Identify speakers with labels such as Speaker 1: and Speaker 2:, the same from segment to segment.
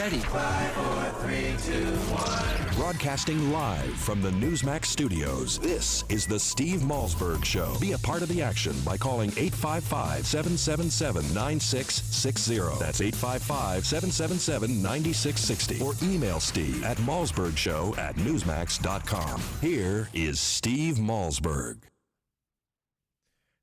Speaker 1: ready.
Speaker 2: 5, 4, 3, 2, 1.
Speaker 3: Broadcasting live from the Newsmax studios, this is the Steve Malzberg Show. Be a part of the action by calling 855-777-9660. That's 855-777-9660. Or email Steve at malzbergshow@newsmax.com. Here is Steve Malzberg.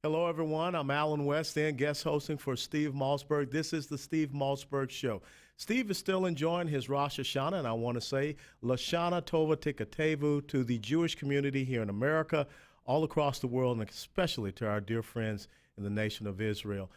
Speaker 4: Hello, everyone. I'm Alan West, and guest hosting for Steve Malzberg. This is the Steve Malzberg Show. Steve is still enjoying his Rosh Hashanah, and I want to say Lashana Tova Tikatevu to the Jewish community here in America, all across the world, and especially to our dear friends in the nation of Israel.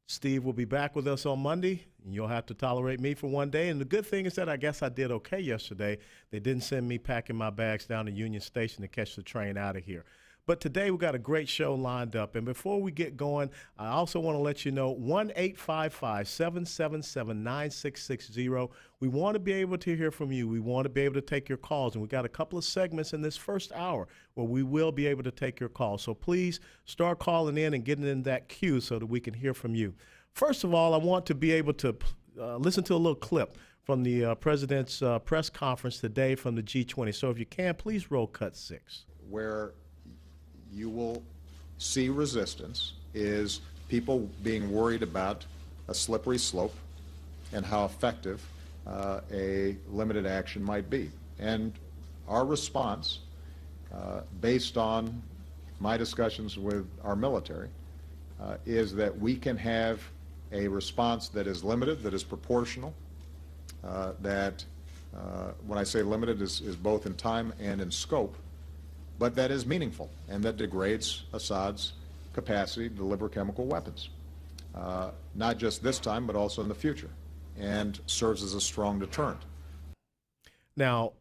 Speaker 4: Steve will be back with us on Monday, and you'll have to tolerate me for one day. And the good thing is that I guess I did okay yesterday. They didn't send me packing my bags down to Union Station to catch the train out of here. But today we've got a great show lined up. And before we get going, I also want to let you know, 1-855-777-9660. We want to be able to hear from you. We want to be able to take your calls. And we've got a couple of segments in this first hour where we will be able to take your calls. So please start calling in and getting in that queue so that we can hear from you. First of all, I want to be able to listen to a little clip from the president's press conference today from the G20. So if you can, please roll cut 6.
Speaker 5: Where you will see resistance is people being worried about a slippery slope and how effective a limited action might be. And our response, based on my discussions with our military, is that we can have a response that is limited, that is proportional, that when I say limited is both in time and in scope, but that is meaningful and that degrades Assad's capacity to deliver chemical weapons, not just this time, but also in the future, and serves as a strong deterrent.
Speaker 4: Now,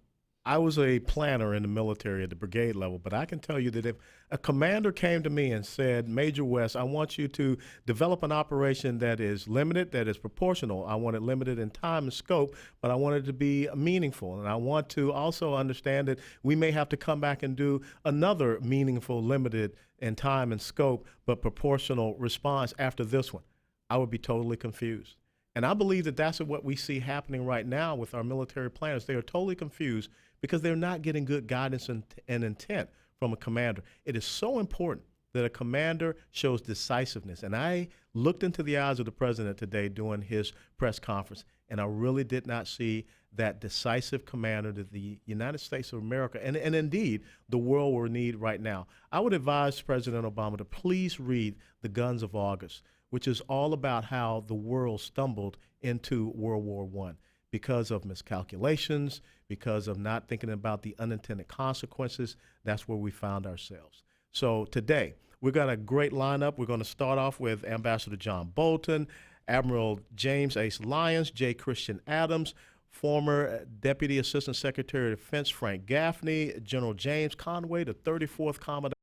Speaker 4: I was a planner in the military at the brigade level, but I can tell you that if a commander came to me and said, Major West, I want you to develop an operation that is limited, that is proportional. I want it limited in time and scope, but I want it to be meaningful. And I want to also understand that we may have to come back and do another meaningful, limited in time and scope, but proportional response after this one. I would be totally confused. And I believe that that's what we see happening right now with our military planners. They are totally confused because they're not getting good guidance and intent from a commander. It is so important that a commander shows decisiveness. And I looked into the eyes of the president today during his press conference, and I really did not see that decisive commander that the United States of America and indeed the world will need right now. I would advise President Obama to please read The Guns of August, which is all about how the world stumbled into World War I because of miscalculations, because of not thinking about the unintended consequences. That's where we found ourselves. So today, we've got a great lineup. We're going to start off with Ambassador John Bolton, Admiral James Ace Lyons, J. Christian Adams, former Deputy Assistant Secretary of Defense Frank Gaffney, General James Conway, the 34th Commandant.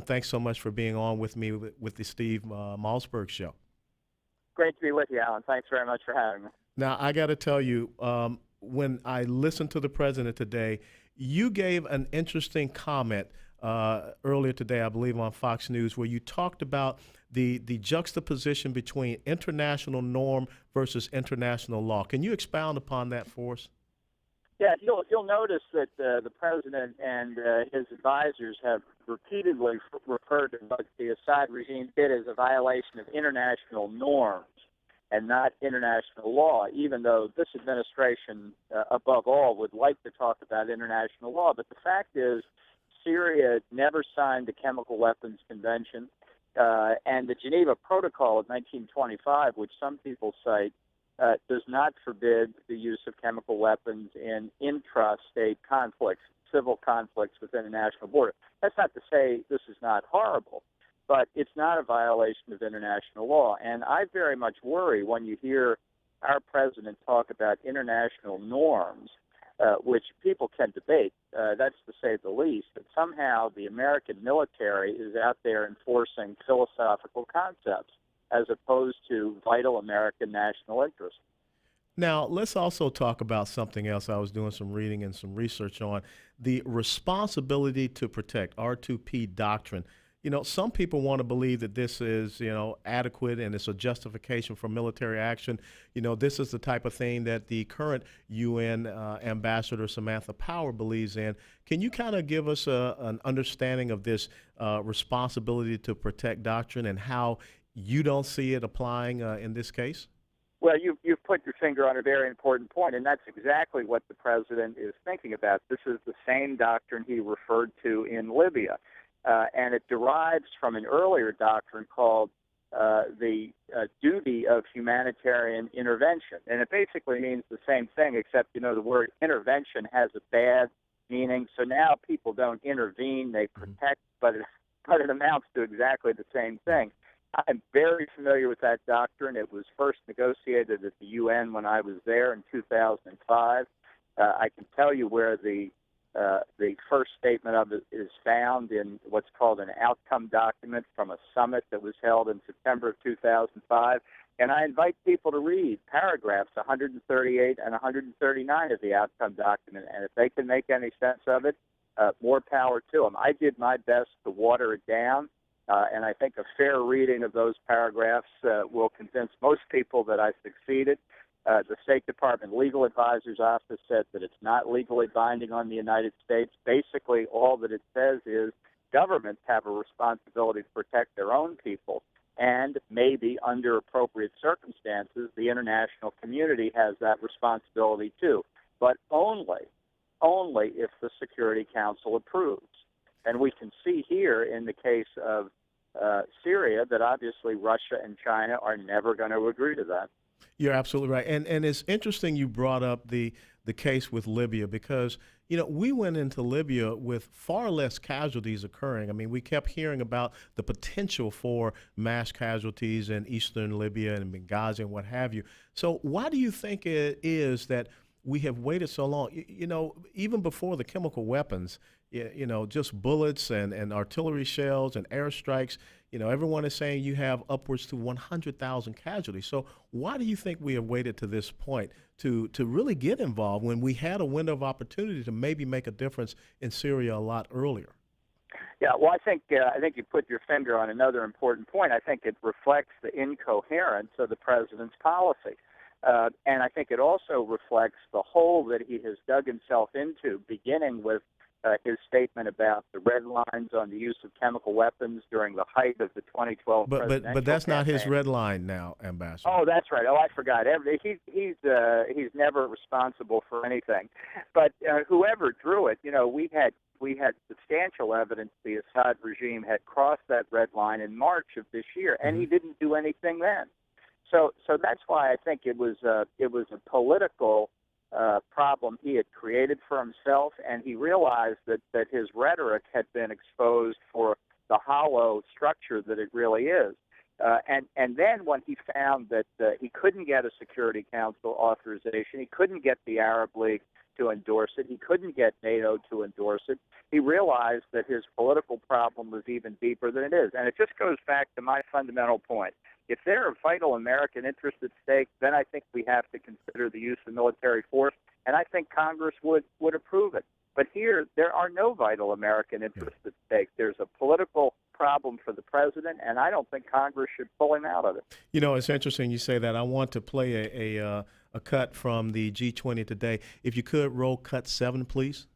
Speaker 4: Thanks so much for being on with me with the Steve Malzberg Show.
Speaker 6: Great to be with you, Alan. Thanks very much for having me.
Speaker 4: Now, I got to tell you, when I listened to the president today, you gave an interesting comment earlier today, I believe, on Fox News, where you talked about the juxtaposition between international norm versus international law. Can you expound upon that for us?
Speaker 6: Yeah, you'll notice that the president and his advisors have repeatedly referred to what the Assad regime did as a violation of international norms and not international law, even though this administration, above all, would like to talk about international law. But the fact is, Syria never signed the Chemical Weapons Convention, and the Geneva Protocol of 1925, which some people cite, does not forbid the use of chemical weapons in intra-state conflicts, civil conflicts within a national border. That's not to say this is not horrible, but it's not a violation of international law. And I very much worry when you hear our president talk about international norms which people can debate, that's to say the least, but somehow the American military is out there enforcing philosophical concepts as opposed to vital American national interests.
Speaker 4: Now, let's also talk about something else I was doing some reading and some research on, the responsibility to protect, R2P doctrine. You know, some people want to believe that this is, you know, adequate and it's a justification for military action. You know, this is the type of thing that the current UN ambassador Samantha Power believes in. Can you kind of give us an understanding of this responsibility to protect doctrine and how you don't see it applying in this case?
Speaker 6: Well, you've put your finger on a very important point, and that's exactly what the president is thinking about. This is the same doctrine he referred to in Libya, and it derives from an earlier doctrine called the duty of humanitarian intervention. And it basically means the same thing, except, you know, the word intervention has a bad meaning. So now people don't intervene, they protect, but it amounts to exactly the same thing. I'm very familiar with that doctrine. It was first negotiated at the UN when I was there in 2005. I can tell you where the first statement of it is found in what's called an outcome document from a summit that was held in September of 2005. And I invite people to read paragraphs 138 and 139 of the outcome document. And if they can make any sense of it, more power to them. I did my best to water it down. And I think a fair reading of those paragraphs will convince most people that I succeeded. The State Department Legal Advisor's Office said that it's not legally binding on the United States. Basically, all that it says is governments have a responsibility to protect their own people, and maybe under appropriate circumstances, the international community has that responsibility too, but only if the Security Council approves. And we can see here in the case of Syria that obviously Russia and China are never going to agree to that.
Speaker 4: You're absolutely right. And it's interesting you brought up the case with Libya because, you know, we went into Libya with far less casualties occurring. I mean, we kept hearing about the potential for mass casualties in eastern Libya and Benghazi and what have you. So why do you think it is that we have waited so long? You know, even before the chemical weapons, you know, just bullets and artillery shells and airstrikes, you know, everyone is saying you have upwards to 100,000 casualties. So why do you think we have waited to this point to really get involved when we had a window of opportunity to maybe make a difference in Syria a lot earlier?
Speaker 6: Yeah, well, I think you put your finger on another important point. I think it reflects the incoherence of the president's policy. And I think it also reflects the hole that he has dug himself into, beginning with his statement about the red lines on the use of chemical weapons during the height of the 2012 presidential
Speaker 4: But that's not
Speaker 6: campaign.
Speaker 4: his red line now, Ambassador.
Speaker 6: Oh, that's right. Oh, I forgot. He's never responsible for anything. But whoever drew it, you know, we had substantial evidence the Assad regime had crossed that red line in March of this year, and he didn't do anything then. So that's why I think it was a political problem he had created for himself, and he realized that his rhetoric had been exposed for the hollow structure that it really is. And then when he found that he couldn't get a Security Council authorization, he couldn't get the Arab League to endorse it, he couldn't get NATO to endorse it, he realized that his political problem was even deeper than it is. And it just goes back to my fundamental point. If there are vital American interests at stake, then I think we have to consider the use of military force, and I think Congress would approve it. But here, there are no vital American interests at stake. There's a political problem for the president, and I don't think Congress should pull him out of it.
Speaker 4: You know, it's interesting you say that. I want to play a cut from the G20 today. If you could, roll cut 7, please.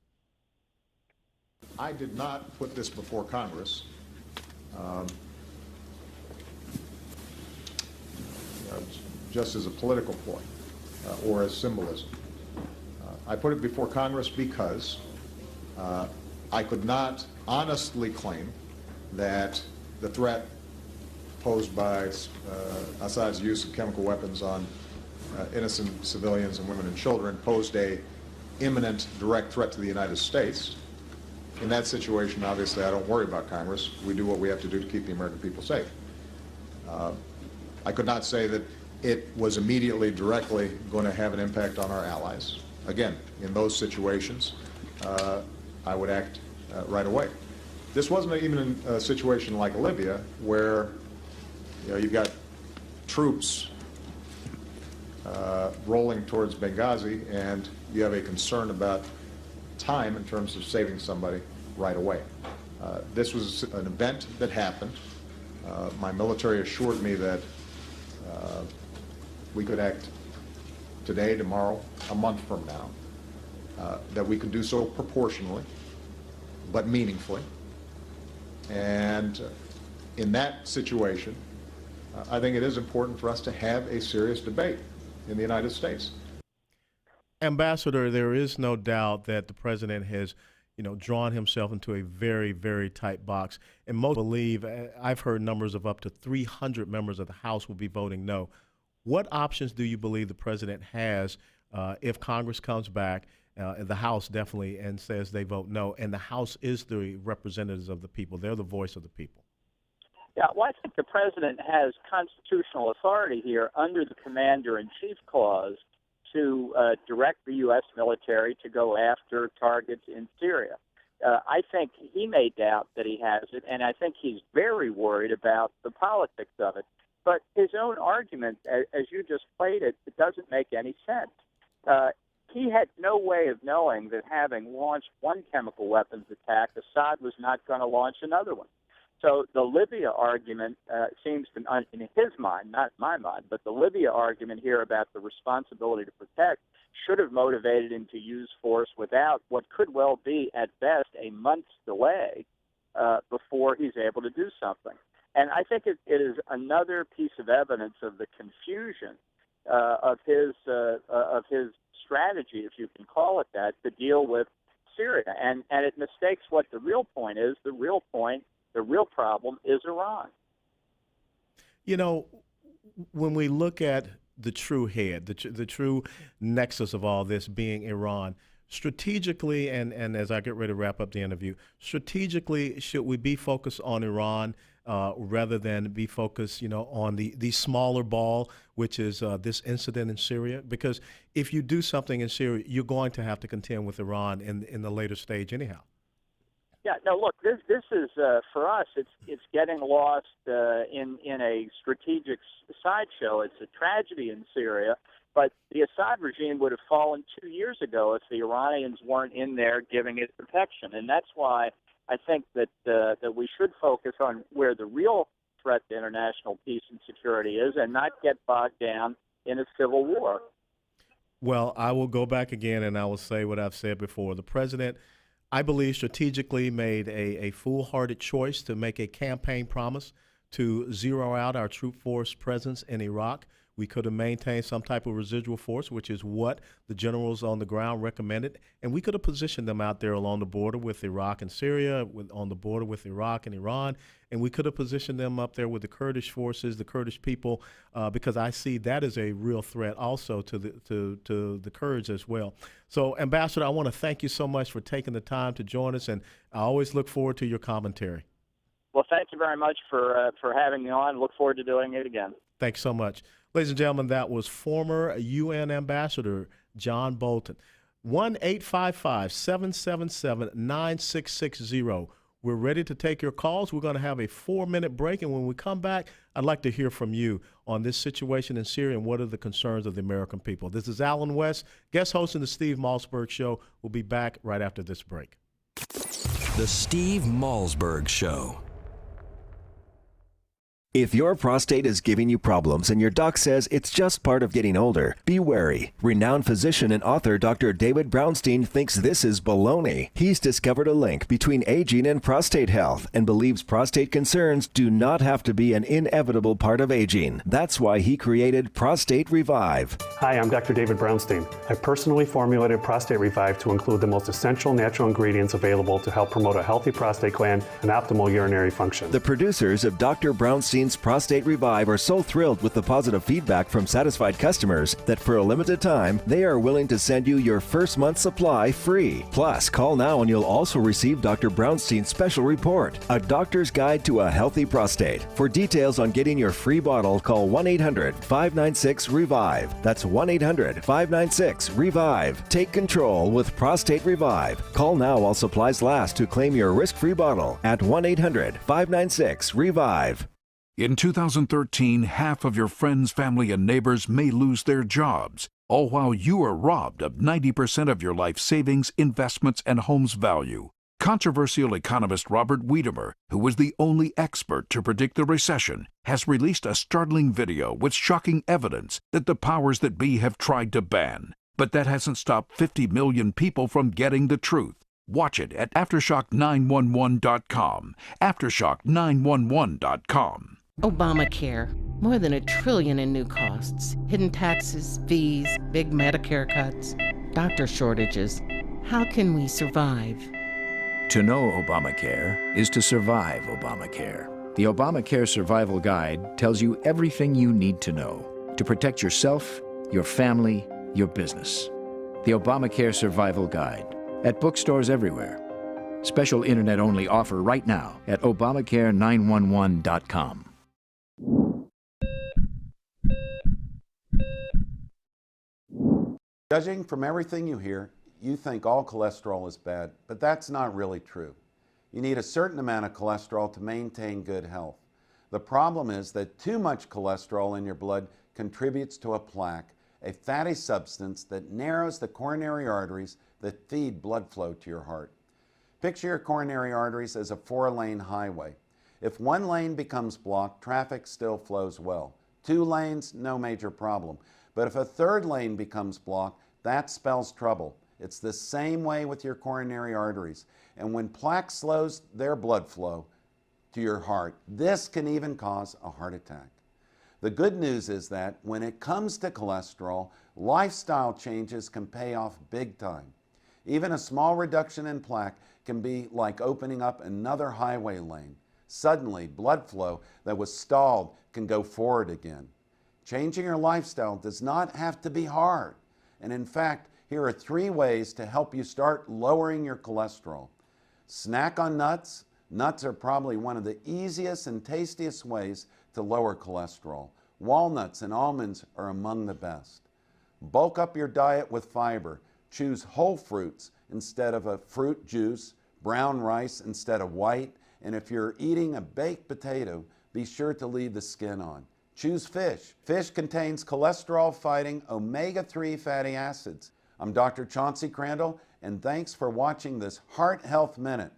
Speaker 5: I did not put this before Congress just as a political ploy or as symbolism. I put it before Congress because I could not honestly claim that the threat posed by Assad's use of chemical weapons on innocent civilians and women and children posed a imminent direct threat to the United States. In that situation, obviously, I don't worry about Congress. We do what we have to do to keep the American people safe. I could not say that it was immediately, directly going to have an impact on our allies. again, in those situations, I would act right away. This wasn't even in a situation like Libya where you've got troops rolling towards Benghazi and you have a concern about time in terms of saving somebody right away. This was an event that happened. My military assured me that we could act today, tomorrow, a month from now, that we could do so proportionally, but meaningfully. And in that situation, I think it is important for us to have a serious debate in the United States.
Speaker 4: Ambassador, there is no doubt that the president has, drawn himself into a very, very tight box. And most believe, I've heard numbers of up to 300 members of the House will be voting no. What options do you believe the president has if Congress comes back, the House definitely, and says they vote no, and the House is the representatives of the people? They're the voice of the people.
Speaker 6: Yeah, well, I think the president has constitutional authority here under the Commander-in-Chief Clause to direct the U.S. military to go after targets in Syria. I think he may doubt that he has it, and I think he's very worried about the politics of it. But his own argument, as you just played it doesn't make any sense. He had no way of knowing that having launched one chemical weapons attack, Assad was not going to launch another one. So the Libya argument seems to, in his mind, not my mind, but the Libya argument here about the responsibility to protect should have motivated him to use force without what could well be, at best, a month's delay before he's able to do something. And I think it is another piece of evidence of the confusion of his strategy, if you can call it that, to deal with Syria. And it mistakes what the real point is. The real problem is Iran.
Speaker 4: When we look at the true head, the true nexus of all this being Iran, strategically, and as I get ready to wrap up the interview, strategically, should we be focused on Iran rather than be focused, on the smaller ball, which is this incident in Syria? Because if you do something in Syria, you're going to have to contend with Iran in the later stage anyhow.
Speaker 6: Yeah, no, look, this is, for us, it's getting lost in a strategic sideshow. It's a tragedy in Syria, but the Assad regime would have fallen 2 years ago if the Iranians weren't in there giving it protection. And that's why I think that we should focus on where the real threat to international peace and security is and not get bogged down in a civil war.
Speaker 4: Well, I will go back again and I will say what I've said before. The president, I believe, strategically made a foolhardy choice to make a campaign promise to zero out our troop force presence in Iraq. We could have maintained some type of residual force, which is what the generals on the ground recommended, and we could have positioned them out there along the border with Iraq and Syria, on the border with Iraq and Iran, and we could have positioned them up there with the Kurdish forces, the Kurdish people, because I see that as a real threat also to the Kurds as well. So, Ambassador, I want to thank you so much for taking the time to join us, and I always look forward to your commentary.
Speaker 6: Well, thank you very much for having me on. Look forward to doing it again.
Speaker 4: Thanks so much. Ladies and gentlemen, that was former UN Ambassador John Bolton. 1-855-777-9660. We're ready to take your calls. We're going to have a 4-minute break, and when we come back, I'd like to hear from you on this situation in Syria and what are the concerns of the American people. This is Alan West, guest host in the Steve Malzberg Show. We'll be back right after this break.
Speaker 3: The Steve Malzberg Show.
Speaker 1: If your prostate is giving you problems and your doc says it's just part of getting older, be wary. Renowned physician and author Dr. David Brownstein thinks this is baloney. He's discovered a link between aging and prostate health and believes prostate concerns do not have to be an inevitable part of aging. That's why he created Prostate Revive.
Speaker 7: Hi, I'm Dr. David Brownstein. I personally formulated Prostate Revive to include the most essential natural ingredients available to help promote a healthy prostate gland and optimal urinary function.
Speaker 1: The producers of Dr. Brownstein Brownstein's Prostate Revive are so thrilled with the positive feedback from satisfied customers that for a limited time, they are willing to send you your first month's supply free. Plus, call now and you'll also receive Dr. Brownstein's special report, A Doctor's Guide to a Healthy Prostate. For details on getting your free bottle, call 1-800-596-REVIVE. That's 1-800-596-REVIVE. Take control with Prostate Revive. Call now while supplies last to claim your risk-free bottle at 1-800-596-REVIVE.
Speaker 3: In 2013, half of your friends, family, and neighbors may lose their jobs, all while you are robbed of 90% of your life savings, investments, and home's value. Controversial economist Robert Wiedemer, who was the only expert to predict the recession, has released a startling video with shocking evidence that the powers that be have tried to ban. But that hasn't stopped 50 million people from getting the truth. Watch it at Aftershock911.com. Aftershock911.com.
Speaker 8: Obamacare. More than $1 trillion in new costs. Hidden taxes, fees, big Medicare cuts, doctor shortages. How can we survive?
Speaker 9: To know Obamacare is to survive Obamacare. The Obamacare Survival Guide tells you everything you need to know to protect yourself, your family, your business. The Obamacare Survival Guide at bookstores everywhere. Special internet-only offer right now at Obamacare911.com.
Speaker 10: Judging from everything you hear, you think all cholesterol is bad, but that's not really true. You need a certain amount of cholesterol to maintain good health. The problem is that too much cholesterol in your blood contributes to a plaque, a fatty substance that narrows the coronary arteries that feed blood flow to your heart. Picture your coronary arteries as a 4-lane highway. If one lane becomes blocked, traffic still flows well. 2 lanes, no major problem. But if a 3rd lane becomes blocked, that spells trouble. It's the same way with your coronary arteries. And when plaque slows their blood flow to your heart, this can even cause a heart attack. The good news is that when it comes to cholesterol, lifestyle changes can pay off big time. Even a small reduction in plaque can be like opening up another highway lane. Suddenly, blood flow that was stalled can go forward again. Changing your lifestyle does not have to be hard. And in fact, here are 3 ways to help you start lowering your cholesterol. Snack on nuts. Nuts are probably one of the easiest and tastiest ways to lower cholesterol. Walnuts and almonds are among the best. Bulk up your diet with fiber. Choose whole fruits instead of a fruit juice, brown rice instead of white, and if you're eating a baked potato, be sure to leave the skin on. Choose fish. Fish contains cholesterol-fighting omega-3 fatty acids. I'm Dr. Chauncey Crandall, and thanks for watching this Heart Health Minute.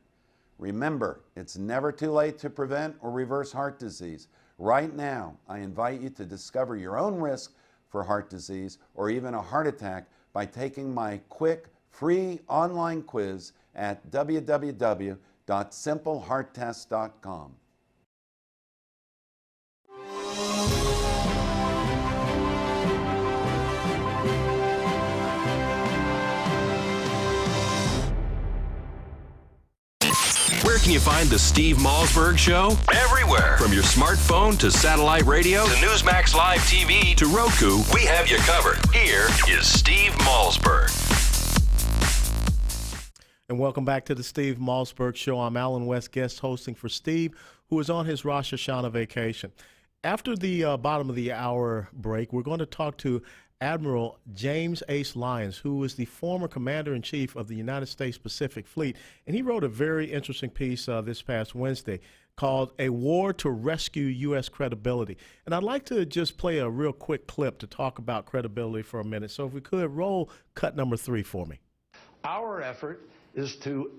Speaker 10: Remember, it's never too late to prevent or reverse heart disease. Right now, I invite you to discover your own risk for heart disease or even a heart attack by taking my quick, free online quiz at www.simplehearttest.com.
Speaker 3: Where can you find the Steve Malzberg Show?
Speaker 2: Everywhere.
Speaker 3: From your smartphone to satellite radio
Speaker 2: To Newsmax Live TV.
Speaker 3: to Roku.
Speaker 2: We have you covered. Here is Steve Malzberg.
Speaker 4: And welcome back to the Steve Malzberg Show. I'm Alan West, guest hosting for Steve, who is on his Rosh Hashanah vacation. After the bottom of the hour break, we're going to talk to Admiral James Ace Lyons, who is the former Commander-in-Chief of the United States Pacific Fleet. And he wrote a very interesting piece this past Wednesday called A War to Rescue U.S. Credibility. And I'd like to just play a real quick clip to talk about credibility for a minute. So if we could, roll cut number 3 for me.
Speaker 11: Our effort is to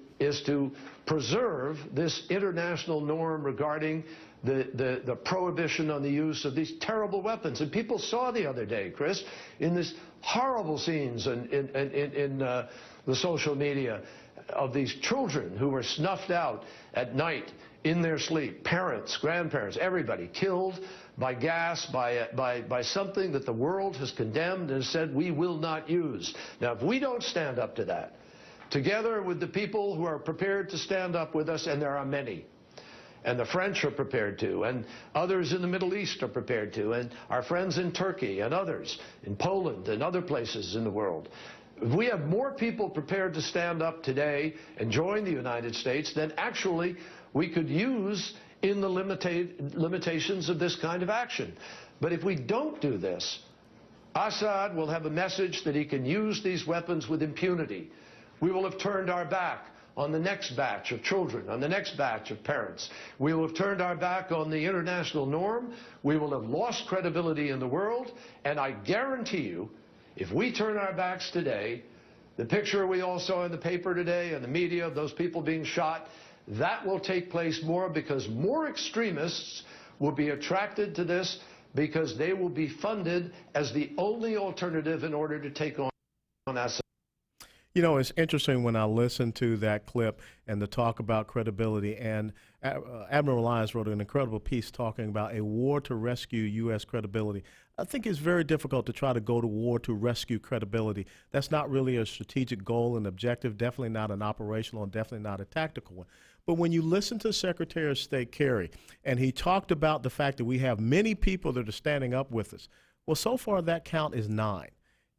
Speaker 11: preserve this international norm regarding the prohibition on the use of these terrible weapons. And people saw the other day, Chris, in these horrible scenes in the social media of these children who were snuffed out at night in their sleep, parents, grandparents, everybody killed by gas, by something that the world has condemned and said we will not use. Now, if we don't stand up to that, together with the people who are prepared to stand up with us, and there are many, and the French are prepared to, and others in the Middle East are prepared to, and our friends in Turkey and others in Poland and other places in the world. If we have more people prepared to stand up today and join the United States than actually we could use in the limitations of this kind of action. But if we don't do this, Assad will have a message that he can use these weapons with impunity. We will have turned our back on the next batch of children, on the next batch of parents. We will have turned our back on the international norm. We will have lost credibility in the world. And I guarantee you, if we turn our backs today, the picture we all saw in the paper today and the media of those people being shot, that will take place more because more extremists will be attracted to this because they will be funded as the only alternative in order to take on Assad.
Speaker 4: You know, it's interesting when I listen to that clip and the talk about credibility, and Admiral Lyons wrote an incredible piece talking about a war to rescue U.S. credibility. I think it's very difficult to try to go to war to rescue credibility. That's not really a strategic goal and objective, definitely not an operational and definitely not a tactical one. But when you listen to Secretary of State Kerry, and he talked about the fact that we have many people that are standing up with us, well, so far that count is 9.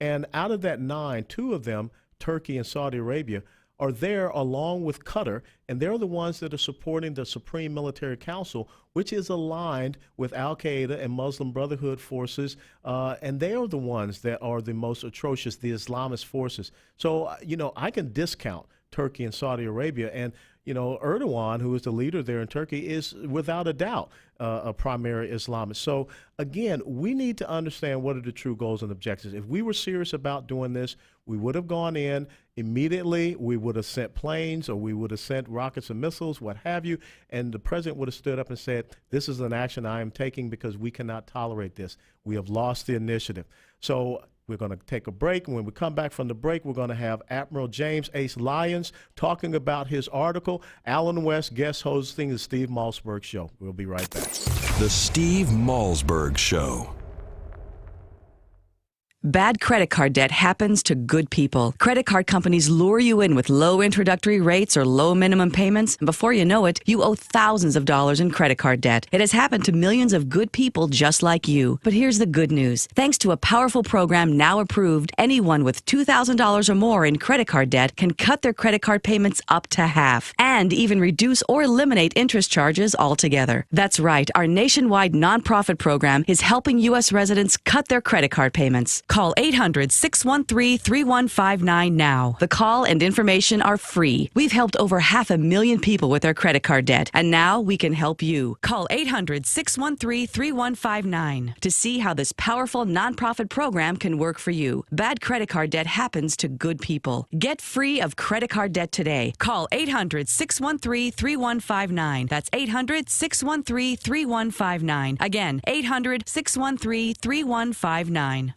Speaker 4: And out of that 9, 2 of them, Turkey and Saudi Arabia, are there along with Qatar, and they're the ones that are supporting the Supreme Military Council, which is aligned with Al-Qaeda and Muslim Brotherhood forces, and they are the ones that are the most atrocious, the Islamist forces. So, you know, I can discount Turkey and Saudi Arabia, and you know, Erdogan, who is the leader there in Turkey, is without a doubt a primary Islamist. So, again, we need to understand what are the true goals and objectives. If we were serious about doing this, we would have gone in immediately. We would have sent planes, or we would have sent rockets and missiles, what have you, and the president would have stood up and said, this is an action I am taking because we cannot tolerate this. We have lost the initiative. So we're going to take a break. And when we come back from the break, we're going to have Admiral James Ace Lyons talking about his article. Alan West guest hosting the Steve Malzberg Show. We'll be right back.
Speaker 2: The Steve Malzberg Show.
Speaker 12: Bad credit card debt happens to good people. Credit card companies lure you in with low introductory rates or low minimum payments, and before you know it, you owe thousands of dollars in credit card debt. It has happened to millions of good people just like you. But here's the good news. Thanks to a powerful program now approved, anyone with $2,000 or more in credit card debt can cut their credit card payments up to half and even reduce or eliminate interest charges altogether. That's right. Our nationwide nonprofit program is helping U.S. residents cut their credit card payments. Call 800-613-3159 now. The call and information are free. We've helped over 500,000 people with their credit card debt, and now we can help you. Call 800-613-3159 to see how this powerful nonprofit program can work for you. Bad credit card debt happens to good people. Get free of credit card debt today. Call 800-613-3159. That's 800-613-3159. Again, 800-613-3159.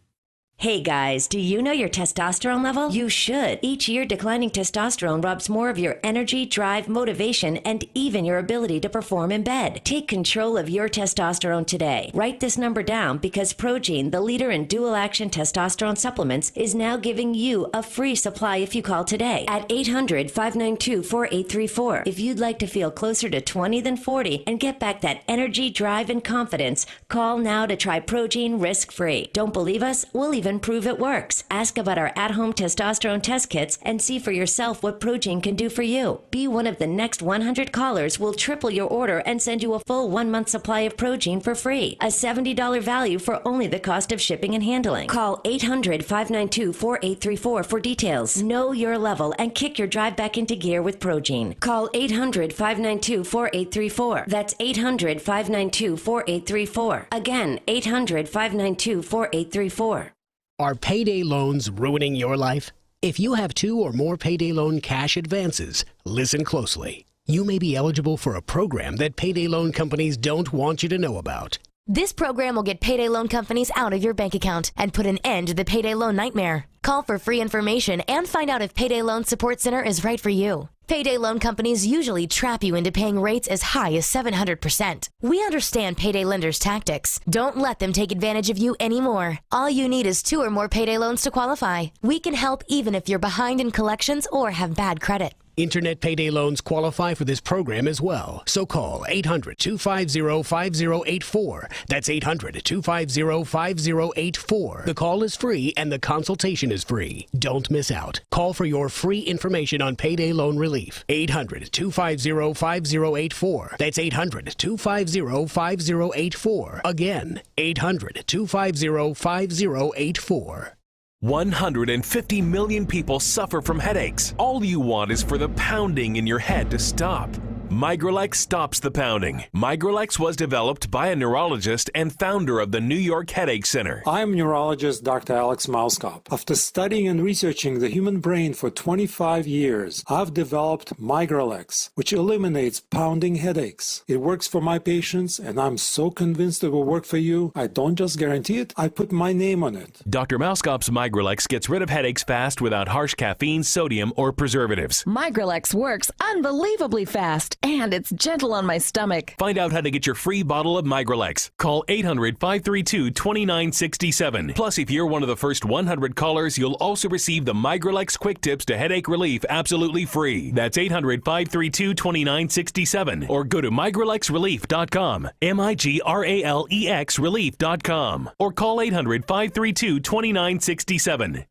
Speaker 13: Hey guys, do you know your testosterone level? You should. Each year, declining testosterone robs more of your energy, drive, motivation, and even your ability to perform in bed. Take control of your testosterone today. Write this number down because Progene, the leader in dual-action testosterone supplements, is now giving you a free supply if you call today at 800-592-4834. If you'd like to feel closer to 20 than 40 and get back that energy, drive, and confidence, call now to try Progene risk-free. Don't believe us? We'll even prove it works. Ask about our at-home testosterone test kits and see for yourself what Progene can do for you. Be one of the next 100 callers. We'll triple your order and send you a full 1-month supply of Progene for free. A $70 value for only the cost of shipping and handling. Call 800-592-4834 for details. Know your level and kick your drive back into gear with Progene. Call 800-592-4834. That's 800-592-4834. Again, 800-592-4834.
Speaker 14: Are payday loans ruining your life? If you have 2 or more payday loan cash advances, listen closely. You may be eligible for a program that payday loan companies don't want you to know about.
Speaker 15: This program will get payday loan companies out of your bank account and put an end to the payday loan nightmare. Call for free information and find out if Payday Loan Support Center is right for you. Payday loan companies usually trap you into paying rates as high as 700%. We understand payday lenders' tactics. Don't let them take advantage of you anymore. All you need is 2 or more payday loans to qualify. We can help even if you're behind in collections or have bad credit.
Speaker 14: Internet payday loans qualify for this program as well. So call 800-250-5084. That's 800-250-5084. The call is free and the consultation is free. Don't miss out. Call for your free information on payday loan relief. 800-250-5084. That's 800-250-5084. Again, 800-250-5084.
Speaker 16: 150 million people suffer from headaches. All you want is for the pounding in your head to stop. Migralex stops the pounding. Migralex was developed by a neurologist and founder of the New York Headache Center.
Speaker 17: I'm neurologist Dr. Alex Malzberg. After studying and researching the human brain for 25 years, I've developed Migralex, which eliminates pounding headaches. It works for my patients, and I'm so convinced it will work for you. I don't just guarantee it, I put my name on it.
Speaker 16: Dr. Malzberg's Migralex gets rid of headaches fast without harsh caffeine, sodium, or preservatives.
Speaker 18: Migralex works unbelievably fast, and it's gentle on my stomach.
Speaker 16: Find out how to get your free bottle of Migralex. Call 800-532-2967. Plus, if you're one of the first 100 callers, you'll also receive the Migralex Quick Tips to Headache Relief absolutely free. That's 800-532-2967. Or go to migralexrelief.com. MIGRALEX relief.com. Or call 800-532-2967.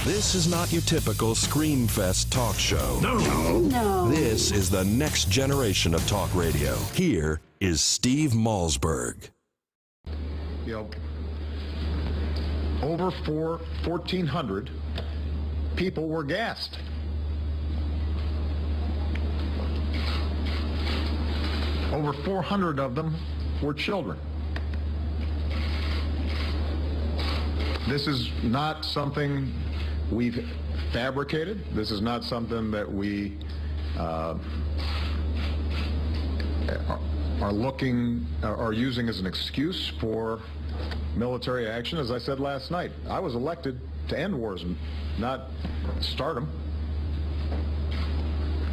Speaker 2: This is not your typical Screamfest talk show.
Speaker 19: No.
Speaker 2: This is the next generation of talk radio. Here is Steve Malzberg.
Speaker 5: You know, over 1,400 people were gassed. Over 400 of them were children. This is not something we've fabricated. This is not something that we are using as an excuse for military action. As I said last night, I was elected to end wars, not start them.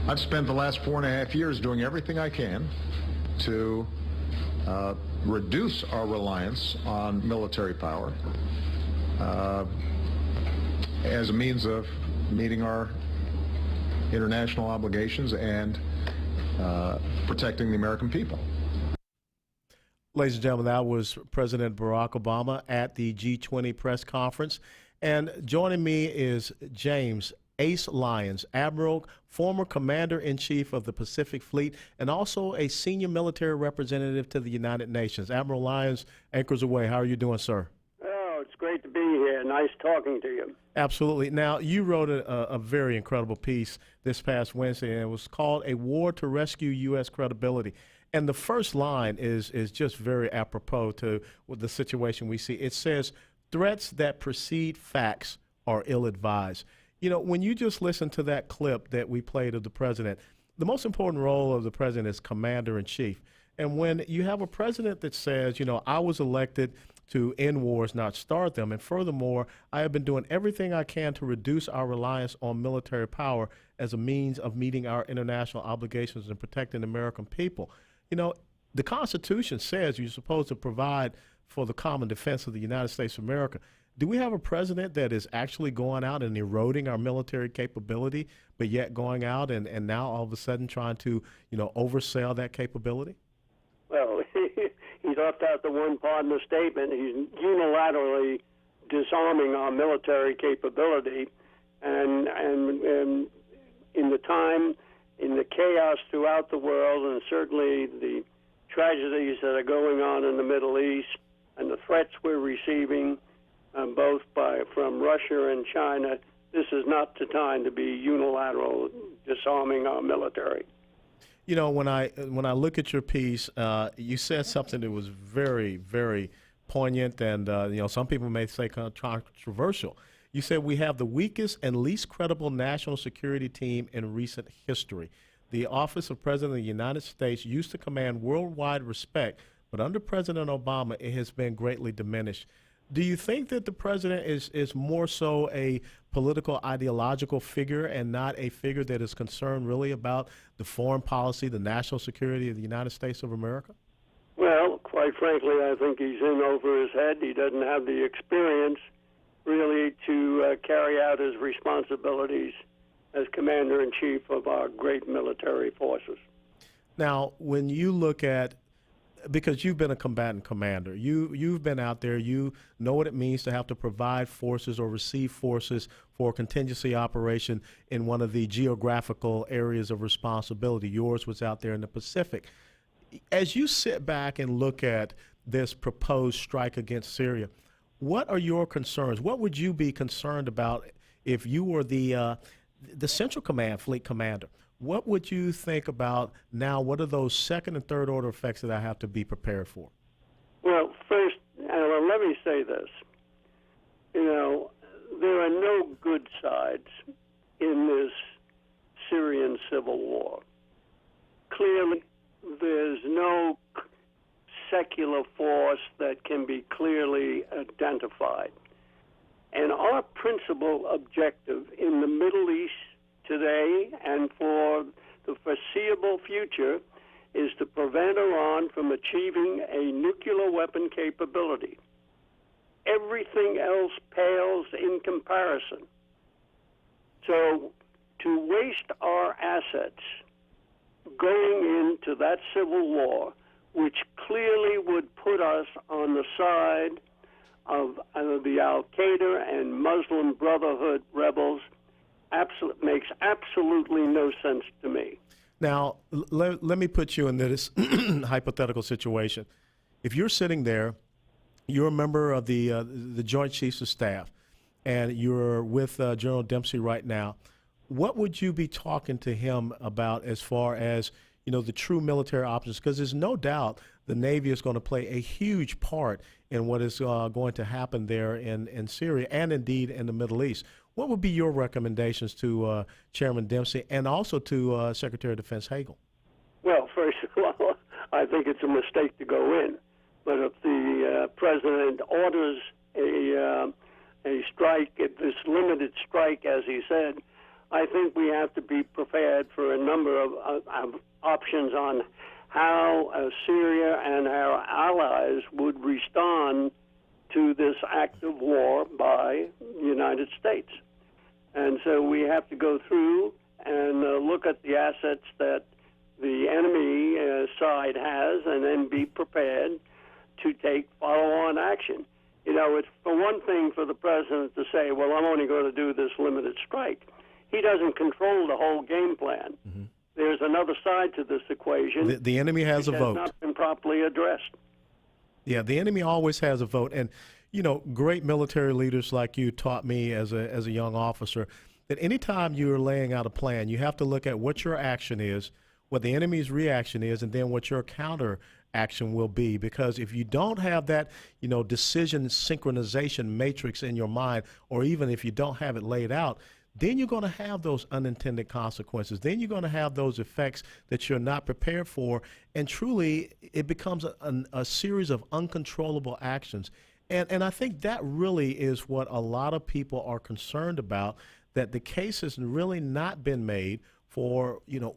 Speaker 5: I've spent the last 4.5 years doing everything I can to reduce our reliance on military power as a means of meeting our international obligations and protecting the American people.
Speaker 4: Ladies and gentlemen, that was President Barack Obama at the G20 press conference. And joining me is James Ace Lyons, Admiral, former Commander-in-Chief of the Pacific Fleet, and also a senior military representative to the United Nations. Admiral Lyons, anchors away. How are you doing, sir?
Speaker 19: Oh, it's great to be here. Nice talking to you.
Speaker 4: Absolutely. Now, you wrote a very incredible piece this past Wednesday, and it was called A War to Rescue U.S. Credibility. And the first line is just very apropos to the situation we see. It says, threats that precede facts are ill-advised. You know, when you just listen to that clip that we played of the president, the most important role of the president is commander-in-chief. And when you have a president that says, you know, I was elected to end wars, not start them, and furthermore, I have been doing everything I can to reduce our reliance on military power as a means of meeting our international obligations and protecting the American people. You know, the Constitution says you're supposed to provide for the common defense of the United States of America. Do we have a president that is actually going out and eroding our military capability, but yet going out and now all of a sudden trying to, you know, oversell that capability?
Speaker 19: Well, he left out the one part in the statement. He's unilaterally disarming our military capability, and in the time, in the chaos throughout the world, and certainly the tragedies that are going on in the Middle East and the threats we're receiving, both from Russia and China, this is not the time to be unilateral disarming our military.
Speaker 4: You know, when I look at your piece, you said something that was very, very poignant and, you know, some people may say controversial. You said we have the weakest and least credible national security team in recent history. The office of President of the United States used to command worldwide respect, but under President Obama, it has been greatly diminished. Do you think that the president is more so a political, ideological figure and not a figure that is concerned really about the foreign policy, the national security of the United States of America?
Speaker 19: Well, quite frankly, I think he's in over his head. He doesn't have the experience really to carry out his responsibilities as Commander-in-Chief of our great military forces.
Speaker 4: Now, when you look at, because you've been a combatant commander, you've been out there, you know what it means to have to provide forces or receive forces for a contingency operation in one of the geographical areas of responsibility. Yours was out there in the Pacific. As you sit back and look at this proposed strike against Syria, what are your concerns? What would you be concerned about if you were the Central Command Fleet Commander? What would you think about now? What are those second and third order effects that I have to be prepared for?
Speaker 19: Well, first, let me say this. You know, there are no good sides in this Syrian civil war. Clearly, there's no secular force that can be clearly identified. And our principal objective in the Middle East today and for the foreseeable future is to prevent Iran from achieving a nuclear weapon capability. Everything else pales in comparison. So to waste our assets going into that civil war, which clearly would put us on the side of the Al-Qaeda and Muslim Brotherhood rebels, makes absolutely no sense to me.
Speaker 4: Now, let me put you in this hypothetical situation. If you're sitting there, you're a member of the Joint Chiefs of Staff, and you're with General Dempsey right now, what would you be talking to him about as far as, you know, the true military options? Because there's no doubt the Navy is going to play a huge part in what is going to happen there in Syria and indeed in the Middle East. What would be your recommendations to Chairman Dempsey and also to Secretary of Defense Hagel?
Speaker 19: Well, first of all, I think it's a mistake to go in. But if the president orders a strike, this limited strike, as he said, I think we have to be prepared for a number of options on how Syria and our allies would respond to this act of war by the United States. And so we have to go through and look at the assets that the enemy side has and then be prepared to take follow-on action. You know, it's for one thing for the president to say, well, I'm only going to do this limited strike. He doesn't control the whole game plan. Mm-hmm. There's another side to this equation.
Speaker 4: The enemy has a vote.
Speaker 19: Has not been properly addressed.
Speaker 4: Yeah, the enemy always has a vote. And, you know, great military leaders like you taught me as a young officer that anytime you're laying out a plan, you have to look at what your action is, what the enemy's reaction is, and then what your counter action will be. Because if you don't have that, you know, decision synchronization matrix in your mind, or even if you don't have it laid out, then you're going to have those unintended consequences. Then you're going to have those effects that you're not prepared for. And truly, it becomes a series of uncontrollable actions. And I think that really is what a lot of people are concerned about, that the case has really not been made for, you know,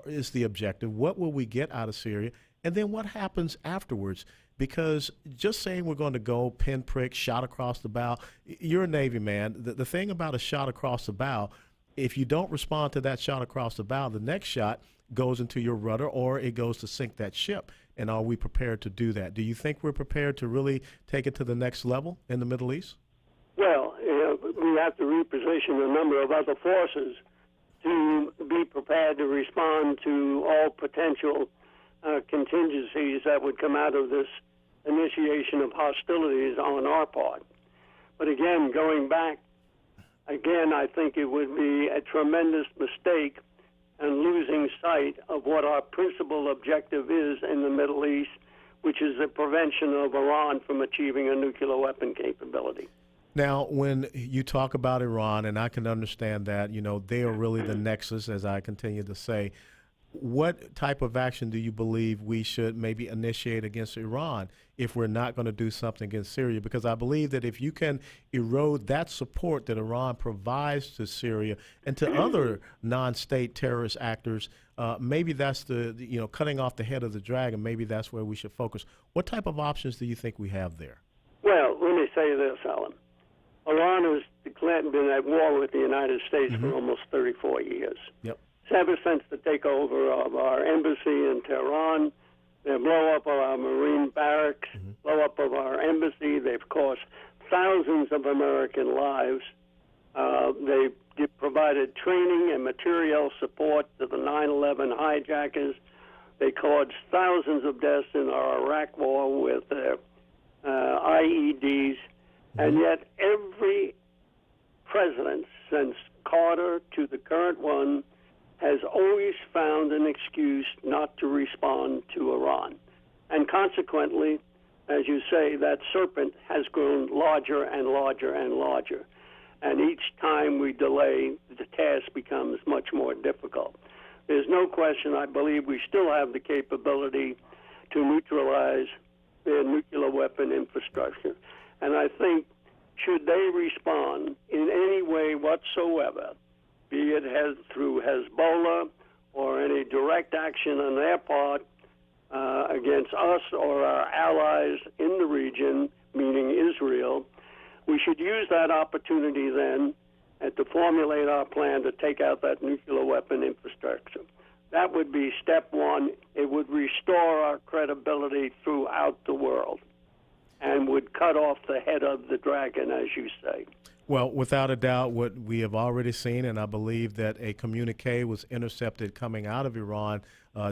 Speaker 4: is the objective? What will we get out of Syria? And then what happens afterwards? Because just saying we're going to go pinprick, shot across the bow, you're a Navy man. The thing about a shot across the bow, if you don't respond to that shot across the bow, the next shot goes into your rudder or it goes to sink that ship. And are we prepared to do that? Do you think we're prepared to really take it to the next level in the Middle East?
Speaker 19: Well, we have to reposition a number of other forces to be prepared to respond to all potential contingencies that would come out of this initiation of hostilities on our part. But again, going back, I think it would be a tremendous mistake and losing sight of what our principal objective is in the Middle East, which is the prevention of Iran from achieving a nuclear weapon capability.
Speaker 4: Now, when you talk about Iran, and I can understand that, you know, they are really the nexus, as I continue to say, what type of action do you believe we should maybe initiate against Iran if we're not going to do something against Syria? Because I believe that if you can erode that support that Iran provides to Syria and to other non-state terrorist actors, maybe that's cutting off the head of the dragon. Maybe that's where we should focus. What type of options do you think we have there?
Speaker 19: Well, let me say this, Alan. Iran has been at war with the United States for almost 34 years.
Speaker 4: Yep.
Speaker 19: Ever since the takeover of our embassy in Tehran, the blow up of our Marine barracks, blow up of our embassy, they've cost thousands of American lives. They provided training and material support to the 9/11 hijackers. They caused thousands of deaths in our Iraq war with IEDs. And yet every president since Carter to the current one has always found an excuse not to respond to Iran. And consequently, as you say, that serpent has grown larger and larger and larger. And each time we delay, the task becomes much more difficult. There's no question, I believe we still have the capability to neutralize their nuclear weapon infrastructure. And I think, should they respond in any way whatsoever, be it through Hezbollah or any direct action on their part against us or our allies in the region, meaning Israel, we should use that opportunity then to formulate our plan to take out that nuclear weapon infrastructure. That would be step one. It would restore our credibility throughout the world and would cut off the head of the dragon, as you say.
Speaker 4: Well, without a doubt, what we have already seen, and I believe that a communique was intercepted coming out of Iran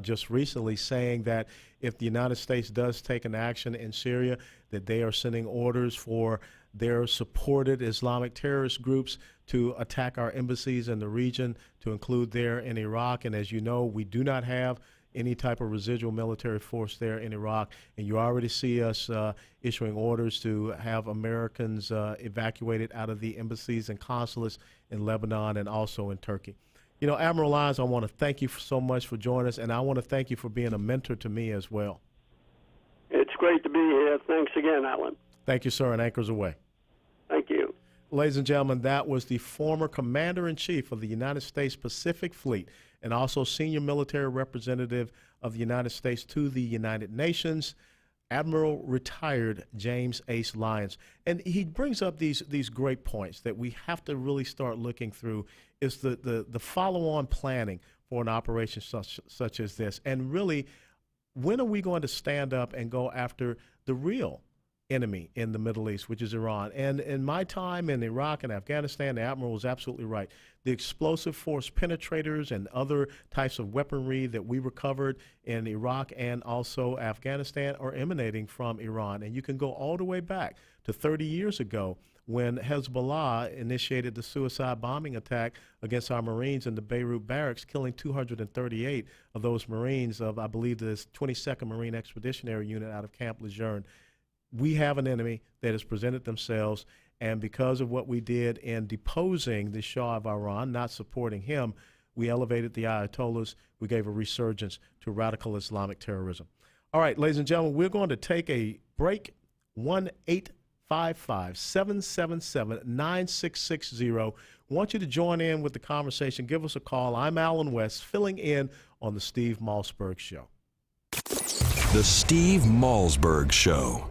Speaker 4: just recently saying that if the United States does take an action in Syria, that they are sending orders for their supported Islamic terrorist groups to attack our embassies in the region, to include there in Iraq. And as you know, we do not have any type of residual military force there in Iraq. And you already see us issuing orders to have Americans evacuated out of the embassies and consulates in Lebanon and also in Turkey. You know, Admiral Lyons, I want to thank you so much for joining us, and I want to thank you for being a mentor to me as well.
Speaker 19: It's great to be here. Thanks again, Alan.
Speaker 4: Thank you, sir, and anchors away.
Speaker 19: Thank you.
Speaker 4: Ladies and gentlemen, that was the former Commander-in-Chief of the United States Pacific Fleet and also senior military representative of the United States to the United Nations, Admiral retired James Ace Lyons. And he brings up these great points that we have to really start looking through is the follow-on planning for an operation such as this. And really, when are we going to stand up and go after the real enemy in the Middle East, which is Iran? And in my time in Iraq and Afghanistan, the Admiral was absolutely right. The explosive force penetrators and other types of weaponry that we recovered in Iraq and also Afghanistan are emanating from Iran. And you can go all the way back to 30 years ago when Hezbollah initiated the suicide bombing attack against our Marines in the Beirut barracks, killing 238 of those Marines of, I believe, the 22nd Marine Expeditionary Unit out of Camp Lejeune. We have an enemy that has presented themselves, and because of what we did in deposing the Shah of Iran, not supporting him, we elevated the Ayatollahs. We gave a resurgence to radical Islamic terrorism. All right, ladies and gentlemen, we're going to take a break. 1-855-777-9660. Want you to join in with the conversation. Give us a call. I'm Alan West, filling in on the Steve Malzberg Show.
Speaker 2: The Steve Malzberg Show.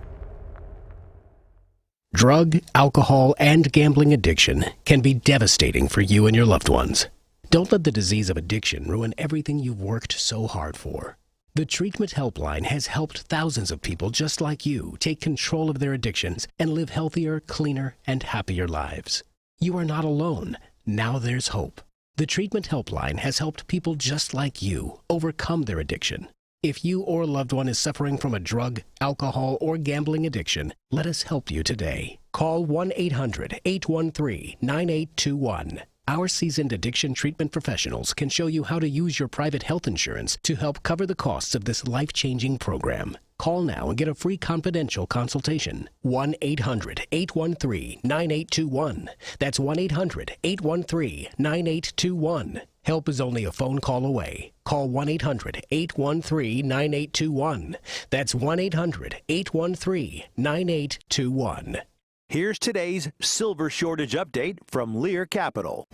Speaker 14: Drug, alcohol, and gambling addiction can be devastating for you and your loved ones. Don't let the disease of addiction ruin everything you've worked so hard for. The Treatment Helpline has helped thousands of people just like you take control of their addictions and live healthier, cleaner, and happier lives. You are not alone. Now there's hope. The Treatment Helpline has helped people just like you overcome their addiction. If you or a loved one is suffering from a drug, alcohol, or gambling addiction, let us help you today. Call 1-800-813-9821. Our seasoned addiction treatment professionals can show you how to use your private health insurance to help cover the costs of this life-changing program. Call now and get a free confidential consultation. 1-800-813-9821. That's 1-800-813-9821. Help is only a phone call away. Call 1-800-813-9821. That's 1-800-813-9821.
Speaker 20: Here's today's silver shortage update from Lear Capital.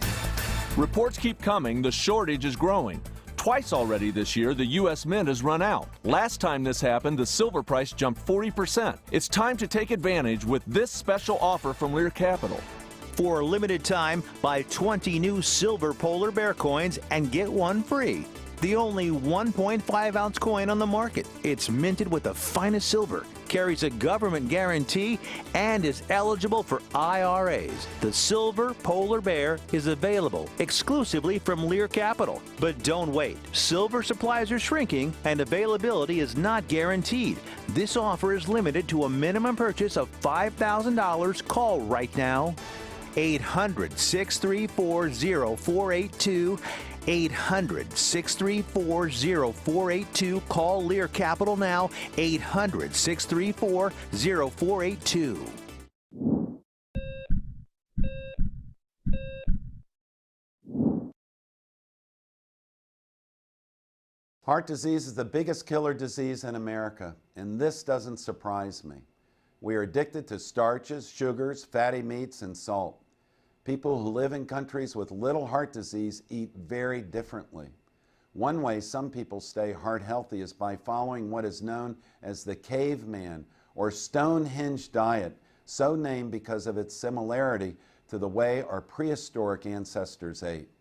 Speaker 21: Reports keep coming. The shortage is growing. Twice already this year, the U.S. Mint has run out. Last time this happened, the silver price jumped 40%. It's time to take advantage with this special offer from Lear Capital.
Speaker 20: For a limited time, buy 20 new silver polar bear coins and get one free. The only 1.5-ounce coin on the market. It's minted with the finest silver, carries a government guarantee, and is eligible for IRAs. The silver polar bear is available exclusively from Lear Capital. But don't wait. Silver supplies are shrinking and availability is not guaranteed. This offer is limited to a minimum purchase of $5,000. Call right now. 800-634-0482. 800-634-0482. Call Lear Capital now. 800-634-0482.
Speaker 10: Heart disease is the biggest killer disease in America, and this doesn't surprise me. We are addicted to starches, sugars, fatty meats, and salt. People who live in countries with little heart disease eat very differently. One way some people stay heart healthy is by following what is known as the caveman or Stonehenge diet, so named because of its similarity to the way our prehistoric ancestors ate.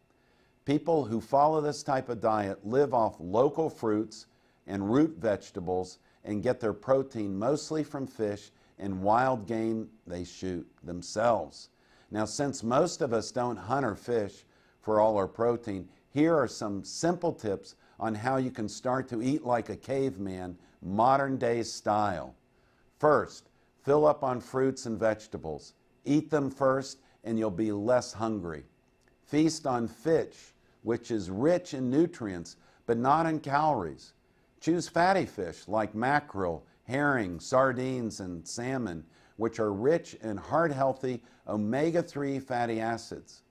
Speaker 10: People who follow this type of diet live off local fruits and root vegetables and get their protein mostly from fish and wild game they shoot themselves. Now, since most of us don't hunt or fish for all our protein, here are some simple tips on how you can start to eat like a caveman, modern day style. First, fill up on fruits and vegetables. Eat them first and you'll be less hungry. Feast on fish, which is rich in nutrients but not in calories. Choose fatty fish like mackerel, herring, sardines, and salmon, which are rich in heart-healthy omega-3 fatty acids.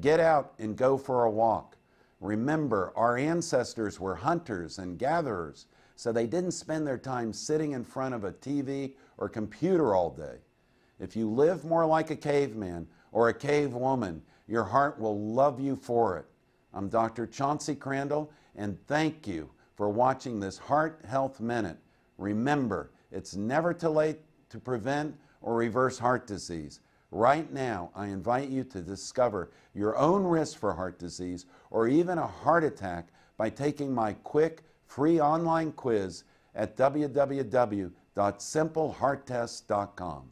Speaker 10: Get out and go for a walk. Remember, our ancestors were hunters and gatherers, so they didn't spend their time sitting in front of a TV or computer all day. If you live more like a caveman or a cave woman, your heart will love you for it. I'm Dr. Chauncey Crandall, and thank you for watching this Heart Health Minute. Remember, it's never too late to prevent or reverse heart disease. Right now, I invite you to discover your own risk for heart disease or even a heart attack by taking my quick, free online quiz at www.simplehearttest.com.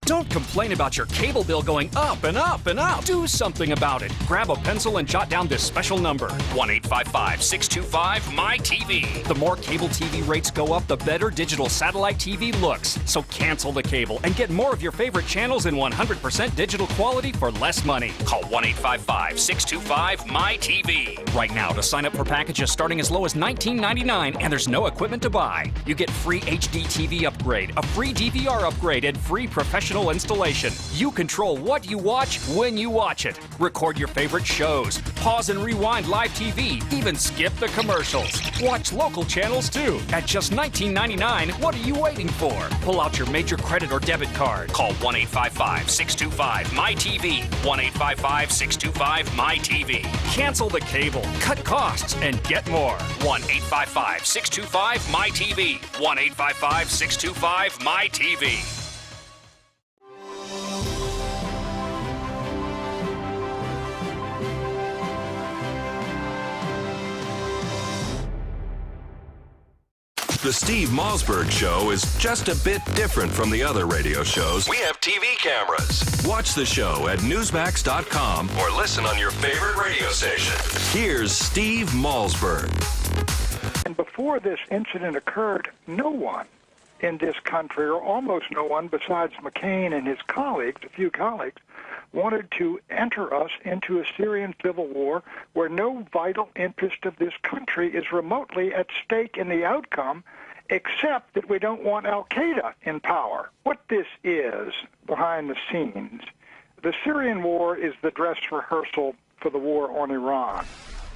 Speaker 22: Don't complain about your cable bill going up and up and up. Do something about it. Grab a pencil and jot down this special number, 1-855-625-MY-TV. The more cable TV rates go up, the better digital satellite TV looks. So cancel the cable and get more of your favorite channels in 100% digital quality for less money. Call 1-855-625-MY-TV. Right now to sign up for packages starting as low as $19.99 and there's no equipment to buy. You get free HD TV upgrade, a free DVR upgrade, and free professional installation. You control what you watch when you watch it. Record your favorite shows. Pause and rewind live TV. Even skip the commercials. Watch local channels too. At just $19.99, what are you waiting for? Pull out your major credit or debit card. Call 1-855-625-MY-TV. 1-855-625-MY-TV. Cancel the cable. Cut costs and get more. 1-855-625-MY-TV. 1-855-625-MY-TV.
Speaker 2: The Steve Malzberg Show is just a bit different from the other radio shows. We have TV cameras. Watch the show at Newsmax.com or listen on your favorite radio station. Here's Steve Malzberg.
Speaker 23: And before this incident occurred, no one in this country, or almost no one besides McCain and his colleagues, a few colleagues, wanted to enter us into a Syrian civil war where no vital interest of this country is remotely at stake in the outcome, except that we don't want al-Qaeda in power. What this is behind the scenes, the Syrian war is the dress rehearsal for the war on Iran.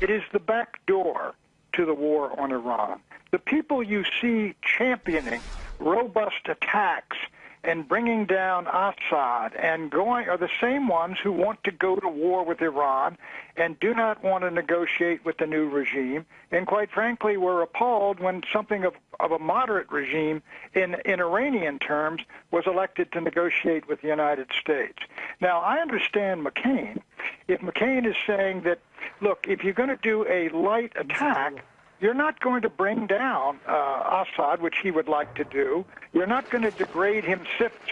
Speaker 23: It is the back door to the war on Iran. The people you see championing robust attacks and bringing down Assad and going are the same ones who want to go to war with Iran and do not want to negotiate with the new regime. And quite frankly, were appalled when something of a moderate regime in Iranian terms was elected to negotiate with the United States. Now, I understand McCain. If McCain is saying that, look, if you're going to do a light attack, you're not going to bring down Assad, which he would like to do. You're not going to degrade him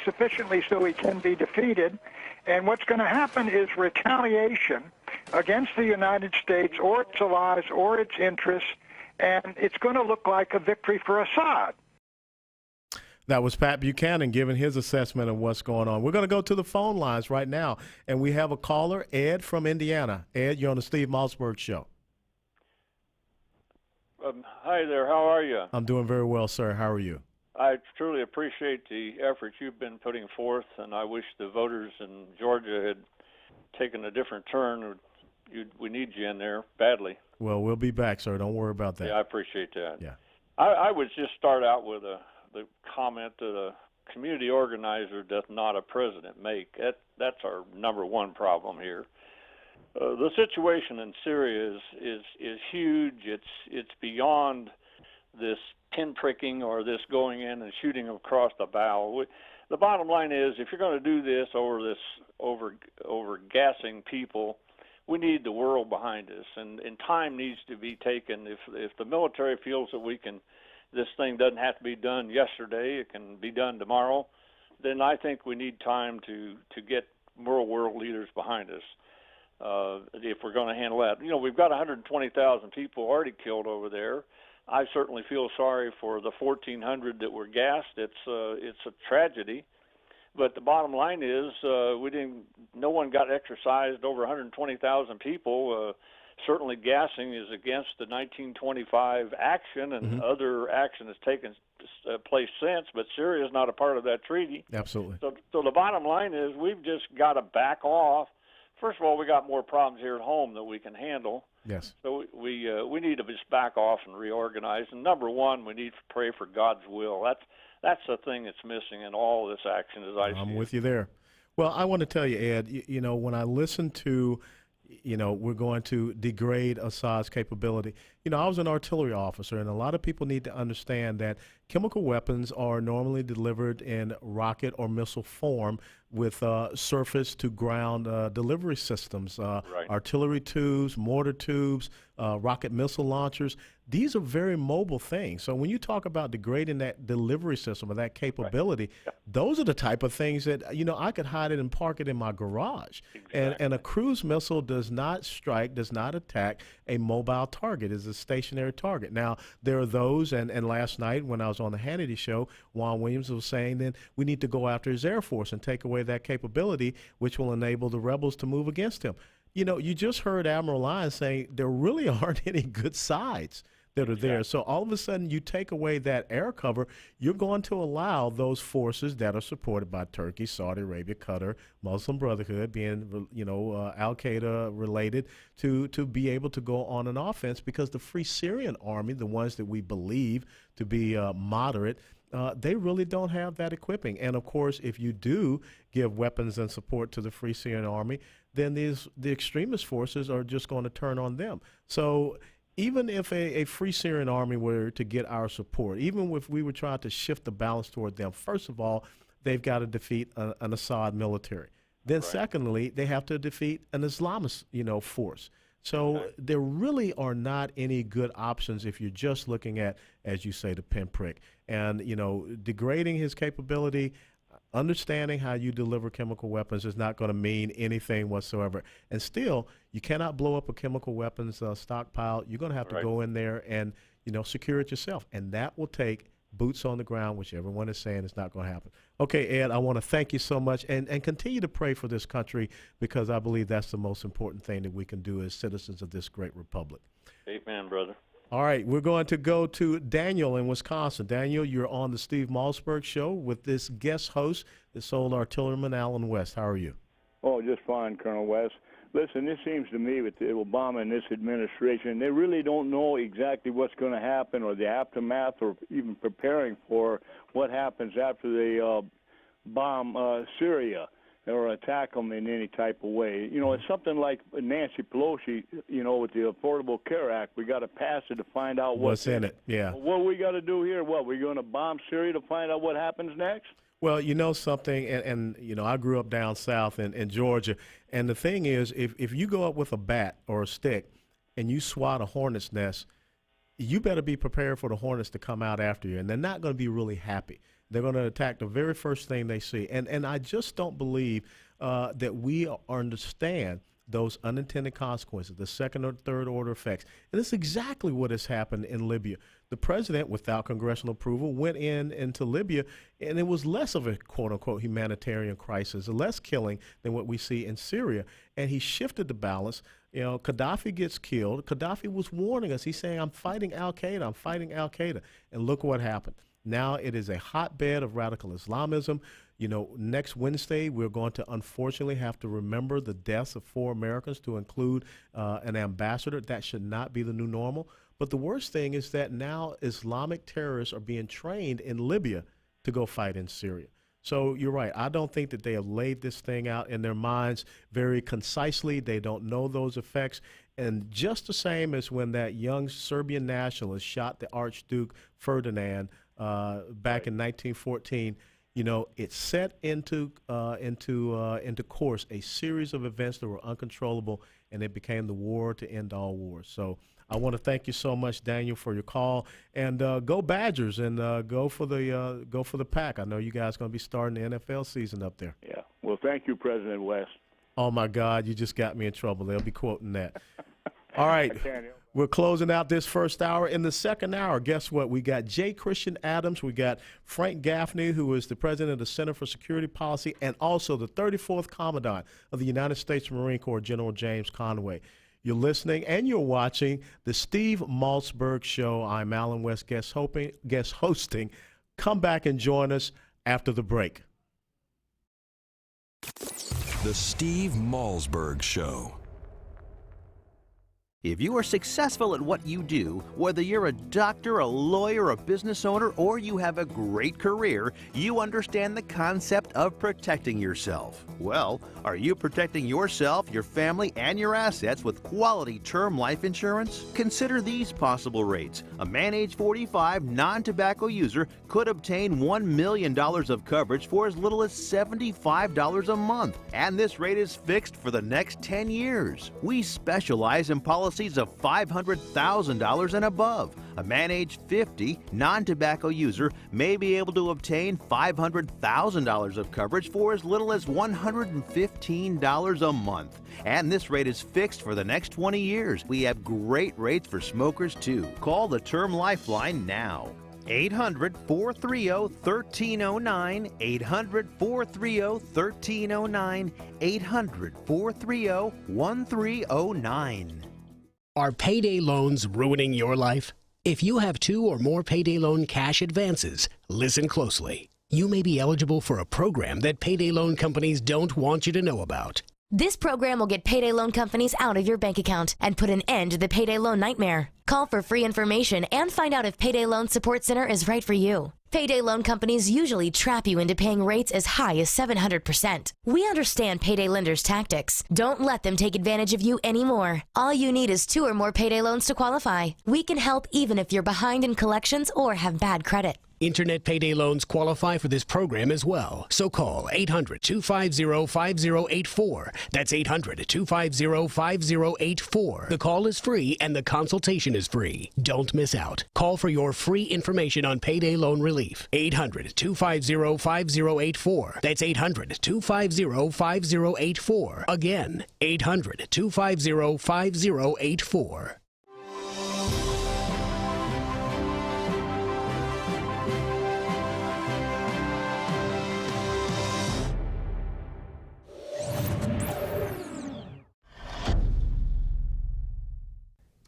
Speaker 23: sufficiently so he can be defeated. And what's going to happen is retaliation against the United States or its allies or its interests, and it's going to look like a victory for Assad.
Speaker 4: That was Pat Buchanan giving his assessment of what's going on. We're going to go to the phone lines right now, and we have a caller, Ed from Indiana. Ed, you're on the Steve Malzberg Show.
Speaker 1: Hi there, how are you?
Speaker 4: I'm doing very well, sir. How are you?
Speaker 1: I truly appreciate the effort you've been putting forth, and I wish the voters in Georgia had taken a different turn. We need you in there badly.
Speaker 4: Well, we'll be back, sir. Don't worry about that.
Speaker 1: Yeah, I appreciate that.
Speaker 4: Yeah.
Speaker 1: I would just start out with the comment that a community organizer doth not a president make. That's our number one problem here. The situation in Syria is huge. It's beyond this pinpricking or this going in and shooting across the bow. The bottom line is, if you're going to do this over gassing people, we need the world behind us, and time needs to be taken. If the military feels that this thing doesn't have to be done yesterday, it can be done tomorrow, then I think we need time to get more world leaders behind us. If we're going to handle that. We've got 120,000 people already killed over there. I certainly feel sorry for the 1,400 that were gassed. It's a tragedy. But the bottom line is, no one got exercised over 120,000 people. Certainly gassing is against the 1925 action, and other action has taken place since, but Syria is not a part of that treaty.
Speaker 4: Absolutely.
Speaker 1: So the bottom line is, we've just got to back off. First of all, we got more problems here at home that we can handle.
Speaker 4: Yes.
Speaker 1: So we need to just back off and reorganize. And number one, we need to pray for God's will. That's the thing that's missing in all this action, as I see it.
Speaker 4: I'm with you there. Well, I want to tell you, Ed, when I listen to, we're going to degrade Assad's capability. I was an artillery officer, and a lot of people need to understand that chemical weapons are normally delivered in rocket or missile form with surface-to-ground delivery systems, artillery tubes, mortar tubes, rocket missile launchers. These are very mobile things. So when you talk about degrading that delivery system or that capability, those are the type of things that, I could hide it and park it in my garage. Exactly. And a cruise missile does not strike, does not attack a mobile target. It's a stationary target. Now, there are those, and last night when I was on the Hannity show, Juan Williams was saying that we need to go after his Air Force and take away that capability, which will enable the rebels to move against him. You just heard Admiral Lyons saying there really aren't any good sides that are there. So all of a sudden you take away that air cover, you're going to allow those forces that are supported by Turkey, Saudi Arabia, Qatar, Muslim Brotherhood, being, Al-Qaeda related, to be able to go on an offense, because the Free Syrian Army, the ones that we believe to be moderate, they really don't have that equipping. And, of course, if you do give weapons and support to the Free Syrian Army, then the extremist forces are just going to turn on them. So even if a Free Syrian Army were to get our support, even if we were trying to shift the balance toward them, first of all, they've got to defeat an Assad military. Then secondly, they have to defeat an Islamist, force. So there really are not any good options if you're just looking at, as you say, the pinprick. And, degrading his capability, understanding how you deliver chemical weapons is not going to mean anything whatsoever. And still, you cannot blow up a chemical weapons stockpile. You're going to have to go in there and, secure it yourself. And that will take boots on the ground, which everyone is saying is not going to happen. Okay, Ed, I want to thank you so much, and continue to pray for this country, because I believe that's the most important thing that we can do as citizens of this great republic.
Speaker 1: Amen, brother.
Speaker 4: All right, we're going to go to Daniel in Wisconsin. Daniel, you're on the Steve Malzberg Show with this guest host, this old artilleryman, Alan West. How are you?
Speaker 6: Oh, just fine, Colonel West. Listen, it seems to me with Obama and this administration, they really don't know exactly what's going to happen or the aftermath or even preparing for what happens after they bomb Syria or attack them in any type of way. You know, it's something like Nancy Pelosi, you know, with the Affordable Care Act. We got to pass it to find out
Speaker 4: what's in it. Yeah.
Speaker 6: What we got to do here, we're going to bomb Syria to find out what happens next?
Speaker 4: Well, you know something, and you know, I grew up down south in Georgia, and the thing is, if you go up with a bat or a stick and you swat a hornet's nest, you better be prepared for the hornets to come out after you, and they're not going to be really happy. They're going to attack the very first thing they see, and I just don't believe that we understand those unintended consequences, the second or third order effects. And it's exactly what has happened in Libya. The president, without congressional approval, went into Libya, and it was less of a quote-unquote humanitarian crisis, less killing than what we see in Syria. And he shifted the balance. You know, Gaddafi gets killed. Gaddafi was warning us. He's saying, I'm fighting al-Qaeda. I'm fighting al-Qaeda. And look what happened. Now it is a hotbed of radical Islamism. You know, next Wednesday, we're going to unfortunately have to remember the deaths of 4 Americans, to include an ambassador. That should not be the new normal. But the worst thing is that now Islamic terrorists are being trained in Libya to go fight in Syria. So you're right. I don't think that they have laid this thing out in their minds very concisely. They don't know those effects. And just the same as when that young Serbian nationalist shot the Archduke Ferdinand back in 1914, you know, it set into course a series of events that were uncontrollable, and it became the war to end all wars. So I want to thank you so much, Daniel, for your call, and go Badgers, and go for the Pack. I know you guys are going to be starting the NFL season up there.
Speaker 6: Yeah. Well, thank you, President West.
Speaker 4: Oh my God, you just got me in trouble. They'll be quoting that. All right. We're closing out this first hour. In the second hour, guess what? We got J. Christian Adams. We got Frank Gaffney, who is the president of the Center for Security Policy, and also the 34th Commandant of the United States Marine Corps, General James Conway. You're listening and you're watching the Steve Malzberg Show. I'm Alan West, guest hosting. Come back and join us after the break.
Speaker 2: The Steve Malzberg Show.
Speaker 20: If you are successful at what you do, whether you're a doctor, a lawyer, a business owner, or you have a great career, you understand the concept of protecting yourself. Well, are you protecting yourself, your family, and your assets with quality term life insurance? Consider these possible rates. A man age 45 non-tobacco user could obtain $1 million of coverage for as little as $75 a month, and this rate is fixed for the next 10 years. We specialize in policies of $500,000 and above. A man age 50 non-tobacco user may be able to obtain $500,000 of coverage for as little as $115 a month. And this rate is fixed for the next 20 years. We have great rates for smokers too. Call the Term Lifeline now. 800-430-1309, 800-430-1309, 800-430-1309.
Speaker 14: Are payday loans ruining your life? If you have 2 or more payday loan cash advances, listen closely. You may be eligible for a program that payday loan companies don't want you to know about.
Speaker 15: This program will get payday loan companies out of your bank account and put an end to the payday loan nightmare. Call for free information and find out if Payday Loan Support Center is right for you. Payday loan companies usually trap you into paying rates as high as 700%. We understand payday lenders' tactics. Don't let them take advantage of you anymore. All you need is 2 or more payday loans to qualify. We can help even if you're behind in collections or have bad credit.
Speaker 14: Internet payday loans qualify for this program as well. So call 800-250-5084. That's 800-250-5084. The call is free and the consultation is free. Don't miss out. Call for your free information on payday loan relief. 800-250-5084. That's 800-250-5084. Again, 800-250-5084.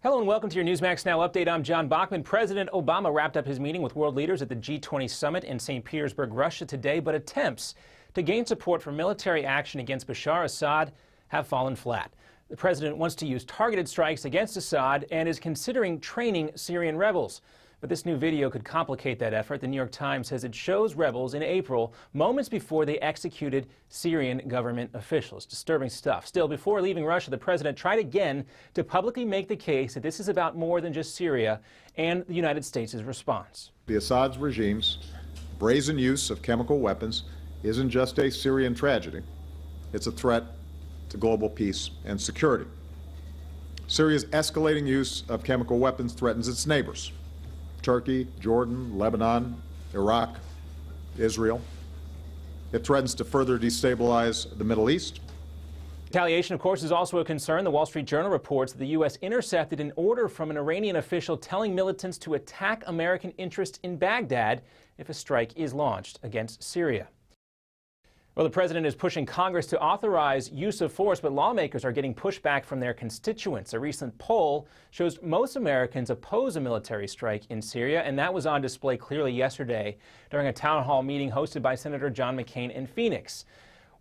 Speaker 7: Hello and welcome to your Newsmax Now update. I'm John Bachman. President Obama wrapped up his meeting with world leaders at the G20 summit in St. Petersburg, Russia today, but attempts to gain support for military action against Bashar Assad have fallen flat. The president wants to use targeted strikes against Assad and is considering training Syrian rebels. But this new video could complicate that effort. The New York Times says it shows rebels in April, moments before they executed Syrian government officials. Disturbing stuff. Still, before leaving Russia, the president tried again to publicly make the case that this is about more than just Syria and the United States' response.
Speaker 5: The Assad regime's brazen use of chemical weapons isn't just a Syrian tragedy. It's a threat to global peace and security. Syria's escalating use of chemical weapons threatens its neighbors: Turkey, Jordan, Lebanon, Iraq, Israel. It threatens to further destabilize the Middle East.
Speaker 7: Retaliation, of course, is also a concern. The Wall Street Journal reports that the U.S. intercepted an order from an Iranian official telling militants to attack American interests in Baghdad if a strike is launched against Syria. Well, the president is pushing Congress to authorize use of force, but lawmakers are getting pushback from their constituents. A recent poll shows most Americans oppose a military strike in Syria, and that was on display clearly yesterday during a town hall meeting hosted by Senator John McCain in Phoenix.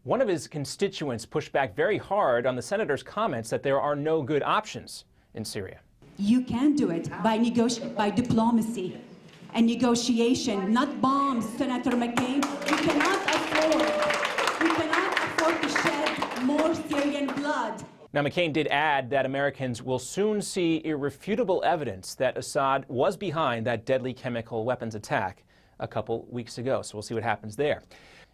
Speaker 7: One of his constituents pushed back very hard on the senator's comments that there are no good options in Syria.
Speaker 3: You can do it by diplomacy and negotiation, not bombs, Senator McCain. You cannot afford to shed more Syrian blood.
Speaker 7: Now, McCain did add that Americans will soon see irrefutable evidence that Assad was behind that deadly chemical weapons attack a couple weeks ago. So we'll see what happens there.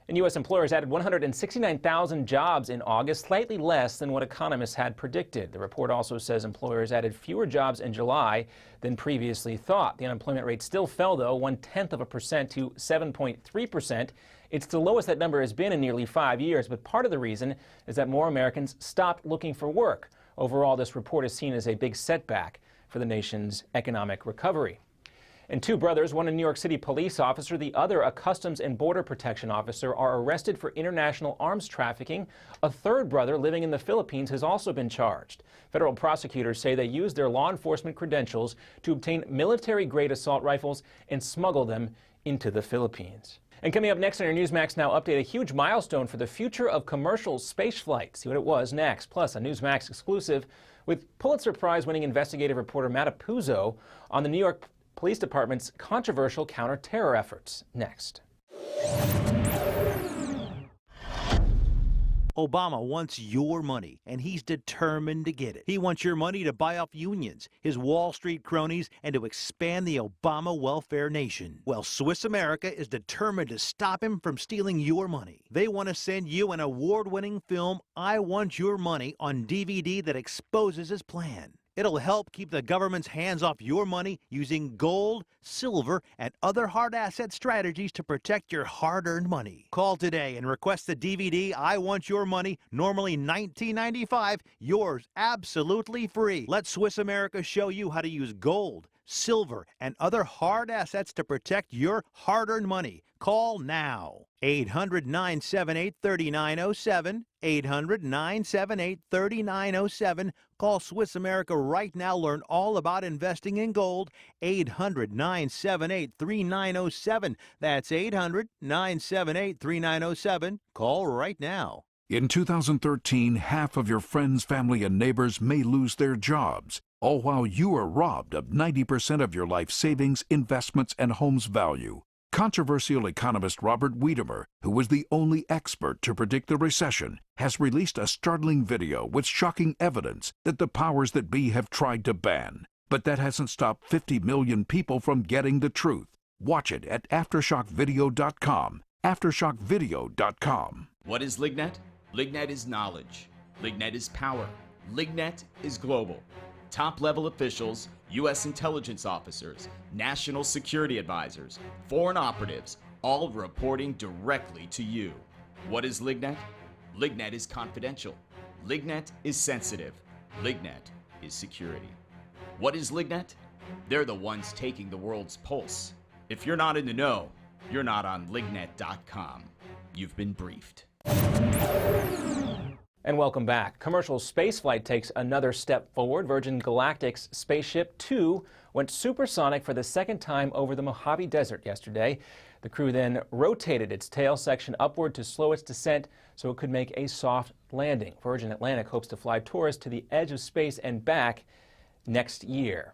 Speaker 7: And U.S. employers added 169,000 jobs in August, slightly less than what economists had predicted. The report also says employers added fewer jobs in July than previously thought. The unemployment rate still fell, though, 0.1% to 7.3%. It's the lowest that number has been in nearly 5 years, but part of the reason is that more Americans stopped looking for work. Overall, this report is seen as a big setback for the nation's economic recovery. And two brothers, one a New York City police officer, the other a Customs and Border Protection officer, are arrested for international arms trafficking. A third brother living in the Philippines has also been charged. Federal prosecutors say they used their law enforcement credentials to obtain military-grade assault rifles and smuggle them into the Philippines. And coming up next on your Newsmax Now update, a huge milestone for the future of commercial spaceflight. See what it was next. Plus, a Newsmax exclusive with Pulitzer Prize-winning investigative reporter Matt Apuzzo on the New York Police Department's controversial counter-terror efforts. Next.
Speaker 20: Obama wants your money, and he's determined to get it. He wants your money to buy off unions, his Wall Street cronies, and to expand the Obama welfare nation. Well, Swiss America is determined to stop him from stealing your money. They want to send you an award-winning film, I Want Your Money, on DVD that exposes his plan. It'll help keep the government's hands off your money using gold, silver, and other hard asset strategies to protect your hard-earned money. Call today and request the DVD, I Want Your Money, normally $19.95, yours absolutely free. Let Swiss America show you how to use gold, silver, and other hard assets to protect your hard-earned money. Call now. 800-978-3907. 800-978-3907. Call Swiss America right now. Learn all about investing in gold. 800-978-3907. That's 800-978-3907. Call right now.
Speaker 8: In 2013, half of your friends, family, and neighbors may lose their jobs, all while you are robbed of 90% of your life savings, investments, and home's value. Controversial economist Robert Wiedemer, who was the only expert to predict the recession, has released a startling video with shocking evidence that the powers that be have tried to ban. But that hasn't stopped 50 million people from getting the truth. Watch it at AftershockVideo.com. AftershockVideo.com.
Speaker 9: What is Lignet? Lignet is knowledge. Lignet is power. Lignet is global. Top-level officials, U.S. intelligence officers, national security advisors, foreign operatives, all reporting directly to you. What is Lignet? Lignet is confidential. Lignet is sensitive. Lignet is security. What is Lignet? They're the ones taking the world's pulse. If you're not in the know, you're not on Lignet.com. You've been briefed.
Speaker 7: And welcome back. Commercial spaceflight takes another step forward. Virgin Galactic's Spaceship Two went supersonic for the second time over the Mojave Desert yesterday. The crew then rotated its tail section upward to slow its descent so it could make a soft landing. Virgin Atlantic hopes to fly tourists to the edge of space and back next year.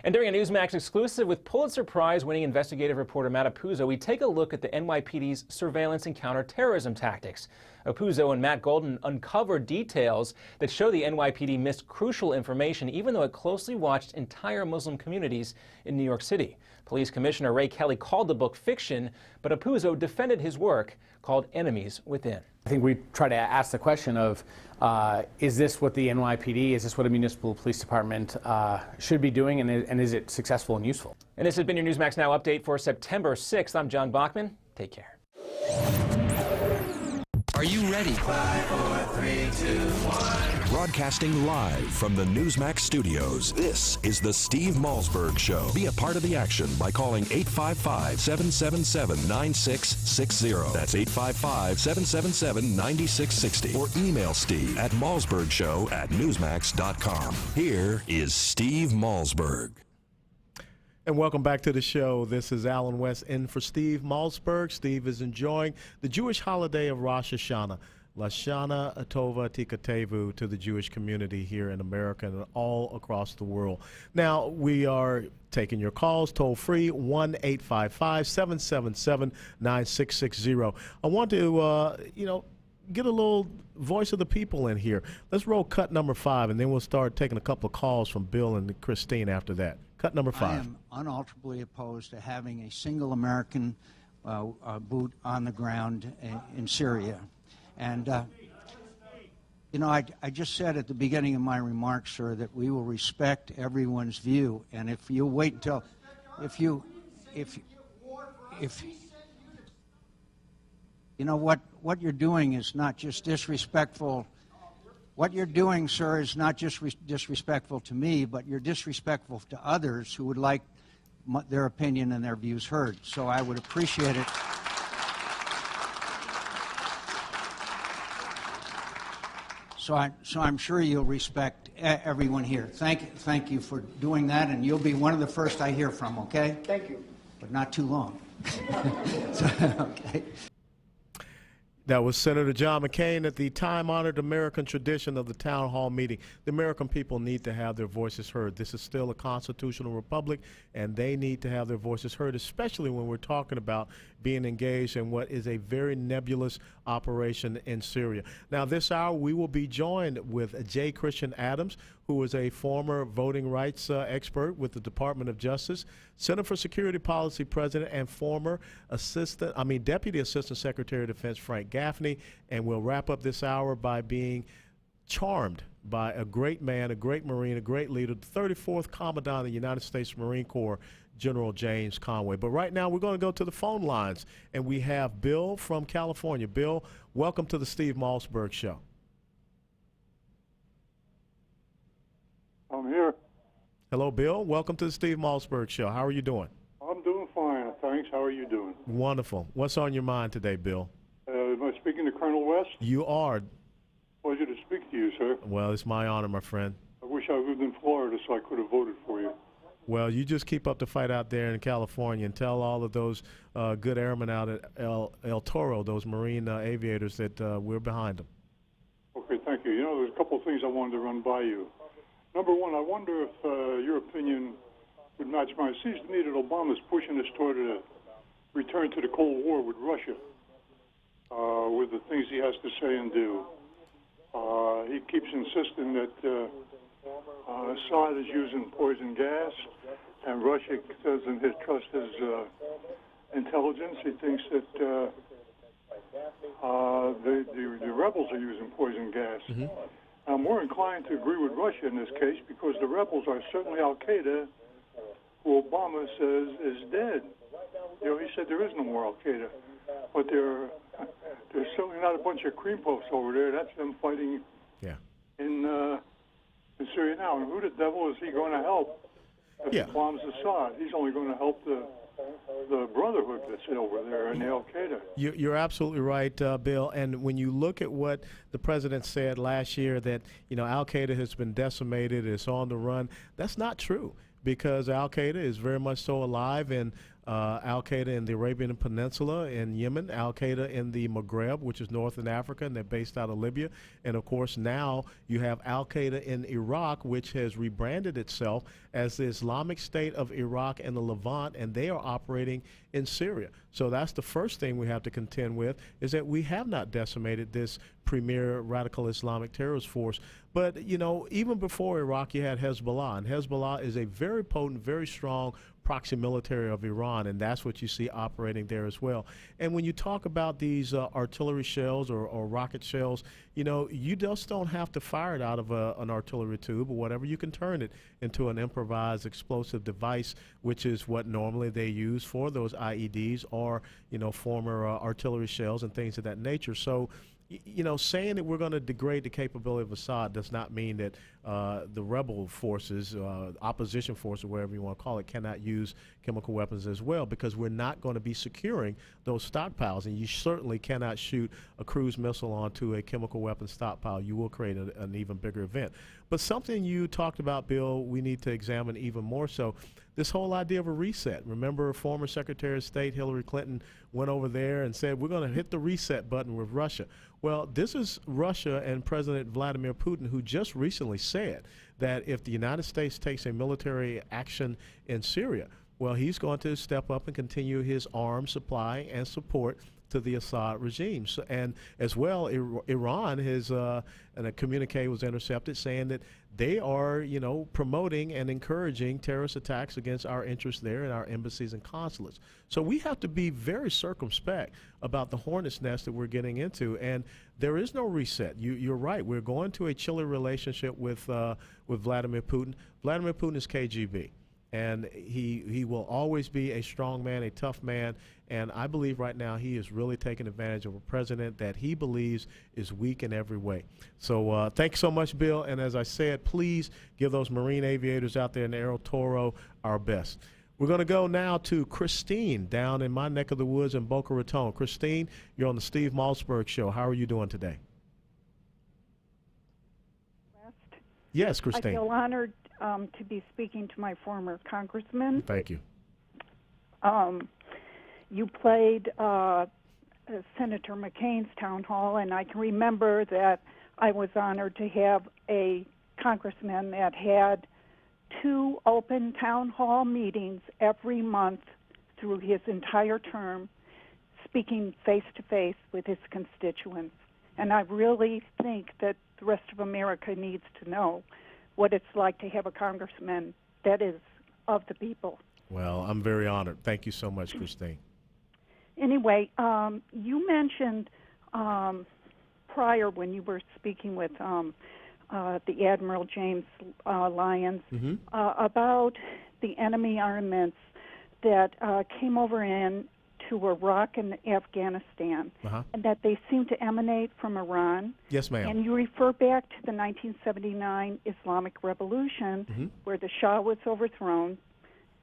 Speaker 7: And during a Newsmax exclusive with Pulitzer Prize-winning investigative reporter Matt Apuzzo, we take a look at the NYPD's surveillance and counterterrorism tactics. Apuzzo and Matt Golden uncovered details that show the NYPD missed crucial information even though it closely watched entire Muslim communities in New York City. Police Commissioner Ray Kelly called the book fiction, but Apuzzo defended his work, called Enemies Within.
Speaker 11: I think we try to ask the question of, is this what the NYPD, is this what a municipal police department should be doing, and is it successful and useful?
Speaker 7: And this has been your Newsmax Now update for September 6th. I'm John Bachman. Take care.
Speaker 2: Are you ready?
Speaker 12: 5, 4, 3, 2, 1.
Speaker 2: Broadcasting live from the Newsmax studios, this is the Steve Malzberg Show. Be a part of the action by calling 855-777-9660. That's 855-777-9660. Or email Steve at malzbergshow@newsmax.com. Here is Steve Malzberg.
Speaker 4: And welcome back to the show. This is Alan West in for Steve Malzberg. Steve is enjoying the Jewish holiday of Rosh Hashanah. Lashana Tova Tikatevu to the Jewish community here in America and all across the world. Now, we are taking your calls toll free, 1-855-777-9660. I want to, get a little voice of the people in here. Let's roll cut number 5, and then we'll start taking a couple of calls from Bill and Christine after that. Cut number 5.
Speaker 13: I am unalterably opposed to having a single American boot on the ground in Syria. And, I just said at the beginning of my remarks, sir, that we will respect everyone's view. And if you wait until, what you're doing is not just disrespectful. What you're doing, sir, is not just disrespectful to me, but you're disrespectful to others who would like their opinion and their views heard. So I would appreciate it. So I'm sure you'll respect everyone here. Thank you for doing that, and you'll be one of the first I hear from, okay?
Speaker 23: Thank you.
Speaker 13: But not too long. Okay.
Speaker 4: That was Senator John McCain at the time-honored American tradition of the town hall meeting. The American people need to have their voices heard. This is still a constitutional republic, and they need to have their voices heard, especially when we're talking about being engaged in what is a very nebulous operation in Syria. Now, this hour, we will be joined with J. Christian Adams, who is a former voting rights expert with the Department of Justice, Center for Security Policy President, and former Deputy Assistant Secretary of Defense Frank Gaffney. And we'll wrap up this hour by being charmed by a great man, a great Marine, a great leader, the 34th Commandant of the United States Marine Corps, General James Conway. But right now, we're going to go to the phone lines, and we have Bill from California. Bill, welcome to the Steve Malzberg Show.
Speaker 24: I'm here.
Speaker 4: Hello, Bill. Welcome to the Steve Malzberg Show. How are you doing?
Speaker 24: I'm doing fine, thanks. How are you doing?
Speaker 4: Wonderful. What's on your mind today, Bill?
Speaker 24: Am I speaking to Colonel West?
Speaker 4: You are.
Speaker 24: Pleasure to speak to you, sir.
Speaker 4: Well, it's my honor, my friend.
Speaker 24: I wish I lived in Florida so I could have voted for you.
Speaker 4: Well, you just keep up the fight out there in California and tell all of those good airmen out at El Toro, those Marine aviators, that we're behind them.
Speaker 24: Okay, thank you. There's a couple of things I wanted to run by you. Number one, I wonder if your opinion would match mine. It seems to me that Obama's pushing us toward a return to the Cold War with Russia, with the things he has to say and do. He keeps insisting that Assad is using poison gas, and Russia doesn't trust his intelligence. He thinks that the rebels are using poison gas. Mm-hmm. I'm more inclined to agree with Russia in this case because the rebels are certainly Al-Qaeda, who Obama says is dead. He said there is no more Al-Qaeda, but they're certainly not a bunch of cream puffs over there. That's them fighting in Syria now. And who the devil is he going to help if he bombs Assad? He's only going to help the brotherhood that's over there in the Al-Qaeda.
Speaker 4: You're absolutely right, Bill. And when you look at what the president said last year, that Al-Qaeda has been decimated, it's on the run, that's not true, because Al-Qaeda is very much so alive in Al-Qaeda in the Arabian Peninsula in Yemen, Al-Qaeda in the Maghreb, which is northern Africa, and they're based out of Libya. And, of course, now you have Al-Qaeda in Iraq, which has rebranded itself as the Islamic State of Iraq and the Levant, and they are operating in Syria. So that's the first thing we have to contend with, is that we have not decimated this premier radical Islamic terrorist force. But, you know, even before Iraq, you had Hezbollah, and Hezbollah is a very potent, very strong proxy military of Iran, and that's what you see operating there as well. And when you talk about these artillery shells or rocket shells, you know, you just don't have to fire it out of an artillery tube or whatever. You can turn it into an improvised explosive device, which is what normally they use for those IEDs or, you know, former artillery shells and things of that nature. So, you know, saying that we're going to degrade the capability of Assad does not mean that the rebel forces, opposition forces, whatever you want to call it, cannot use chemical weapons as well, because we're not going to be securing those stockpiles. And you certainly cannot shoot a cruise missile onto a chemical weapon stockpile. You will create an even bigger event. But something you talked about, Bill, we need to examine even more so, this whole idea of a reset. Remember, former Secretary of State Hillary Clinton went over there and said, we're going to hit the reset button with Russia. Well, this is Russia and President Vladimir Putin, who just recently said that if the United States takes a military action in Syria, well, he's going to step up and continue his arms supply and support to the Assad regime. So, and as well, Iran has, and a communique was intercepted saying that they are, you know, promoting and encouraging terrorist attacks against our interests there and our embassies and consulates. So we have to be very circumspect about the hornet's nest that we're getting into, and there is no reset. You're right. We're going to a chilly relationship with Vladimir Putin. Vladimir Putin is KGB. And he will always be a strong man, a tough man, and I believe right now he is really taking advantage of a president that he believes is weak in every way. So thanks so much, Bill, and as I said, please give those Marine aviators out there in the Aero Toro our best. We're going to go now to Christine down in my neck of the woods in Boca Raton. Christine, you're on the Steve Malzberg Show. How are you doing today? Yes, Christine.
Speaker 16: I feel honored to be speaking to my former congressman.
Speaker 4: Thank you.
Speaker 16: You played Senator McCain's town hall, and I can remember that I was honored to have a congressman that had 2 open town hall meetings every month through his entire term, speaking face-to-face with his constituents. And I really think that the rest of America needs to know what it's like to have a congressman that is of the people.
Speaker 4: Well, I'm very honored. Thank you so much, Christine.
Speaker 16: Anyway, you mentioned prior when you were speaking with the Admiral James Lyons about the enemy armaments that came over into Iraq and Afghanistan, and that they seem to emanate from Iran.
Speaker 4: Yes, ma'am.
Speaker 16: And you refer back to the 1979 Islamic Revolution, where the Shah was overthrown,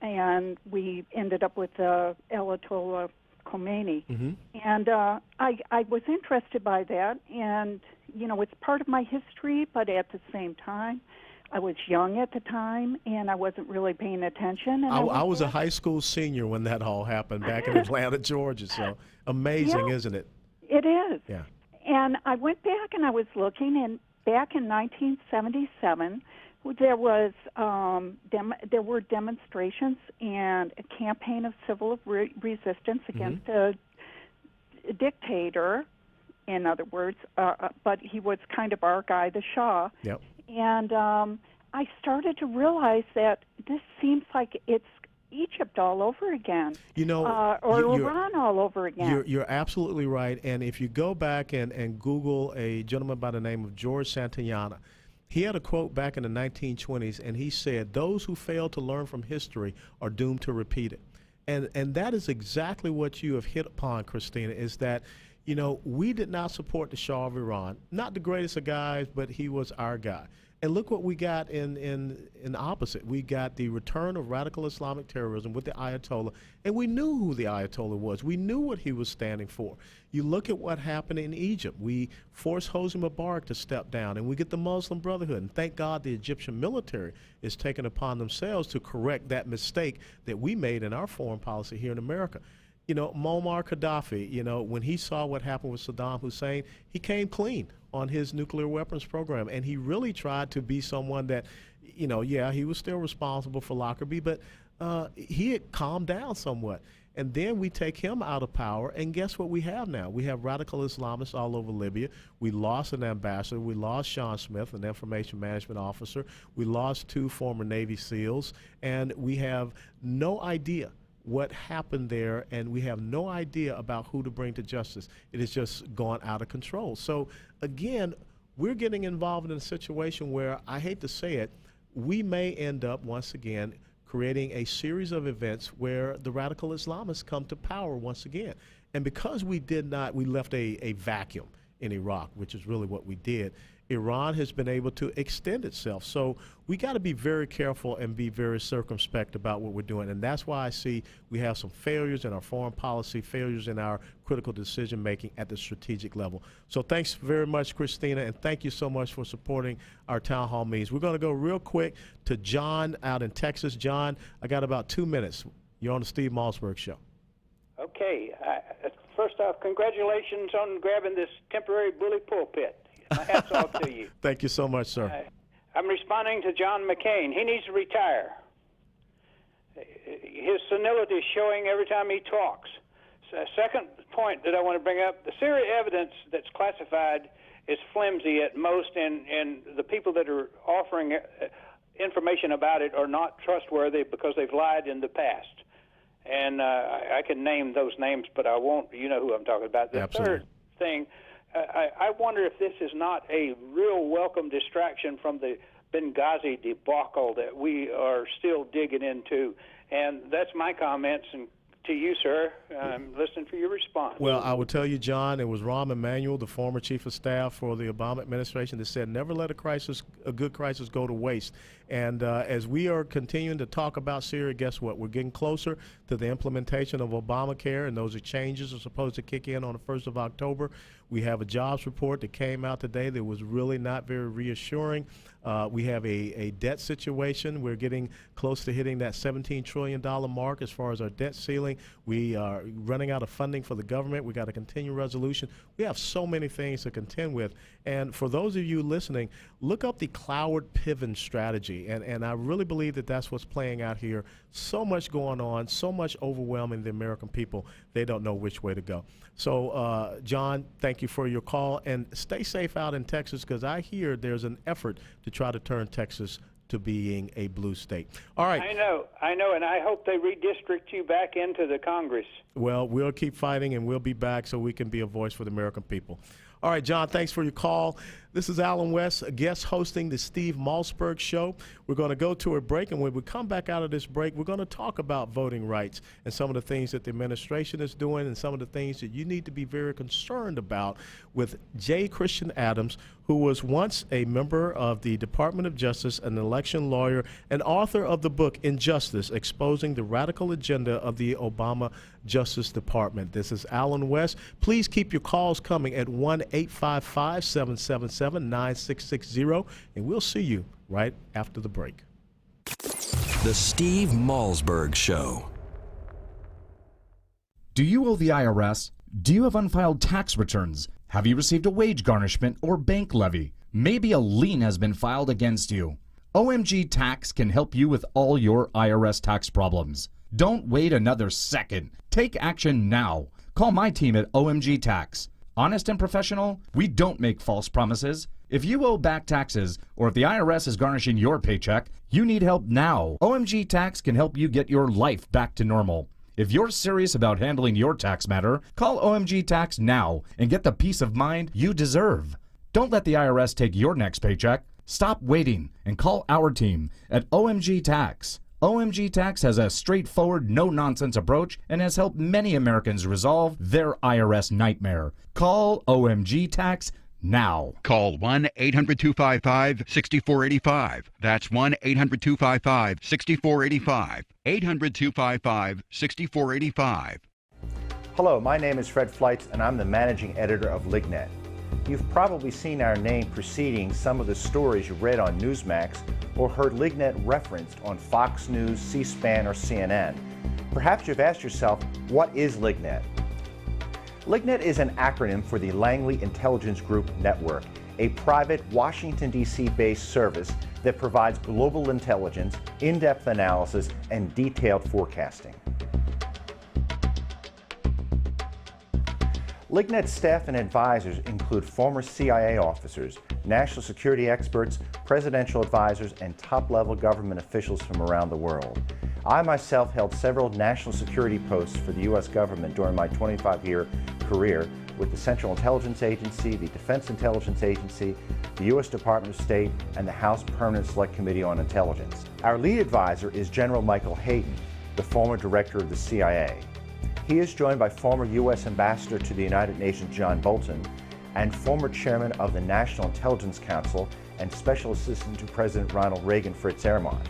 Speaker 16: and we ended up with Ayatollah Khomeini. And I was interested by that, and, you know, it's part of my history, but at the same time, I was young at the time, and I wasn't really paying attention. And
Speaker 4: I was a high school senior when that all happened back in Atlanta, Georgia. So amazing,
Speaker 16: Yeah,
Speaker 4: isn't it?
Speaker 16: It is.
Speaker 4: Yeah.
Speaker 16: And I went back and I was looking, and back in 1977, there was there were demonstrations and a campaign of civil resistance against a dictator, in other words, but he was kind of our guy, the Shah.
Speaker 4: Yep.
Speaker 16: And I started to realize that this seems like it's Egypt all over again,
Speaker 4: you know,
Speaker 16: or Iran all over again.
Speaker 4: You're absolutely right. And if you go back and Google a gentleman by the name of George Santayana, he had a quote back in the 1920s, and he said, "Those who fail to learn from history are doomed to repeat it." And that is exactly what you have hit upon, Christina, is that, You know, we did not support the Shah of Iran. Not the greatest of guys, but he was our guy. And look what we got in opposite. We got the return of radical Islamic terrorism with the Ayatollah, and we knew who the Ayatollah was. We knew what he was standing for. You look at what happened in Egypt. We forced Hosni Mubarak to step down, and we get the Muslim Brotherhood. And thank God the Egyptian military is taking upon themselves to correct that mistake that we made in our foreign policy here in America. You know, Muammar Gaddafi, you know, when he saw what happened with Saddam Hussein, he came clean on his nuclear weapons program. And he really tried to be someone that, you know, yeah, he was still responsible for Lockerbie, but he had calmed down somewhat. And then we take him out of power, and guess what we have now? We have radical Islamists all over Libya. We lost an ambassador. We lost Sean Smith, an information management officer. We lost 2 former Navy SEALs, and we have no idea what happened there, and we have no idea about who to bring to justice. It has just gone out of control. So again, we're getting involved in a situation where, I hate to say it, we may end up once again creating a series of events where the radical Islamists come to power once again. And because we left a vacuum in Iraq, which is really what we did, Iran has been able to extend itself. So we got to be very careful and be very circumspect about what we're doing. And that's why I see we have some failures in our foreign policy, failures in our critical decision making at the strategic level. So thanks very much, Christina, and thank you so much for supporting our town hall meetings. We're going to go real quick to John out in Texas. John, I got about 2 minutes. You're on the Steve Malzberg Show.
Speaker 17: Okay. First off, congratulations on grabbing this temporary bully pulpit. My hat's off to you.
Speaker 4: Thank you so much, sir.
Speaker 17: I'm responding to John McCain. He needs to retire. His senility is showing every time he talks. So, second point that I want to bring up, the Syria evidence that's classified is flimsy at most, and the people that are offering information about it are not trustworthy because they've lied in the past. And I can name those names, but I won't. You know who I'm talking about. The
Speaker 4: Absolutely.
Speaker 17: Third thing, I wonder if this is not a real welcome distraction from the Benghazi debacle that we are still digging into. And that's my comments. And to you, sir, I'm listening for your response.
Speaker 4: Well, I will tell you, John, it was Rahm Emanuel, the former chief of staff for the Obama administration, that said never let a good crisis go to waste. And as we are continuing to talk about Syria, guess what? We're getting closer to the implementation of Obamacare, and those changes are supposed to kick in on the 1st of October. We have a jobs report that came out today that was really not very reassuring. We have a debt situation. We're getting close to hitting that $17 trillion mark as far as our debt ceiling. We are running out of funding for the government. We got a continuing resolution. We have so many things to contend with. And for those of you listening, look up the Cloward-Piven strategy. And I really believe that that's what's playing out here. So much going on, so much overwhelming the American people. They don't know which way to go. So, John, thank you for your call. And stay safe out in Texas, because I hear there's an effort to try to turn Texas to being a blue state. All right.
Speaker 17: I know, and I hope they redistrict you back into the Congress.
Speaker 4: Well, we'll keep fighting, and we'll be back so we can be a voice for the American people. All right, John, thanks for your call. This is Alan West, a guest hosting the Steve Malzberg Show. We're going to go to a break, and when we come back out of this break, we're going to talk about voting rights and some of the things that the administration is doing and some of the things that you need to be very concerned about with J. Christian Adams, who was once a member of the Department of Justice, an election lawyer, and author of the book Injustice, Exposing the Radical Agenda of the Obama Justice Department. This is Alan West. Please keep your calls coming at 1-855-777-9660, and we'll see you right after the break.
Speaker 2: The Steve Malzberg Show.
Speaker 18: Do you owe the IRS? Do you have unfiled tax returns? Have you received a wage garnishment or bank levy? Maybe a lien has been filed against you. OMG Tax can help you with all your IRS tax problems. Don't wait another second. Take action now. Call my team at OMG Tax. Honest and professional, we don't make false promises. If you owe back taxes, or if the IRS is garnishing your paycheck, you need help now. OMG Tax can help you get your life back to normal. If you're serious about handling your tax matter, call OMG Tax now and get the peace of mind you deserve. Don't let the IRS take your next paycheck. Stop waiting and call our team at OMG Tax. OMG Tax has a straightforward, no-nonsense approach and has helped many Americans resolve their IRS nightmare. Call OMG Tax now.
Speaker 10: Call 1-800-255-6485. That's 1-800-255-6485. 800-255-6485.
Speaker 19: Hello, my name is Fred Fleitz, and I'm the managing editor of LigNet. You've probably seen our name preceding some of the stories you read on Newsmax or heard LigNet referenced on Fox News, C-SPAN, or CNN. Perhaps you've asked yourself, what is LigNet? LigNet is an acronym for the Langley Intelligence Group Network, a private Washington, D.C. based service that provides global intelligence, in-depth analysis, and detailed forecasting. LigNet staff and advisors include former CIA officers, national security experts, presidential advisors, and top-level government officials from around the world. I myself held several national security posts for the U.S. government during my 25-year career with the Central Intelligence Agency, the Defense Intelligence Agency, the U.S. Department of State, and the House Permanent Select Committee on Intelligence. Our lead advisor is General Michael Hayden, the former director of the CIA. He is joined by former U.S. Ambassador to the United Nations John Bolton and former chairman of the National Intelligence Council and Special Assistant to President Ronald Reagan Fritz Ehrmann,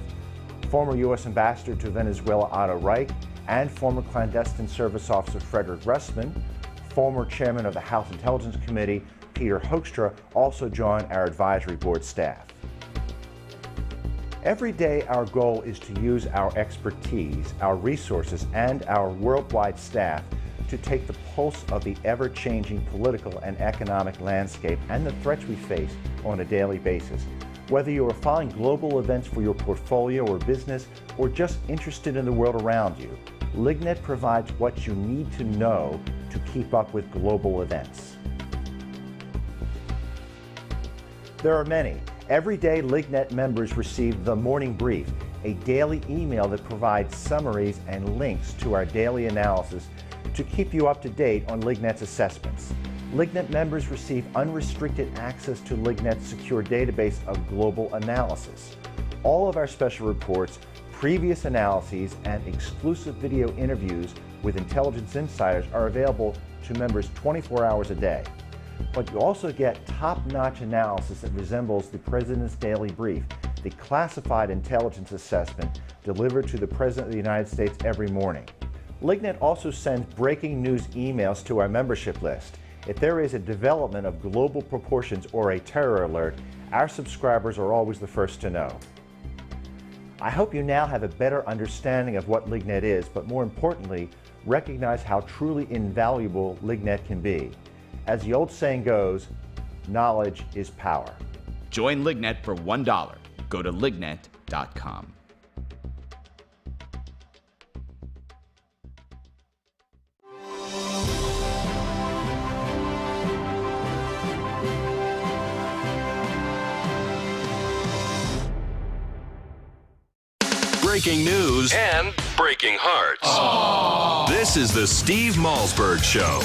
Speaker 19: former U.S. Ambassador to Venezuela Otto Reich, and former clandestine service officer Frederick Russman. Former chairman of the House Intelligence Committee Peter Hoekstra also join our advisory board staff. Every day, our goal is to use our expertise, our resources, and our worldwide staff to take the pulse of the ever-changing political and economic landscape and the threats we face on a daily basis. Whether you are following global events for your portfolio or business, or just interested in the world around you, LigNet provides what you need to know to keep up with global events. There are many. Every day, LigNet members receive the Morning Brief, a daily email that provides summaries and links to our daily analysis to keep you up to date on LigNet's assessments. LigNet members receive unrestricted access to LigNet's secure database of global analysis. All of our special reports, previous analyses, and exclusive video interviews with intelligence insiders are available to members 24 hours a day. But you also get top-notch analysis that resembles the President's Daily Brief, the classified intelligence assessment delivered to the President of the United States every morning. LigNet also sends breaking news emails to our membership list. If there is a development of global proportions or a terror alert, our subscribers are always the first to know. I hope you now have a better understanding of what LigNet is, but more importantly, recognize how truly invaluable LigNet can be. As the old saying goes, knowledge is power.
Speaker 9: Join LigNet for $1. Go to lignet.com.
Speaker 2: Breaking news and breaking hearts. Aww. This is the Steve Malzberg Show.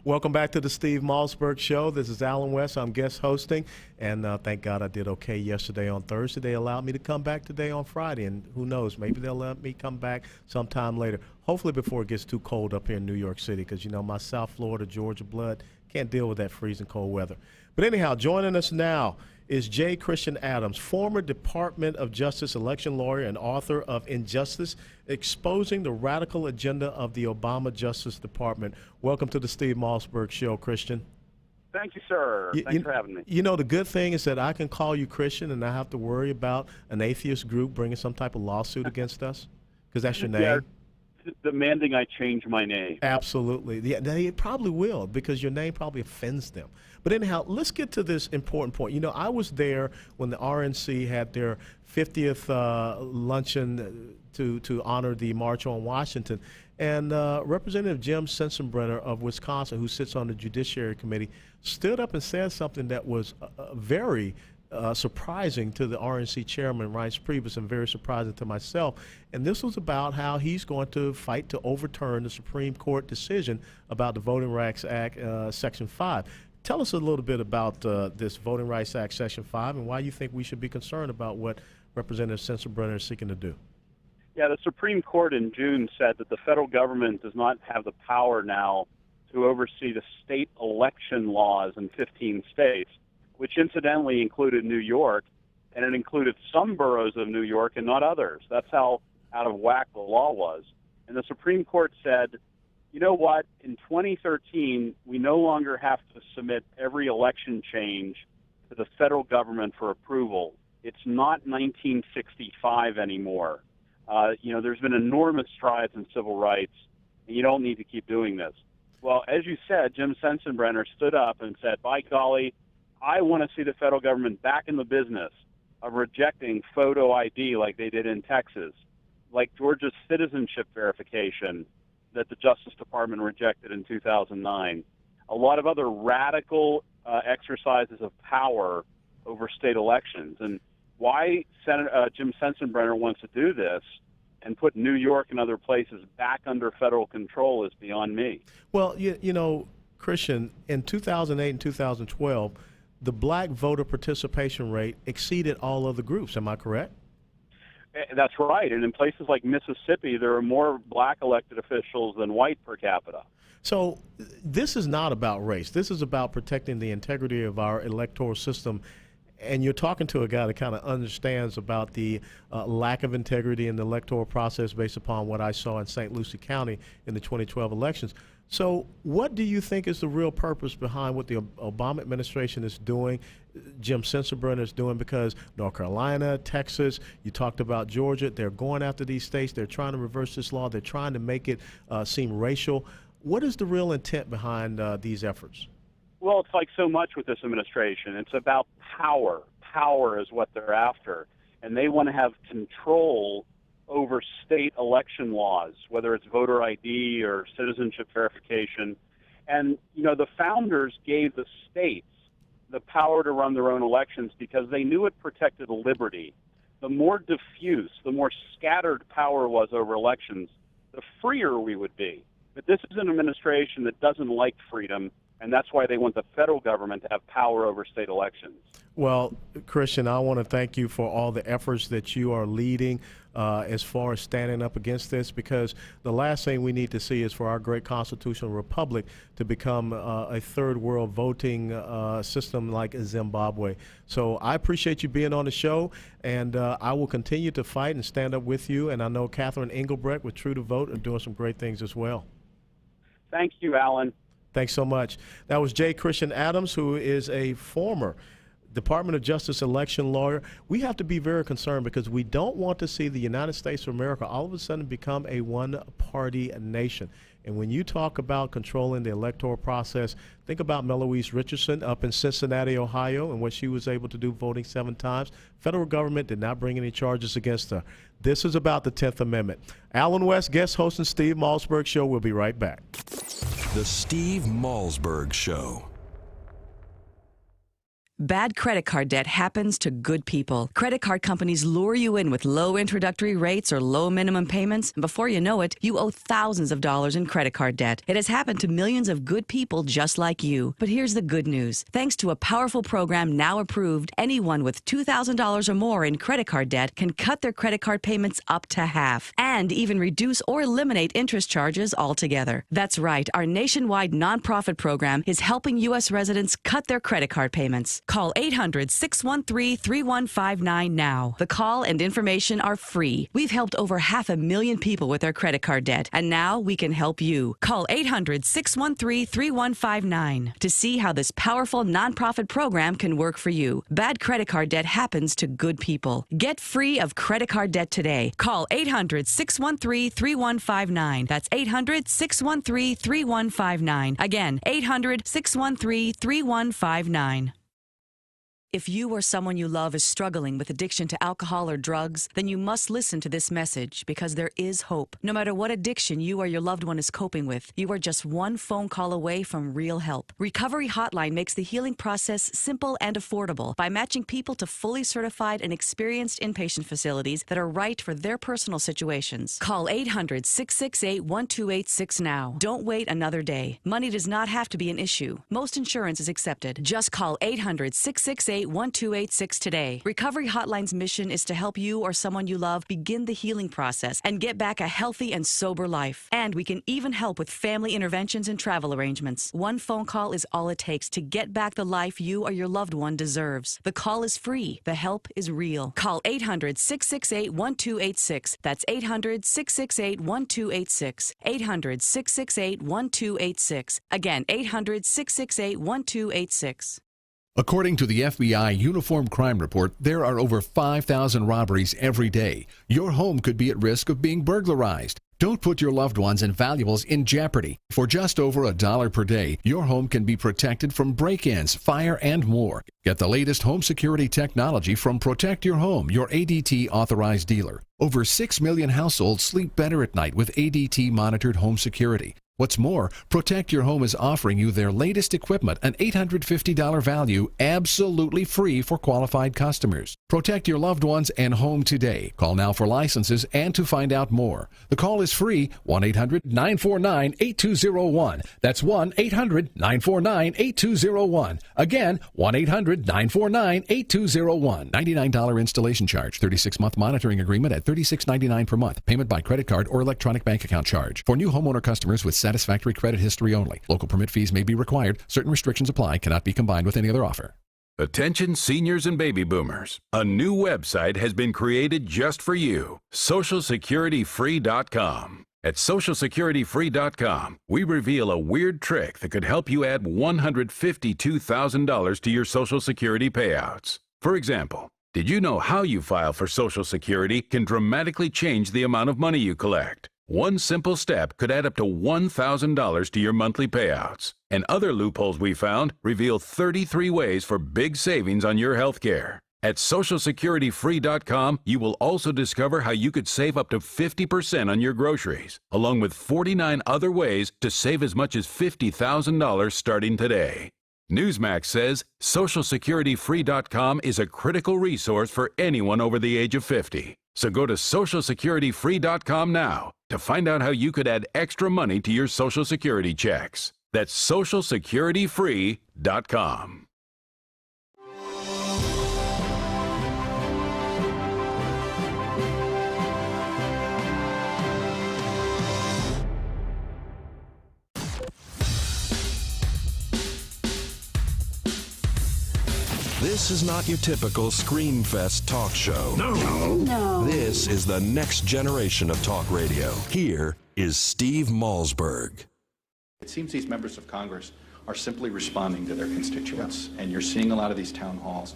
Speaker 4: Welcome back to the Steve Malzberg Show. This is Alan West. I'm guest hosting, and thank God I did okay yesterday on Thursday. They allowed me to come back today on Friday, and who knows, maybe they'll let me come back sometime later, hopefully before it gets too cold up here in New York City, because, you know, my South Florida, Georgia blood can't deal with that freezing cold weather. But anyhow, joining us now is J. Christian Adams, former Department of Justice election lawyer and author of Injustice, Exposing the Radical Agenda of the Obama Justice Department. Welcome to the Steve Malzberg Show, Christian.
Speaker 21: Thank you, sir. Thanks for having me.
Speaker 4: You know, the good thing is that I can call you Christian and not have to worry about an atheist group bringing some type of lawsuit against us, because that's your name.
Speaker 21: Yeah, demanding I change my name.
Speaker 4: Absolutely. Yeah, they probably will, because your name probably offends them. But anyhow, let's get to this important point. You know, I was there when the RNC had their 50th luncheon to honor the March on Washington. And Representative Jim Sensenbrenner of Wisconsin, who sits on the Judiciary Committee, stood up and said something that was very surprising to the RNC chairman, Reince Priebus, and very surprising to myself. And this was about how he's going to fight to overturn the Supreme Court decision about the Voting Rights Act, Section 5. Tell us a little bit about this Voting Rights Act, Section 5, and why you think we should be concerned about what Representative Sensenbrenner is seeking to do?
Speaker 21: Yeah, the Supreme Court in June said that the federal government does not have the power now to oversee the state election laws in 15 states, which incidentally included New York, and it included some boroughs of New York and not others. That's how out of whack the law was. And the Supreme Court said, you know what, in 2013, we no longer have to submit every election change to the federal government for approval. It's not 1965 anymore. There's been enormous strides in civil rights, and you don't need to keep doing this. Well, as you said, Jim Sensenbrenner stood up and said, by golly, I want to see the federal government back in the business of rejecting photo ID like they did in Texas, like Georgia's citizenship verification that the Justice Department rejected in 2009. A lot of other radical exercises of power over state elections. And why Jim Sensenbrenner wants to do this and put New York and other places back under federal control is beyond me.
Speaker 4: Well, Christian, in 2008 and 2012, the black voter participation rate exceeded all other groups. Am I correct?
Speaker 21: That's right. And in places like Mississippi, there are more black elected officials than white per capita.
Speaker 4: So this is not about race. This is about protecting the integrity of our electoral system. And you're talking to a guy that kind of understands about the lack of integrity in the electoral process based upon what I saw in St. Lucie County in the 2012 elections. So what do you think is the real purpose behind what the Obama administration is doing, Jim Sensenbrenner is doing? Because North Carolina, Texas, you talked about Georgia, they're going after these states. They're trying to reverse this law. They're trying to make it seem racial. What is the real intent behind these efforts?
Speaker 21: Well, it's like so much with this administration. It's about power. Power is what they're after. And they want to have control over state election laws, whether it's voter ID or citizenship verification. And, the founders gave the states the power to run their own elections because they knew it protected liberty. The more diffuse, the more scattered power was over elections, the freer we would be. But this is an administration that doesn't like freedom, and that's why they want the federal government to have power over state elections.
Speaker 4: Well, Christian, I want to thank you for all the efforts that you are leading as far as standing up against this, because the last thing we need to see is for our great constitutional republic to become a third world voting system like Zimbabwe. So I appreciate you being on the show, and I will continue to fight and stand up with you. And I know Catherine Engelbrecht with True to Vote are doing some great things as well.
Speaker 21: Thank you, Alan.
Speaker 4: Thanks so much. That was J. Christian Adams, who is a former Department of Justice election lawyer. We have to be very concerned because we don't want to see the United States of America all of a sudden become a one-party nation. And when you talk about controlling the electoral process, think about Meloise Richardson up in Cincinnati, Ohio, and what she was able to do voting 7 times. Federal government did not bring any charges against her. This is about the 10th Amendment. Alan West, guest host, and Steve Malzberg Show. We'll be right back.
Speaker 2: The Steve Malzberg Show.
Speaker 1: Bad credit card debt happens to good people. Credit card companies lure you in with low introductory rates or low minimum payments, and before you know it, you owe thousands of dollars in credit card debt. It has happened to millions of good people just like you. But here's the good news. Thanks to a powerful program now approved, anyone with $2,000 or more in credit card debt can cut their credit card payments up to half and even reduce or eliminate interest charges altogether. That's right. Our nationwide nonprofit program is helping U.S. residents cut their credit card payments. Call 800-613-3159 now. The call and information are free. We've helped over 500,000 people with their credit card debt, and now we can help you. Call 800-613-3159 to see how this powerful nonprofit program can work for you. Bad credit card debt happens to good people. Get free of credit card debt today. Call 800-613-3159. That's 800-613-3159. Again, 800-613-3159. If you or someone you love is struggling with addiction to alcohol or drugs, then you must listen to this message because there is hope. No matter what addiction you or your loved one is coping with, you are just one phone call away from real help. Recovery Hotline makes the healing process simple and affordable by matching people to fully certified and experienced inpatient facilities that are right for their personal situations. Call 800-668-1286 now. Don't wait another day. Money does not have to be an issue. Most insurance is accepted. Just call 800-668 800-668-1286 today. Recovery Hotline's mission is to help you or someone you love begin the healing process and get back a healthy and sober life. And we can even help with family interventions and travel arrangements. One phone call is all it takes to get back the life you or your loved one deserves. The call is free. The help is real. Call 800-668-1286. That's 800-668-1286. 800-668-1286. Again, 800-668-1286.
Speaker 6: According to the FBI Uniform Crime Report, there are over 5,000 robberies every day. Your home could be at risk of being burglarized. Don't put your loved ones and valuables in jeopardy. For just over $1 per day, your home can be protected from break-ins, fire, and more. Get the latest home security technology from Protect Your Home, your ADT authorized dealer. Over 6 million households sleep better at night with ADT monitored home security. What's more, Protect Your Home is offering you their latest equipment, an $850 value, absolutely free for qualified customers. Protect your loved ones and home today. Call now for licenses and to find out more. The call is free, 1-800-949-8201. That's 1-800-949-8201. Again, 1-800-949-8201. $99 installation charge, 36-month monitoring agreement at $36.99 per month. Payment by credit card or electronic bank account charge. For new homeowner customers with satisfactory credit history only. Local permit fees may be required. Certain restrictions apply. Cannot be combined with any other offer.
Speaker 2: Attention seniors and baby boomers. A new website has been created just for you. SocialSecurityFree.com. At SocialSecurityFree.com, we reveal a weird trick that could help you add $152,000 to your Social Security payouts. For example, did you know how you file for Social Security can dramatically change the amount of money you collect? One simple step could add up to $1,000 to your monthly payouts. And other loopholes we found reveal 33 ways for big savings on your health care. At SocialSecurityFree.com, you will also discover how you could save up to 50% on your groceries, along with 49 other ways to save as much as $50,000 starting today. Newsmax says SocialSecurityFree.com is a critical resource for anyone over the age of 50. So go to SocialSecurityFree.com now to find out how you could add extra money to your Social Security checks. That's SocialSecurityFree.com. This is not your typical Screamfest talk show.
Speaker 12: No.
Speaker 2: This is the next generation of talk radio. Here is Steve Malzberg.
Speaker 14: It seems these members of Congress are simply responding to their constituents, and you're seeing a lot of these town halls.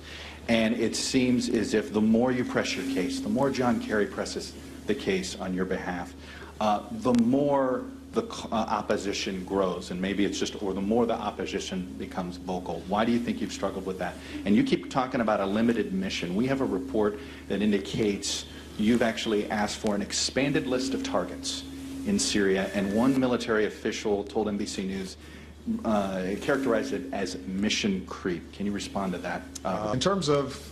Speaker 14: And it seems as if the more you press your case, the more John Kerry presses the case on your behalf, the more the opposition grows, and maybe it's just, or the more the opposition becomes vocal. Why do you think you've struggled with that? And you keep talking about a limited mission. We have a report that indicates you've actually asked for an expanded list of targets in Syria, and one military official told NBC News, characterized it as mission creep. Can you respond to that?
Speaker 5: In terms of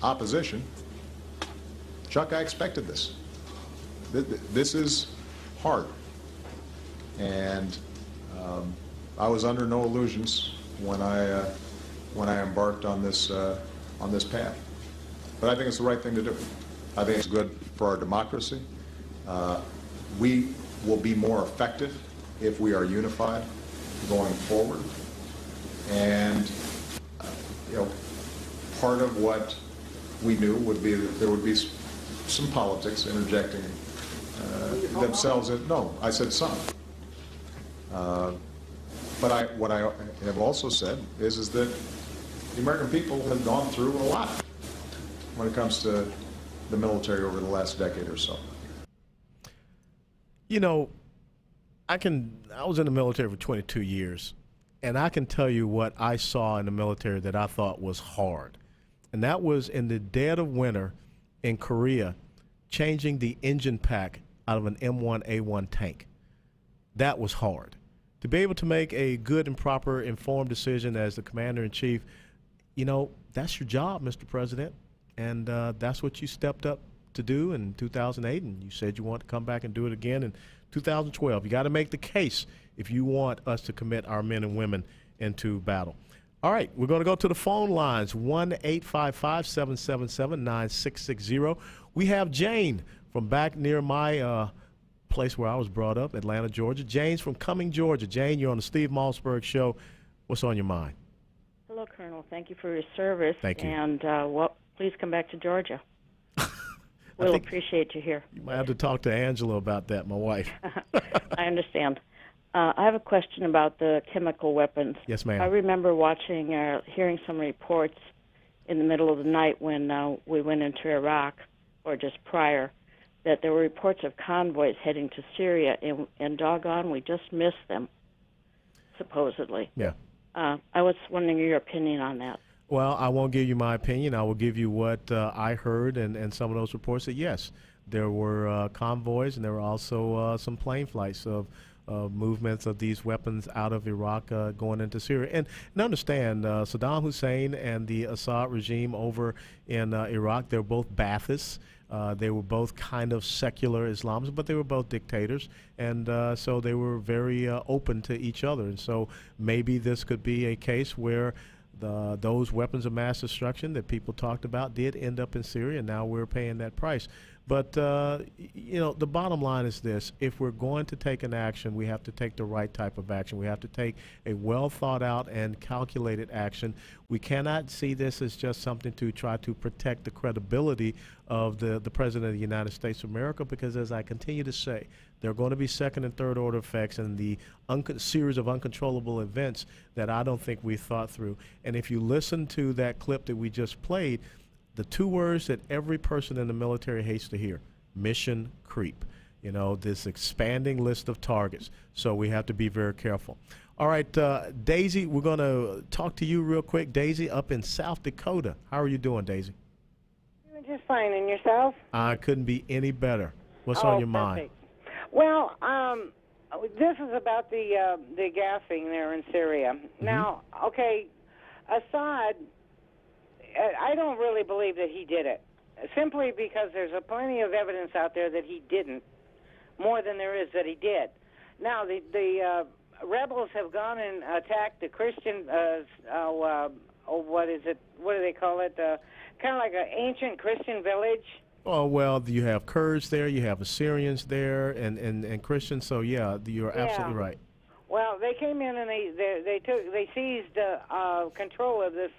Speaker 5: opposition, Chuck, I expected this. This is hard, and I was under no illusions when I embarked on this path. But I think it's the right thing to do. I think it's good for our democracy. We will be more effective if we are unified going forward. And part of what we knew would be that there would be some politics interjecting themselves in. No, I said some. But what I have also said is that the American people have gone through a lot when it comes to the military over the last decade or so.
Speaker 4: You know, I was in the military for 22 years, and I can tell you what I saw in the military that I thought was hard. And that was in the dead of winter in Korea, changing the engine pack out of an M1A1 tank. That was hard. To be able to make a good and proper informed decision as the commander-in-chief, that's your job, Mr. President. And that's what you stepped up to do in 2008, and you said you want to come back and do it again in 2012. You got to make the case if you want us to commit our men and women into battle. All right, we're going to go to the phone lines, 1-855-777-9660. We have Jane from back near my place where I was brought up, Atlanta, Georgia. Jane's from Cumming, Georgia. Jane, you're on the Steve Malzberg Show. What's on your mind?
Speaker 3: Hello, Colonel. Thank you for your service.
Speaker 4: Thank you.
Speaker 3: And please come back to Georgia. We'll appreciate you here.
Speaker 4: You might have to talk to Angela about that, my wife.
Speaker 3: I understand. I have a question about the chemical weapons.
Speaker 4: Yes, ma'am.
Speaker 3: I remember watching, hearing some reports in the middle of the night when we went into Iraq, or just prior, that there were reports of convoys heading to Syria, and doggone, we just missed them, supposedly.
Speaker 4: Yeah.
Speaker 3: I was wondering your opinion on that.
Speaker 4: Well, I won't give you my opinion. I will give you what I heard and some of those reports that, yes, there were convoys and there were also some plane flights of movements of these weapons out of Iraq going into Syria. And understand, Saddam Hussein and the Assad regime over in Iraq, they're both Baathists. They were both kind of secular Islamists, but they were both dictators. And so they were very open to each other. And so maybe this could be a case where those weapons of mass destruction that people talked about did end up in Syria, and now we're paying that price. But, the bottom line is this. If we're going to take an action, we have to take the right type of action. We have to take a well-thought-out and calculated action. We cannot see this as just something to try to protect the credibility of the President of the United States of America, because, as I continue to say, there are going to be second and third order effects and the series of uncontrollable events that I don't think we thought through. And if you listen to that clip that we just played, the two words that every person in the military hates to hear: mission creep. This expanding list of targets. So we have to be very careful. All right, Daisy, we're going to talk to you real quick. Daisy, up in South Dakota. How are you doing, Daisy?
Speaker 15: Doing just fine. And yourself?
Speaker 4: I couldn't be any better. What's on your mind?
Speaker 15: Well, this is about the gassing there in Syria.
Speaker 4: Mm-hmm.
Speaker 15: Now, okay, Assad, I don't really believe that he did it, simply because there's plenty of evidence out there that he didn't, more than there is that he did. Now, the rebels have gone and attacked the Christian, what is it? What do they call it? Kind of like an ancient Christian village.
Speaker 4: Oh, well, you have Kurds there, you have Assyrians there, and Christians. So yeah, you're absolutely right.
Speaker 15: Well, they came in and they seized control of this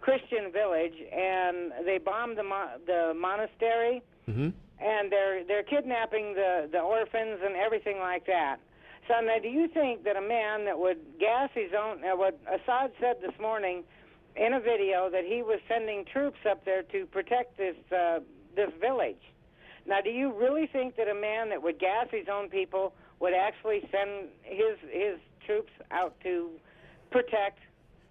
Speaker 15: Christian village, and they bombed the monastery,
Speaker 4: mm-hmm.
Speaker 15: and they're kidnapping the orphans and everything like that. So now, do you think that a man that would gas his own, what Assad said this morning in a video, that he was sending troops up there to protect this village? Now, do you really think that a man that would gas his own people would actually send his troops out to protect?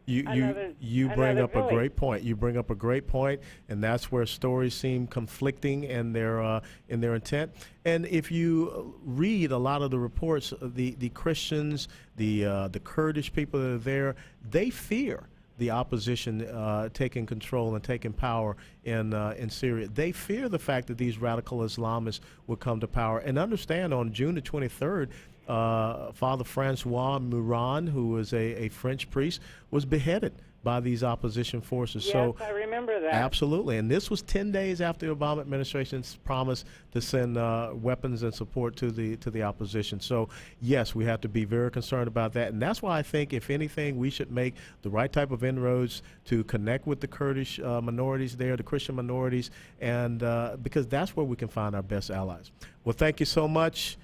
Speaker 4: You bring up
Speaker 15: village.
Speaker 4: a great point. You bring up a great point, and that's where stories seem conflicting in their intent. And if you read a lot of the reports, the Christians, the Kurdish people that are there, they fear the opposition taking control and taking power in Syria. They fear the fact that these radical Islamists will come to power. And understand, on June the 23rd, Father Francois Muran, who was a French priest, was beheaded by these opposition forces.
Speaker 15: Yes,
Speaker 4: so
Speaker 15: I remember that.
Speaker 4: Absolutely. And this was 10 days after the Obama administration's promise to send weapons and support to the opposition. So, yes, we have to be very concerned about that. And that's why I think, if anything, we should make the right type of inroads to connect with the Kurdish minorities there, the Christian minorities, and because that's where we can find our best allies. Well, thank you so much,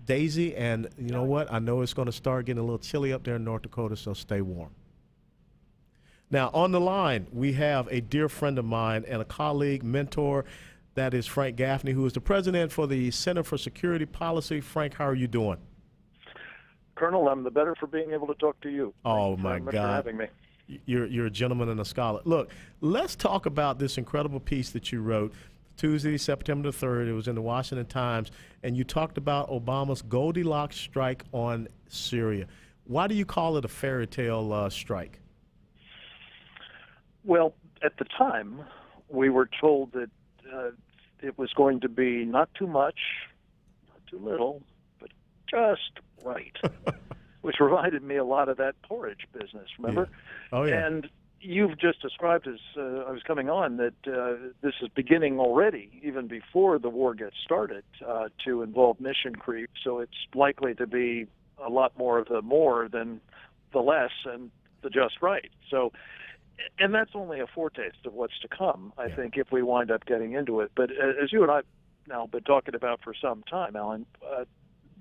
Speaker 4: Daisy. And you know what? I know it's going to start getting a little chilly up there in North Dakota, so stay warm. Now, on the line, we have a dear friend of mine and a colleague, mentor. That is Frank Gaffney, who is the president for the Center for Security Policy. Frank, how are you doing?
Speaker 20: Colonel, I'm the better for being able to talk to you.
Speaker 4: Oh, my
Speaker 20: God.
Speaker 4: God.
Speaker 20: For having me.
Speaker 4: You're a gentleman and a scholar. Look, let's talk about this incredible piece that you wrote Tuesday, September the 3rd. It was in the Washington Times, and you talked about Obama's Goldilocks strike on Syria. Why do you call it a fairy tale strike?
Speaker 20: Well, at the time, we were told that it was going to be not too much, not too little, but just right. which reminded me a lot of that porridge business, remember?
Speaker 4: Yeah. Oh, yeah.
Speaker 20: And you've just described, as I was coming on, that this is beginning already, even before the war gets started, to involve mission creep. So it's likely to be a lot more of the more than the less and the just right. So, and that's only a foretaste of what's to come, I think, if we wind up getting into it. But as you and I have now been talking about for some time, Alan,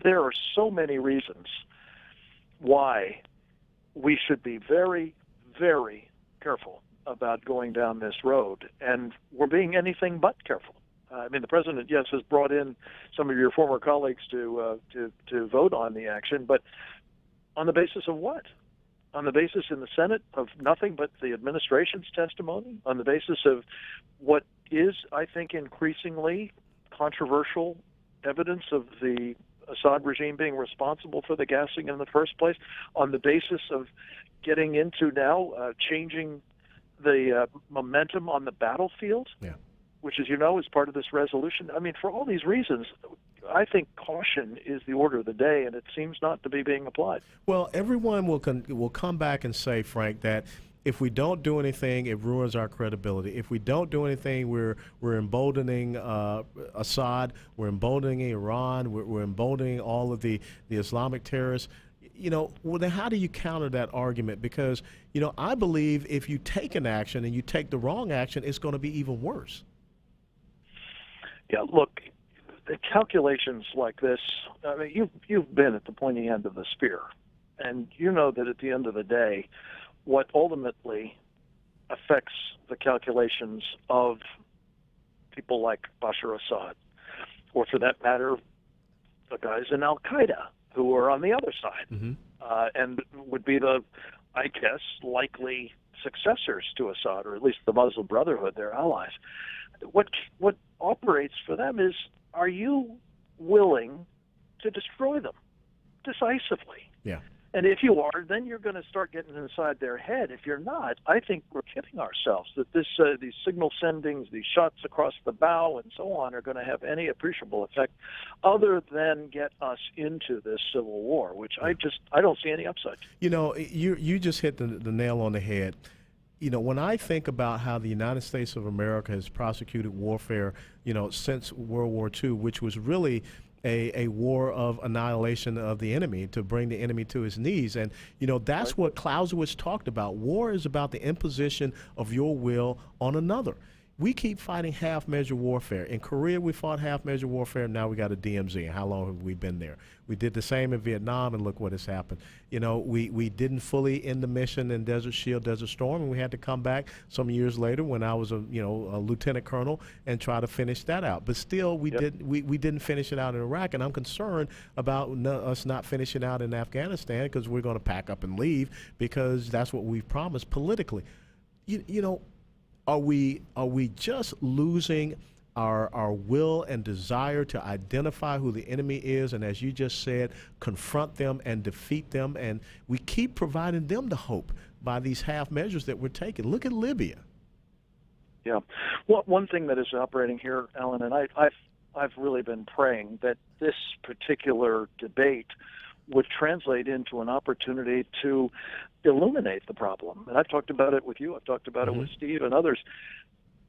Speaker 20: there are so many reasons why we should be very, very careful about going down this road, and we're being anything but careful. I mean, the president, yes, has brought in some of your former colleagues to vote on the action, but on the basis of what? On the basis in the Senate of nothing but the administration's testimony? On the basis of what is, I think, increasingly controversial evidence of the Assad regime being responsible for the gassing in the first place? On the basis of getting into now changing the momentum on the battlefield, which, as you know, is part of this resolution? I mean, for all these reasons, I think caution is the order of the day, and it seems not to be being applied.
Speaker 4: Well, everyone will come back and say, Frank, that if we don't do anything, it ruins our credibility. If we don't do anything, we're emboldening Assad, we're emboldening Iran, we're emboldening all of the Islamic terrorists. You know, well, then how do you counter that argument? Because, you know, I believe if you take an action and you take the wrong action, it's going to be even worse.
Speaker 20: Yeah, look, the calculations like this, I mean, you've been at the pointy end of the spear, and you know that at the end of the day, what ultimately affects the calculations of people like Bashar Assad, or for that matter, the guys in Al-Qaeda who are on the other side, and would be the, I guess, likely successors to Assad, or at least the Muslim Brotherhood, their allies. What operates for them is, are you willing to destroy them decisively?
Speaker 4: Yeah.
Speaker 20: And if you are, then you're going to start getting inside their head. If you're not, I think we're kidding ourselves that these signal sendings, these shots across the bow and so on are going to have any appreciable effect other than get us into this civil war, which I don't see any upside.
Speaker 4: You know, you just hit the nail on the head. You know, when I think about how the United States of America has prosecuted warfare, you know, since World War II, which was really a war of annihilation of the enemy, to bring the enemy to his knees. And, you know, that's what Clausewitz talked about. War is about the imposition of your will on another. We keep fighting half-measure warfare. In Korea, we fought half-measure warfare, and now we got a DMZ. And how long have we been there? We did the same in Vietnam, and look what has happened. You know, we didn't fully end the mission in Desert Shield, Desert Storm, and we had to come back some years later when I was a lieutenant colonel and try to finish that out. But still, we didn't finish it out in Iraq, and I'm concerned about us not finishing out in Afghanistan, because we're going to pack up and leave, because that's what we've promised politically. You know. Are we just losing our will and desire to identify who the enemy is, and as you just said, confront them and defeat them? And we keep providing them the hope by these half measures that we're taking. Look at Libya.
Speaker 20: Yeah. Well, one thing that is operating here, Alan, and I've really been praying that this particular debate would translate into an opportunity to illuminate the problem. And I've talked about it with you. I've talked about it with Steve and others.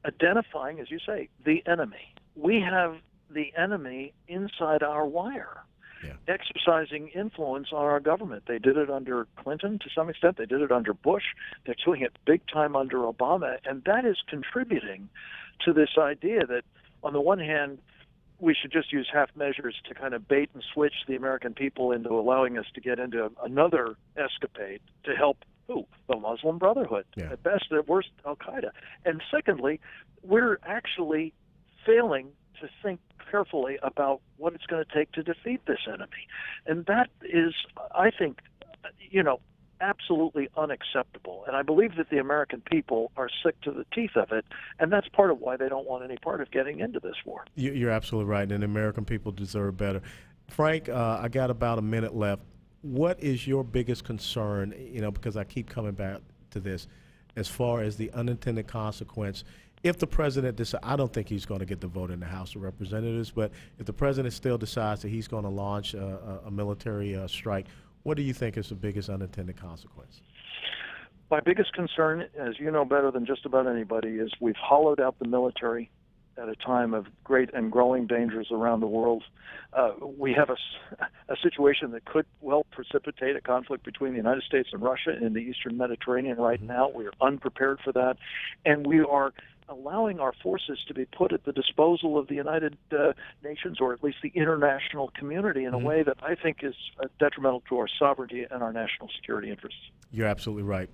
Speaker 20: Identifying, as you say, the enemy. We have the enemy inside our wire, exercising influence on our government. They did it under Clinton to some extent. They did it under Bush. They're doing it big time under Obama. And that is contributing to this idea that, on the one hand, we should just use half measures to kind of bait and switch the American people into allowing us to get into another escapade to help who? The Muslim Brotherhood. At best, at worst, Al-Qaeda. And secondly, we're actually failing to think carefully about what it's going to take to defeat this enemy. And that is, I think, absolutely unacceptable. And I believe that the American people are sick to the teeth of it, and that's part of why they don't want any part of getting into this war.
Speaker 4: You're absolutely right, and the American people deserve better. Frank, I got about a minute left. What is your biggest concern, because I keep coming back to this, as far as the unintended consequence? If the president decides, I don't think he's going to get the vote in the House of Representatives, but if the president still decides that he's going to launch a military strike, What do you think is the biggest unintended consequence?
Speaker 20: My biggest concern, as you know better than just about anybody, is we've hollowed out the military at a time of great and growing dangers around the world. We have a situation that could well precipitate a conflict between the United States and Russia in the Eastern Mediterranean right now. We are unprepared for that, and we are allowing our forces to be put at the disposal of the United Nations, or at least the international community, in a way that I think is detrimental to our sovereignty and our national security interests.
Speaker 4: You're absolutely right.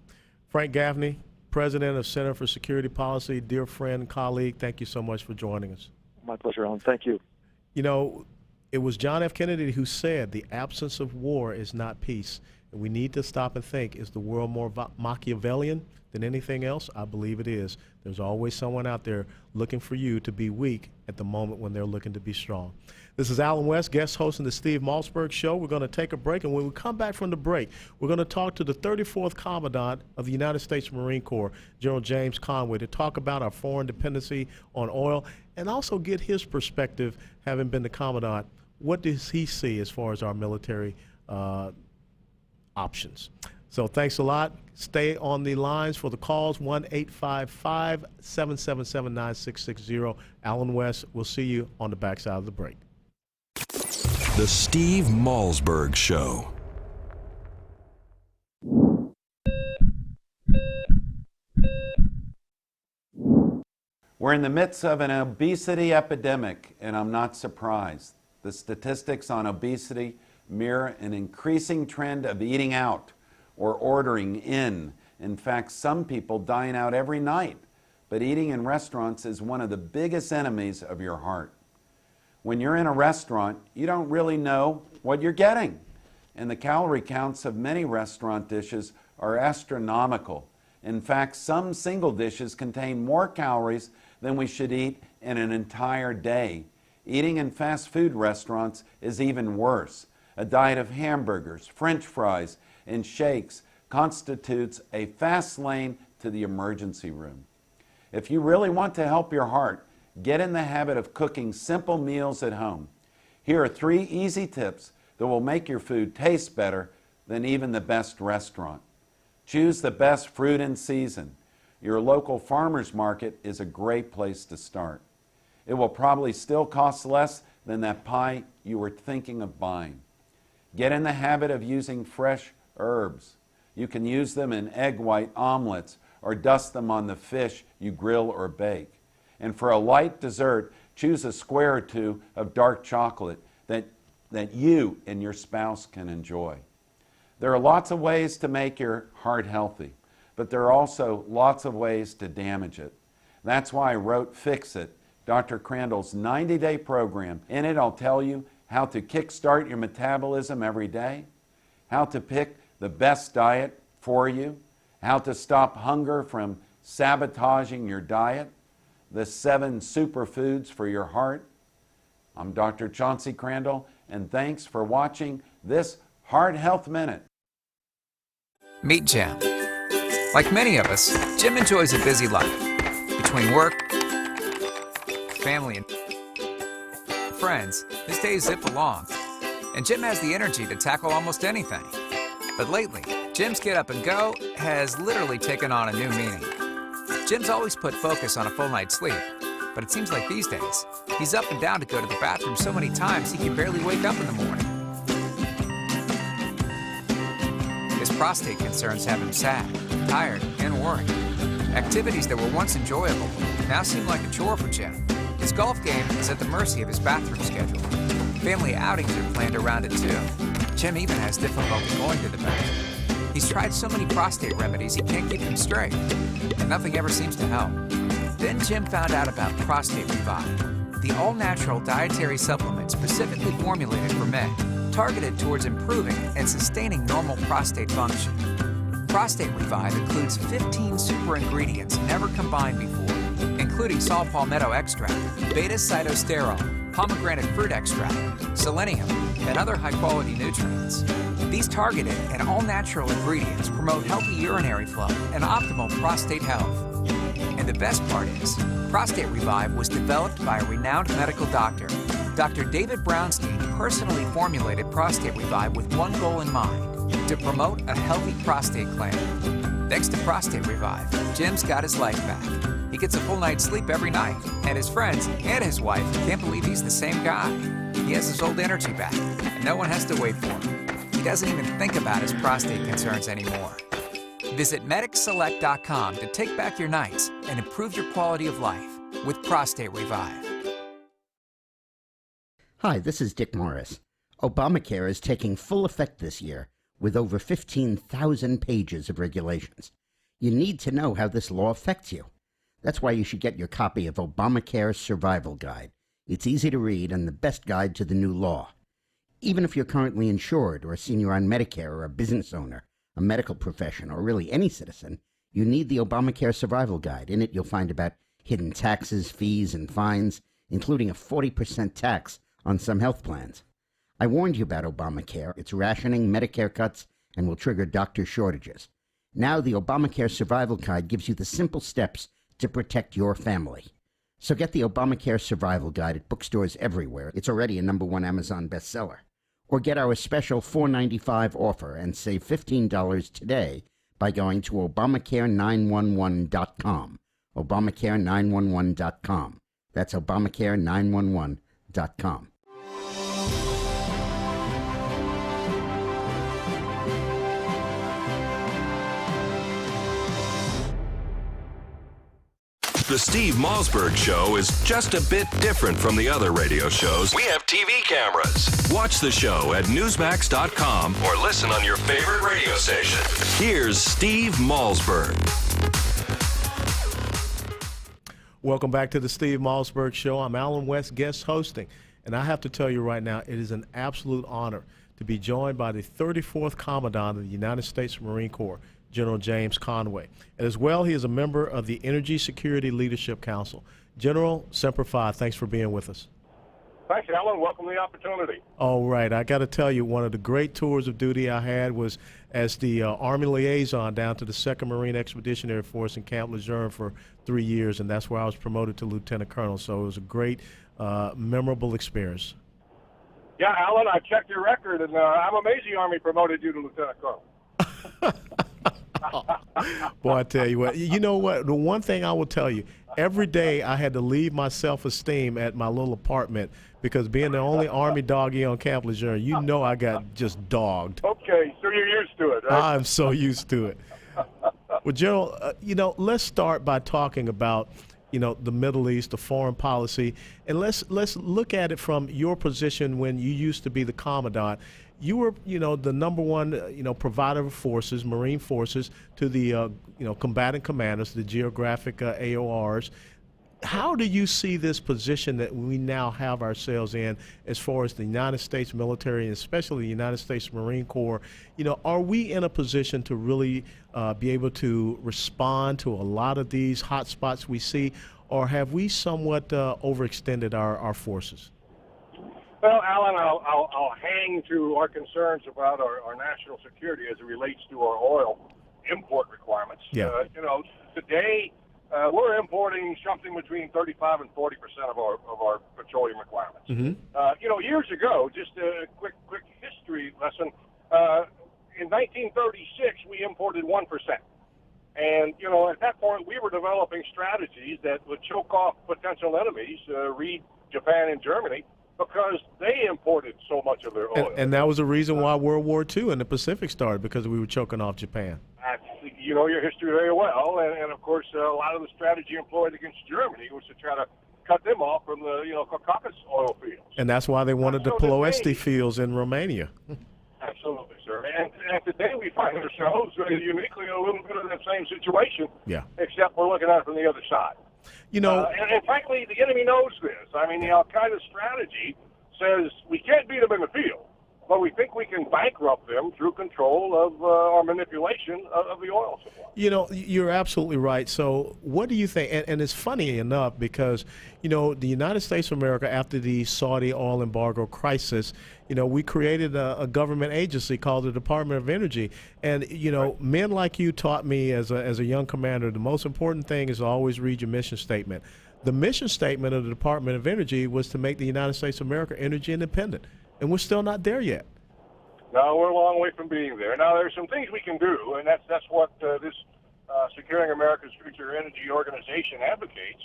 Speaker 4: Frank Gaffney, President of Center for Security Policy, dear friend, colleague, thank you so much for joining us.
Speaker 20: My pleasure, Alan. Thank you.
Speaker 4: You know, it was John F. Kennedy who said the absence of war is not peace. And we need to stop and think, is the world more Machiavellian than anything else? I believe it is. There's always someone out there looking for you to be weak at the moment when they're looking to be strong. This is Alan West, guest hosting the Steve Malzberg Show. We're going to take a break, and when we come back from the break, we're going to talk to the 34th Commandant of the United States Marine Corps, General James Conway, to talk about our foreign dependency on oil and also get his perspective, having been the Commandant. What does he see as far as our military options? So thanks a lot. Stay on the lines for the calls, 1-855-777-9660. Alan West, we'll see you on the backside of the break.
Speaker 2: The Steve Malzberg Show.
Speaker 7: We're in the midst of an obesity epidemic, and I'm not surprised. The statistics on obesity mirror an increasing trend of eating out or ordering in. In fact, some people dine out every night, but eating in restaurants is one of the biggest enemies of your heart. When you're in a restaurant, you don't really know what you're getting, and the calorie counts of many restaurant dishes are astronomical. In fact, some single dishes contain more calories than we should eat in an entire day. Eating in fast food restaurants is even worse. A diet of hamburgers, French fries, and shakes constitutes a fast lane to the emergency room. If you really want to help your heart, get in the habit of cooking simple meals at home. Here are 3 easy tips that will make your food taste better than even the best restaurant. Choose the best fruit in season. Your local farmer's market is a great place to start. It will probably still cost less than that pie you were thinking of buying. Get in the habit of using fresh herbs. You can use them in egg white omelets or dust them on the fish you grill or bake. And for a light dessert, choose a square or 2 of dark chocolate that you and your spouse can enjoy. There are lots of ways to make your heart healthy, but there are also lots of ways to damage it. That's why I wrote Fix It, Dr. Crandall's 90-day program. In it, I'll tell you how to kickstart your metabolism every day, how to pick the best diet for you, how to stop hunger from sabotaging your diet, the 7 superfoods for your heart. I'm Dr. Chauncey Crandall, and thanks for watching this Heart Health Minute.
Speaker 8: Meet Jim. Like many of us, Jim enjoys a busy life. Between work, family, and friends, his days zip along. And Jim has the energy to tackle almost anything. But lately, Jim's get up and go has literally taken on a new meaning. Jim's always put focus on a full night's sleep, but it seems like these days, he's up and down to go to the bathroom so many times he can barely wake up in the morning. His prostate concerns have him sad, tired, and worried. Activities that were once enjoyable now seem like a chore for Jim. His golf game is at the mercy of his bathroom schedule. Family outings are planned around it too. Jim even has difficulty going to the bathroom. He's tried so many prostate remedies he can't keep them straight, and nothing ever seems to help. Then Jim found out about Prostate Revive, the all-natural dietary supplement specifically formulated for men, targeted towards improving and sustaining normal prostate function. Prostate Revive includes 15 super ingredients never combined before, including saw palmetto extract, beta-cytosterol, pomegranate fruit extract, selenium, and other high-quality nutrients. These targeted and all-natural ingredients promote healthy urinary flow and optimal prostate health. And the best part is, Prostate Revive was developed by a renowned medical doctor Dr. David Brownstein personally formulated Prostate Revive with one goal in mind: to promote a healthy prostate gland. Thanks to Prostate Revive, Jim's got his life back. He gets a full night's sleep every night, and his friends and his wife can't believe he's the same guy. He has his old energy back, and no one has to wait for him. He doesn't even think about his prostate concerns anymore. Visit MedicSelect.com to take back your nights and improve your quality of life with Prostate Revive.
Speaker 11: Hi, this is Dick Morris. Obamacare is taking full effect this year with over 15,000 pages of regulations. You need to know how this law affects you. That's why you should get your copy of Obamacare Survival Guide. It's easy to read and the best guide to the new law. Even if you're currently insured or a senior on Medicare or a business owner, a medical professional, or really any citizen, you need the Obamacare Survival Guide. In it, you'll find about hidden taxes, fees, and fines, including a 40% tax on some health plans. I warned you about Obamacare. It's rationing, Medicare cuts, and will trigger doctor shortages. Now the Obamacare Survival Guide gives you the simple steps to protect your family. So get the Obamacare Survival Guide at bookstores everywhere. It's already a #1 Amazon bestseller. Or get our special $4.95 offer and save $15 today by going to Obamacare911.com. Obamacare911.com. That's Obamacare911.com.
Speaker 2: The Steve Malzberg Show is just a bit different from the other radio shows. We have TV cameras. Watch the show at Newsmax.com or listen on your favorite radio station. Here's Steve Malzberg.
Speaker 4: Welcome back to the Steve Malzberg Show. I'm Alan West, guest hosting. And I have to tell you right now, it is an absolute honor to be joined by the 34th Commandant of the United States Marine Corps, General James Conway. And as well, he is a member of the Energy Security Leadership Council. General, Semper Fi, thanks for being with us.
Speaker 13: Thanks, Alan. Welcome to the opportunity.
Speaker 4: All right. I got to tell you, one of the great tours of duty I had was as the Army liaison down to the 2nd Marine Expeditionary Force in Camp Lejeune for 3 years, and that's where I was promoted to Lieutenant Colonel. So it was a great, memorable experience.
Speaker 13: Yeah, Alan, I checked your record, and I'm amazed the Army promoted you to Lieutenant Colonel.
Speaker 4: Boy, I tell you what, you know what, the one thing I will tell you, every day I had to leave my self-esteem at my little apartment because being the only Army doggy on Camp Lejeune, you know I got just dogged.
Speaker 13: Okay, so you're used to it, right?
Speaker 4: I'm so used to it. Well, General, let's start by talking about, the Middle East, the foreign policy, and let's look at it from your position when you used to be the Commandant. You were, the #1, provider of forces, Marine forces, to the, combatant commanders, the geographic AORs. How do you see this position that we now have ourselves in as far as the United States military, and especially the United States Marine Corps? Are we in a position to really be able to respond to a lot of these hot spots we see, or have we somewhat overextended our forces?
Speaker 13: Well, Alan, I'll hang to our concerns about our national security as it relates to our oil import requirements.
Speaker 4: Yeah.
Speaker 13: Today we're importing something between 35 and 40% of our petroleum requirements.
Speaker 4: Mm-hmm.
Speaker 13: Years ago, just a quick history lesson. In 1936, we imported 1%. And, at that point, we were developing strategies that would choke off potential enemies, read Japan and Germany, because they imported so much of their oil.
Speaker 4: And that was the reason why World War II in the Pacific started, because we were choking off Japan.
Speaker 13: You know your history very well, and of course, a lot of the strategy employed against Germany was to try to cut them off from the, Caucasus oil fields.
Speaker 4: And that's why they wanted the Ploesti fields in Romania.
Speaker 13: Absolutely, sir. And today we find ourselves uniquely in a little bit of that same situation.
Speaker 4: Yeah.
Speaker 13: Except we're looking at it from the other side. And frankly, the enemy knows this. I mean, the Al-Qaeda strategy says we can't beat them in the field, but we think we can bankrupt them through control of our manipulation of the oil supply.
Speaker 4: You're absolutely right. So what do you think? And it's funny enough because, the United States of America, after the Saudi oil embargo crisis, we created a government agency called the Department of Energy. And, men like you taught me as a young commander, the most important thing is to always read your mission statement. the mission statement of the Department of Energy was to make the United States of America energy independent, and we're still not there yet.
Speaker 13: No, we're a long way from being there. Now, there's some things we can do, and that's what this Securing America's Future Energy Organization advocates.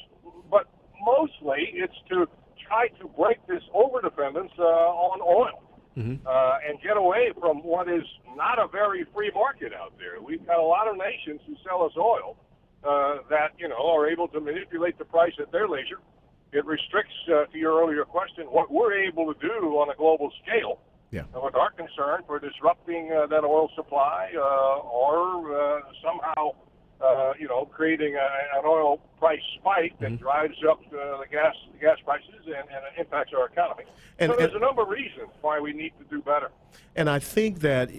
Speaker 13: But mostly, it's to try to break this overdependence on oil. And get away from what is not a very free market out there. We've got a lot of nations who sell us oil that, are able to manipulate the price at their leisure. It restricts, to your earlier question, what we're able to do on a global scale. With our concern for disrupting that oil supply or somehow, creating an oil price spike that drives up the gas prices and impacts our economy. So there's a number of reasons why we need to do better.
Speaker 4: And I think that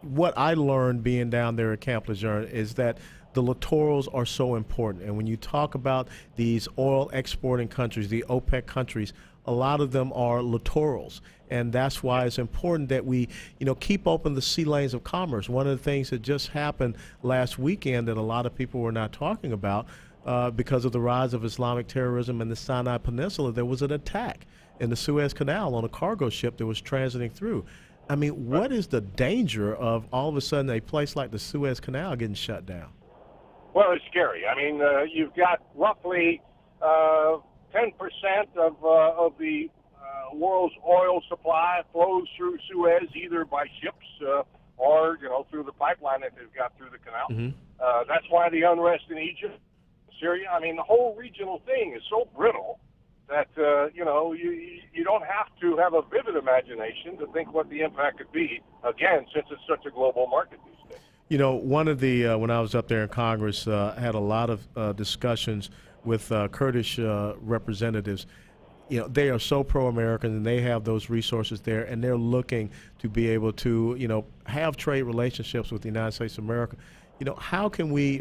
Speaker 4: what I learned being down there at Camp Lejeune is that the littorals are so important. And when you talk about these oil exporting countries, the OPEC countries, a lot of them are littorals. And that's why it's important that we, keep open the sea lanes of commerce. One of the things that just happened last weekend that a lot of people were not talking about because of the rise of Islamic terrorism in the Sinai Peninsula, there was an attack in the Suez Canal on a cargo ship that was transiting through. I mean, what is the danger of all of a sudden a place like the Suez Canal getting shut down?
Speaker 13: Well, it's scary. I mean, you've got roughly 10% of the world's oil supply flows through Suez either by ships or, through the pipeline that they've got through the canal. That's why the unrest in Egypt, Syria, I mean, the whole regional thing is so brittle that, you don't have to have a vivid imagination to think what the impact could be, again, since it's such a global market these days.
Speaker 4: One of the, when I was up there in Congress, I had a lot of discussions with Kurdish representatives. They are so pro-American, and they have those resources there, and they're looking to be able to, have trade relationships with the United States of America. How can we,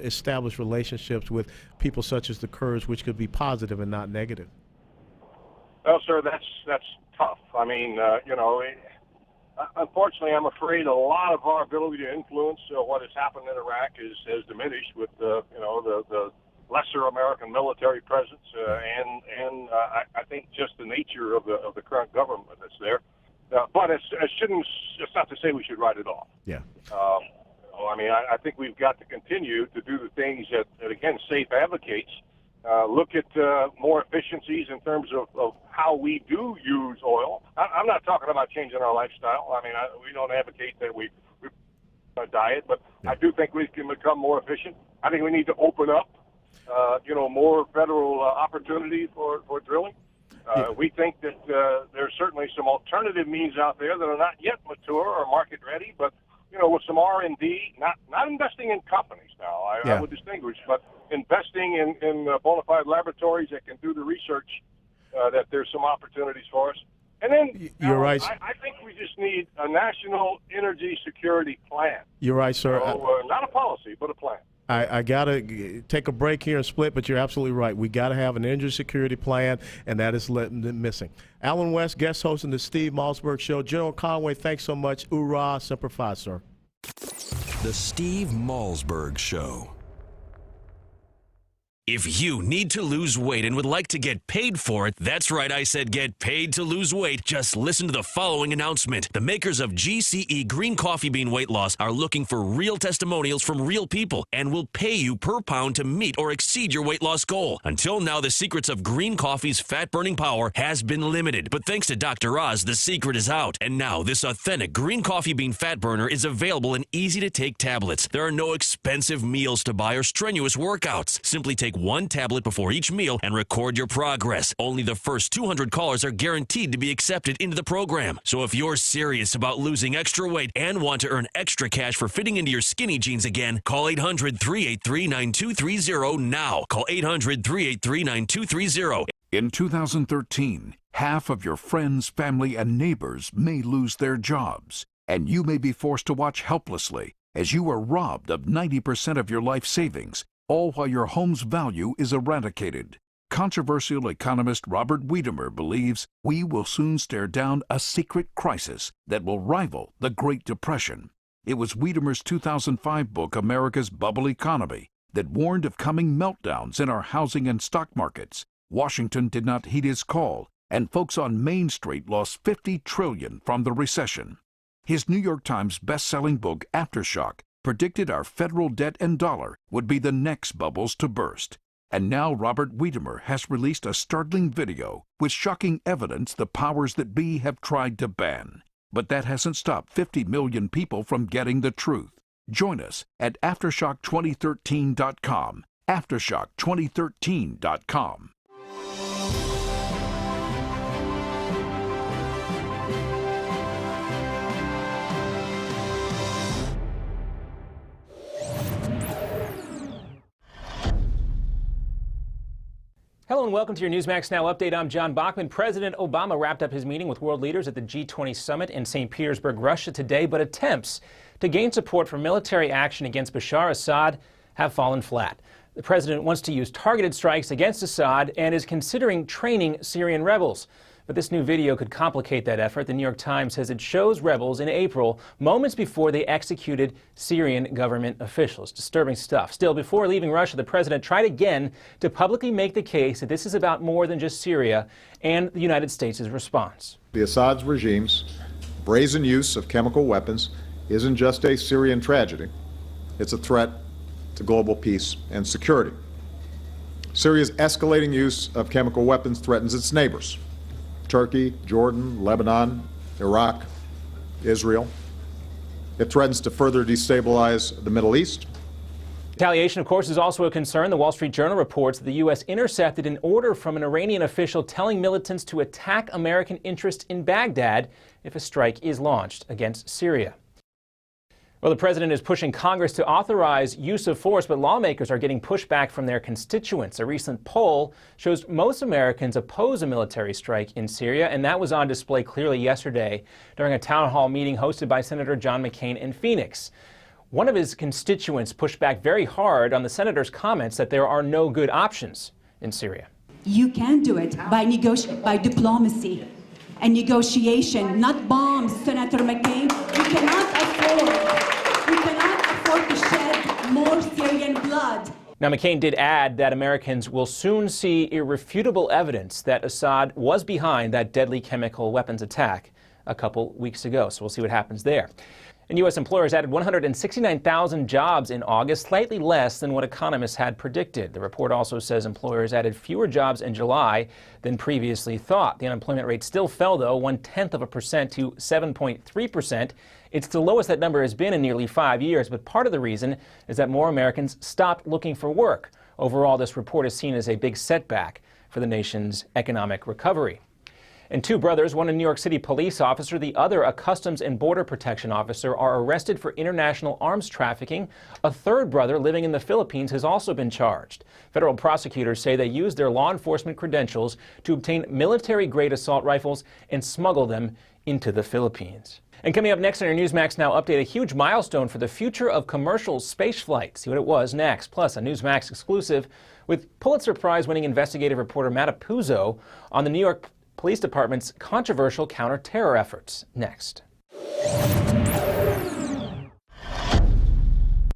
Speaker 4: establish relationships with people such as the Kurds, which could be positive and not negative?
Speaker 13: Well, sir, that's tough. I mean, unfortunately, I'm afraid a lot of our ability to influence what has happened in Iraq has diminished with the lesser American military presence, and I think just the nature of the current government that's there. But it's not to say we should write it off.
Speaker 4: Yeah.
Speaker 13: I think we've got to continue to do the things that again, SAFE advocates. Look at more efficiencies in terms of how we do use oil. I'm not talking about changing our lifestyle. I mean, we don't advocate that we diet, but I do think we can become more efficient. I think we need to open up more federal opportunity for drilling. We think that there's certainly some alternative means out there that are not yet mature or market ready, but with some R&D, not investing in companies now. I would distinguish, but investing in bona fide laboratories that can do the research. That there's some opportunities for us. And then
Speaker 4: you're right.
Speaker 13: I think we just need a national energy security plan.
Speaker 4: You're right, sir.
Speaker 13: So, not a policy, but a plan.
Speaker 4: I got to take a break here and split, but you're absolutely right. We got to have an energy security plan, and that is missing. Alan West, guest host in the Steve Malzberg Show. General Conway, thanks so much. Hoorah, Semper Fi, sir.
Speaker 2: The Steve Malzberg Show. If you need to lose weight and would like to get paid for it, that's right, I said get paid to lose weight. Just listen to the following announcement. The makers of GCE Green Coffee Bean Weight Loss are looking for real testimonials from real people and will pay you per pound to meet or exceed your weight loss goal. Until now, the secrets of green coffee's fat-burning power has been limited, but thanks to Dr. Oz, the secret is out. And now, this authentic green coffee bean fat burner is available in easy-to-take tablets. There are no expensive meals to buy or strenuous workouts. Simply take one tablet before each meal and record your progress. Only the first 200 callers are guaranteed to be accepted into the program. So if you're serious about losing extra weight and want to earn extra cash for fitting into your skinny jeans again, call 800-383-9230 now. Call 800-383-9230.
Speaker 10: In 2013, half of your friends, family, and neighbors may lose their jobs, and you may be forced to watch helplessly as you are robbed of 90% of your life savings, all while your home's value is eradicated. Controversial economist Robert Wiedemer believes we will soon stare down a secret crisis that will rival the Great Depression. It was Wiedemer's 2005 book, America's Bubble Economy, that warned of coming meltdowns in our housing and stock markets. Washington did not heed his call, and folks on Main Street lost $50 trillion from the recession. His New York Times best-selling book, Aftershock, predicted our federal debt and dollar would be the next bubbles to burst. And now Robert Wiedemer has released a startling video with shocking evidence the powers that be have tried to ban. But that hasn't stopped 50 million people from getting the truth. Join us at Aftershock2013.com. Aftershock2013.com.
Speaker 16: Hello and welcome to your Newsmax Now update. I'm John Bachman. President Obama wrapped up his meeting with world leaders at the G20 summit in St. Petersburg, Russia today, but attempts to gain support for military action against Bashar Assad have fallen flat. The president wants to use targeted strikes against Assad and is considering training Syrian rebels. But this new video could complicate that effort. The New York Times says it shows rebels in April, moments before they executed Syrian government officials. Disturbing stuff. Still, before leaving Russia, the president tried again to publicly make the case that this is about more than just Syria and the United States' response.
Speaker 5: The Assad regime's brazen use of chemical weapons isn't just a Syrian tragedy. It's a threat to global peace and security. Syria's escalating use of chemical weapons threatens its neighbors: Turkey, Jordan, Lebanon, Iraq, Israel. It threatens to further destabilize the Middle East.
Speaker 16: Retaliation, of course, is also a concern. The Wall Street Journal reports that the U.S. intercepted an order from an Iranian official telling militants to attack American interests in Baghdad if a strike is launched against Syria. Well, the president is pushing Congress to authorize use of force, but lawmakers are getting pushback from their constituents. A recent poll shows most Americans oppose a military strike in Syria, and that was on display clearly yesterday during a town hall meeting hosted by Senator John McCain in Phoenix. One of his constituents pushed back very hard on the senator's comments that there are no good options in Syria.
Speaker 22: You can do it by diplomacy and negotiation, not bombs, Senator McCain. We cannot afford to shed more Syrian blood.
Speaker 16: Now, McCain did add that Americans will soon see irrefutable evidence that Assad was behind that deadly chemical weapons attack a couple weeks ago. So we'll see what happens there. And U.S. employers added 169,000 jobs in August, slightly less than what economists had predicted. The report also says employers added fewer jobs in July than previously thought. The unemployment rate still fell, though, 0.1% to 7.3%. It's the lowest that number has been in nearly 5 years, but part of the reason is that more Americans stopped looking for work. Overall, this report is seen as a big setback for the nation's economic recovery. And two brothers, one a New York City police officer, the other a Customs and Border Protection officer, are arrested for international arms trafficking. A third brother living in the Philippines has also been charged. Federal prosecutors say they used their law enforcement credentials to obtain military-grade assault rifles and smuggle them into the Philippines. And coming up next on your Newsmax Now update, a huge milestone for the future of commercial spaceflight. See what it was next. Plus, a Newsmax exclusive with Pulitzer Prize-winning investigative reporter Matt Apuzzo on the New York Police Department's controversial counter-terror efforts. Next.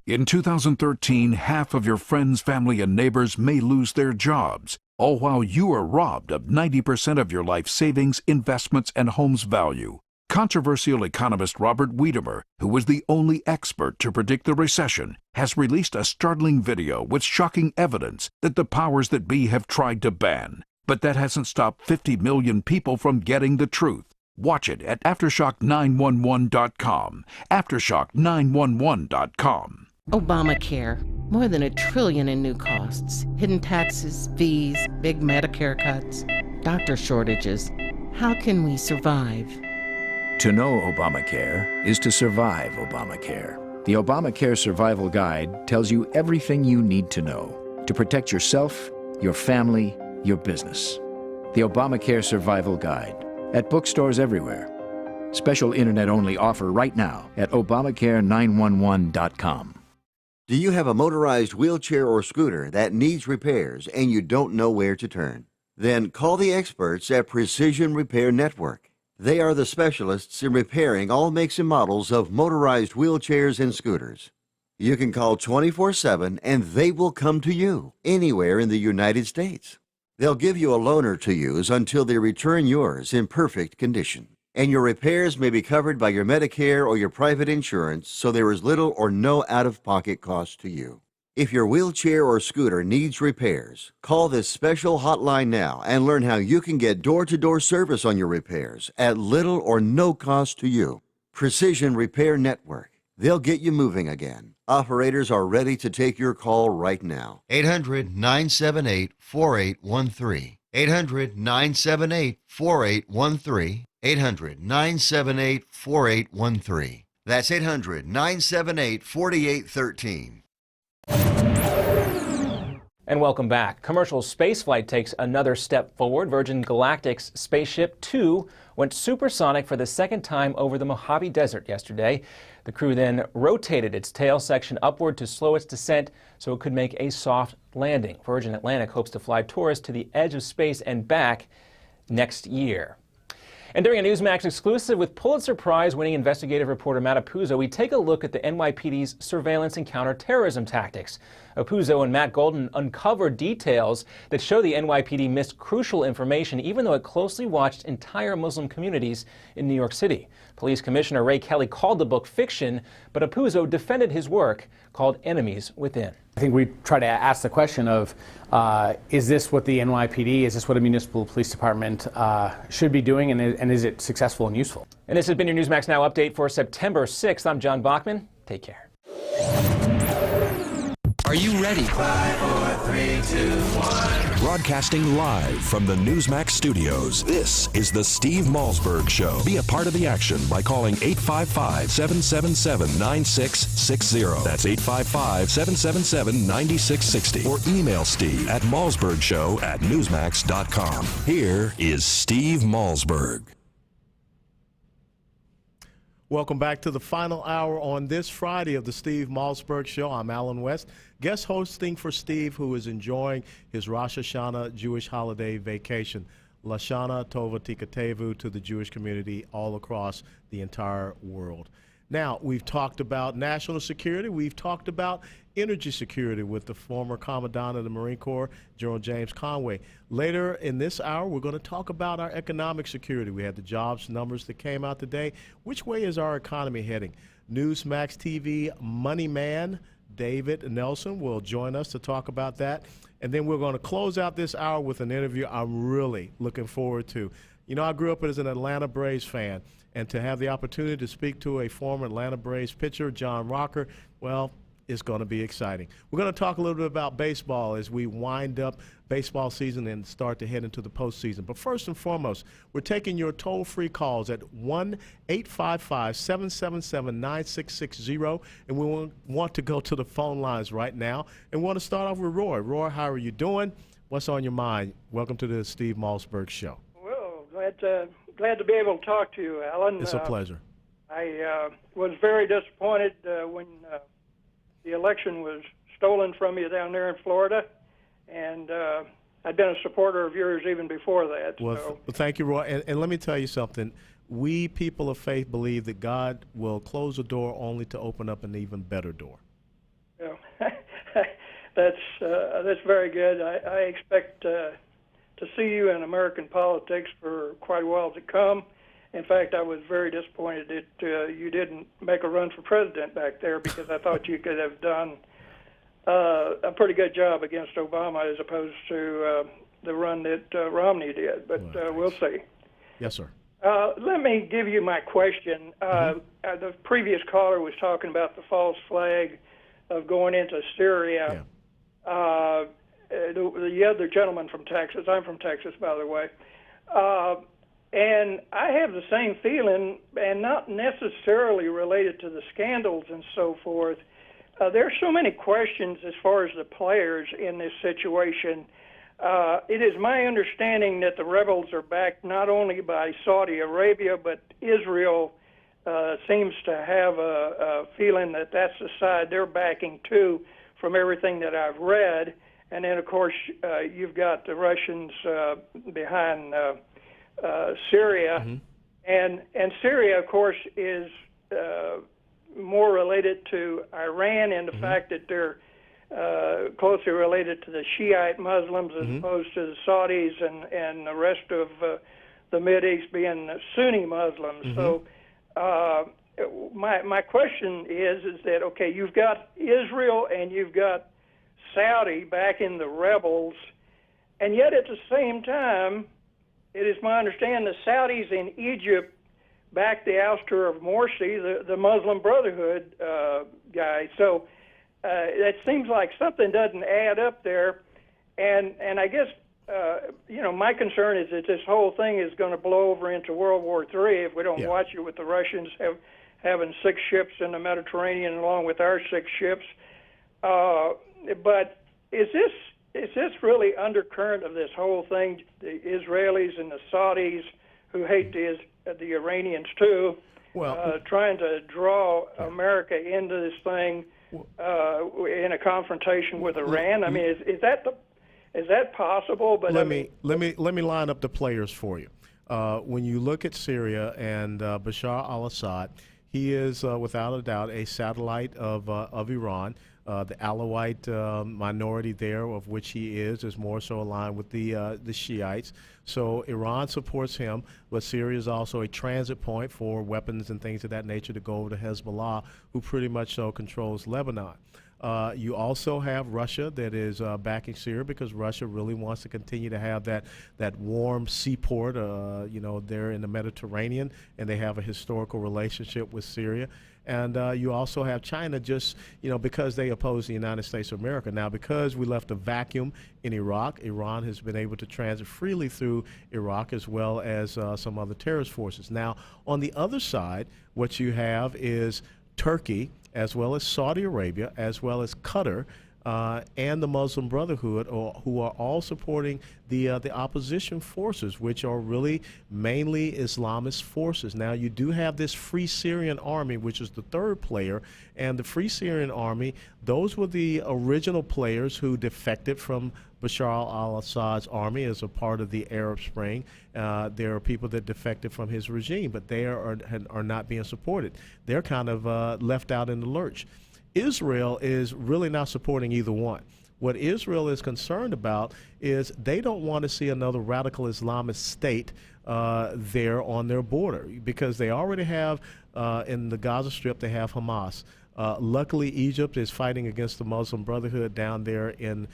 Speaker 10: In 2013, half of your friends, family, and neighbors may lose their jobs, all while you are robbed of 90% of your life savings, investments, and home's value. Controversial economist Robert Wiedemer, who was the only expert to predict the recession, has released a startling video with shocking evidence that the powers that be have tried to ban. But that hasn't stopped 50 million people from getting the truth. Watch it at Aftershock911.com. Aftershock911.com.
Speaker 23: Obamacare. More than $1 trillion in new costs. Hidden taxes, fees, big Medicare cuts, doctor shortages. How can we survive?
Speaker 24: To know Obamacare is to survive Obamacare. The Obamacare Survival Guide tells you everything you need to know to protect yourself, your family, your business. The Obamacare Survival Guide at bookstores everywhere. Special internet-only offer right now at Obamacare911.com.
Speaker 25: Do you have a motorized wheelchair or scooter that needs repairs and you don't know where to turn? Then call the experts at Precision Repair Network. They are the specialists in repairing all makes and models of motorized wheelchairs and scooters. You can call 24/7 and they will come to you anywhere in the United States. They'll give you a loaner to use until they return yours in perfect condition. And your repairs may be covered by your Medicare or your private insurance, so there is little or no out-of-pocket cost to you. If your wheelchair or scooter needs repairs, call this special hotline now and learn how you can get door-to-door service on your repairs at little or no cost to you. Precision Repair Network. They'll get you moving again. Operators are ready to take your call right now. 800-978-4813. 800-978-4813. 800-978-4813. That's 800-978-4813.
Speaker 16: And welcome back. Commercial spaceflight takes another step forward. Virgin Galactic's Spaceship Two went supersonic for the second time over the Mojave Desert yesterday. The crew then rotated its tail section upward to slow its descent so it could make a soft landing. Virgin Atlantic hopes to fly tourists to the edge of space and back next year. And during a Newsmax exclusive with Pulitzer Prize-winning investigative reporter Matt Apuzzo, we take a look at the NYPD's surveillance and counterterrorism tactics. Apuzzo and Matt Golden uncovered details that show the NYPD missed crucial information even though it closely watched entire Muslim communities in New York City. Police Commissioner Ray Kelly called the book fiction, but Apuzzo defended his work, called Enemies Within.
Speaker 9: I think we try to ask the question of, is this what the NYPD, is this what a municipal police department should be doing, and is it successful and useful?
Speaker 16: And this has been your Newsmax Now update for September 6th. I'm John Bachman. Take care.
Speaker 2: Are you ready?
Speaker 12: 5, 4, 3, 2, 1.
Speaker 2: Broadcasting live from the Newsmax studios, this is the Steve Malzberg Show. Be a part of the action by calling 855-777-9660. That's 855-777-9660. Or email Steve at malzbergshow@newsmax.com. Here is Steve Malzberg.
Speaker 4: Welcome back to the final hour on this Friday of the Steve Malzberg Show. I'm Alan West, guest hosting for Steve, who is enjoying his Rosh Hashanah Jewish holiday vacation. Lashana Tova Tikatevu to the Jewish community all across the entire world. Now, we've talked about national security. We've talked about energy security with the former Commandant of the Marine Corps, General James Conway. Later in this hour, we're going to talk about our economic security. We had the jobs numbers that came out today. Which way is our economy heading? Newsmax TV money man David Nelson will join us to talk about that. And then we're going to close out this hour with an interview I'm really looking forward to. You know, I grew up as an Atlanta Braves fan, and to have the opportunity to speak to a former Atlanta Braves pitcher, John Rocker, well, it's going to be exciting. We're going to talk a little bit about baseball as we wind up baseball season and start to head into the postseason. But first and foremost, we're taking your toll-free calls at 1-855-777-9660, and we want to go to the phone lines right now and want to start off with Roy. Roy, how are you doing? What's on your mind? Welcome to the Steve Malzberg Show.
Speaker 17: Well, glad to be able to talk to you, Alan.
Speaker 4: It's a pleasure.
Speaker 17: I was very disappointed when the election was stolen from you down there in Florida, and I'd been a supporter of yours even before that.
Speaker 4: Well, thank you, Roy. And let me tell you something. We people of faith believe that God will close a door only to open up an even better door.
Speaker 17: Yeah. That's very good. I expect to see you in American politics for quite a while to come. In fact, I was very disappointed that you didn't make a run for president back there, because I thought you could have done a pretty good job against Obama as opposed to the run that Romney did. But we'll see.
Speaker 4: Yes, sir.
Speaker 17: Let me give you my question. The previous caller was talking about the false flag of going into Syria. Yeah. The other gentleman from Texas, I'm from Texas, by the way, and I have the same feeling, and not necessarily related to the scandals and so forth. There are so many questions as far as the players in this situation. It is my understanding that the rebels are backed not only by Saudi Arabia, but Israel seems to have a feeling that that's the side they're backing too, from everything that I've read. And then, of course, you've got the Russians behind Syria. Mm-hmm. And Syria, of course, is more related to Iran and the fact that they're closely related to the Shiite Muslims as opposed to the Saudis and the rest of the Mideast being Sunni Muslims. So my question is that, okay, you've got Israel and you've got Saudi backing the rebels, and yet at the same time, it is my understanding the Saudis in Egypt backed the ouster of Morsi, the Muslim Brotherhood guy. So it seems like something doesn't add up there, and I guess my concern is that this whole thing is going to blow over into World War III if we don't watch it, with the Russians having 6 ships in the Mediterranean along with our 6 ships. But is this really undercurrent of this whole thing? The Israelis and the Saudis, who hate the Iranians too, trying to draw America into this thing in a confrontation with Iran. I mean, is that possible? But
Speaker 4: let me line up the players for you. When you look at Syria and Bashar al-Assad, he is without a doubt a satellite of Iran. The Alawite minority there, of which he is more so aligned with the Shiites. So Iran supports him, but Syria is also a transit point for weapons and things of that nature to go over to Hezbollah, who pretty much so controls Lebanon. You also have Russia that is backing Syria because Russia really wants to continue to have that warm seaport, there in the Mediterranean, and they have a historical relationship with Syria. And you also have China just, because they oppose the United States of America. Now, because we left a vacuum in Iraq, Iran has been able to transit freely through Iraq as well as some other terrorist forces. Now, on the other side, what you have is Turkey, as well as Saudi Arabia, as well as Qatar, and the Muslim Brotherhood, who are all supporting the opposition forces, which are really mainly Islamist forces. Now, you do have this Free Syrian Army, which is the third player, and the Free Syrian Army, those were the original players who defected from Bashar al-Assad's army as a part of the Arab Spring. There are people that defected from his regime, but they are not being supported. They're kind of left out in the lurch. Israel is really not supporting either one. What Israel is concerned about is they don't want to see another radical Islamist state there on their border, because they already have in the Gaza Strip, they have Hamas. Luckily, Egypt is fighting against the Muslim Brotherhood down there in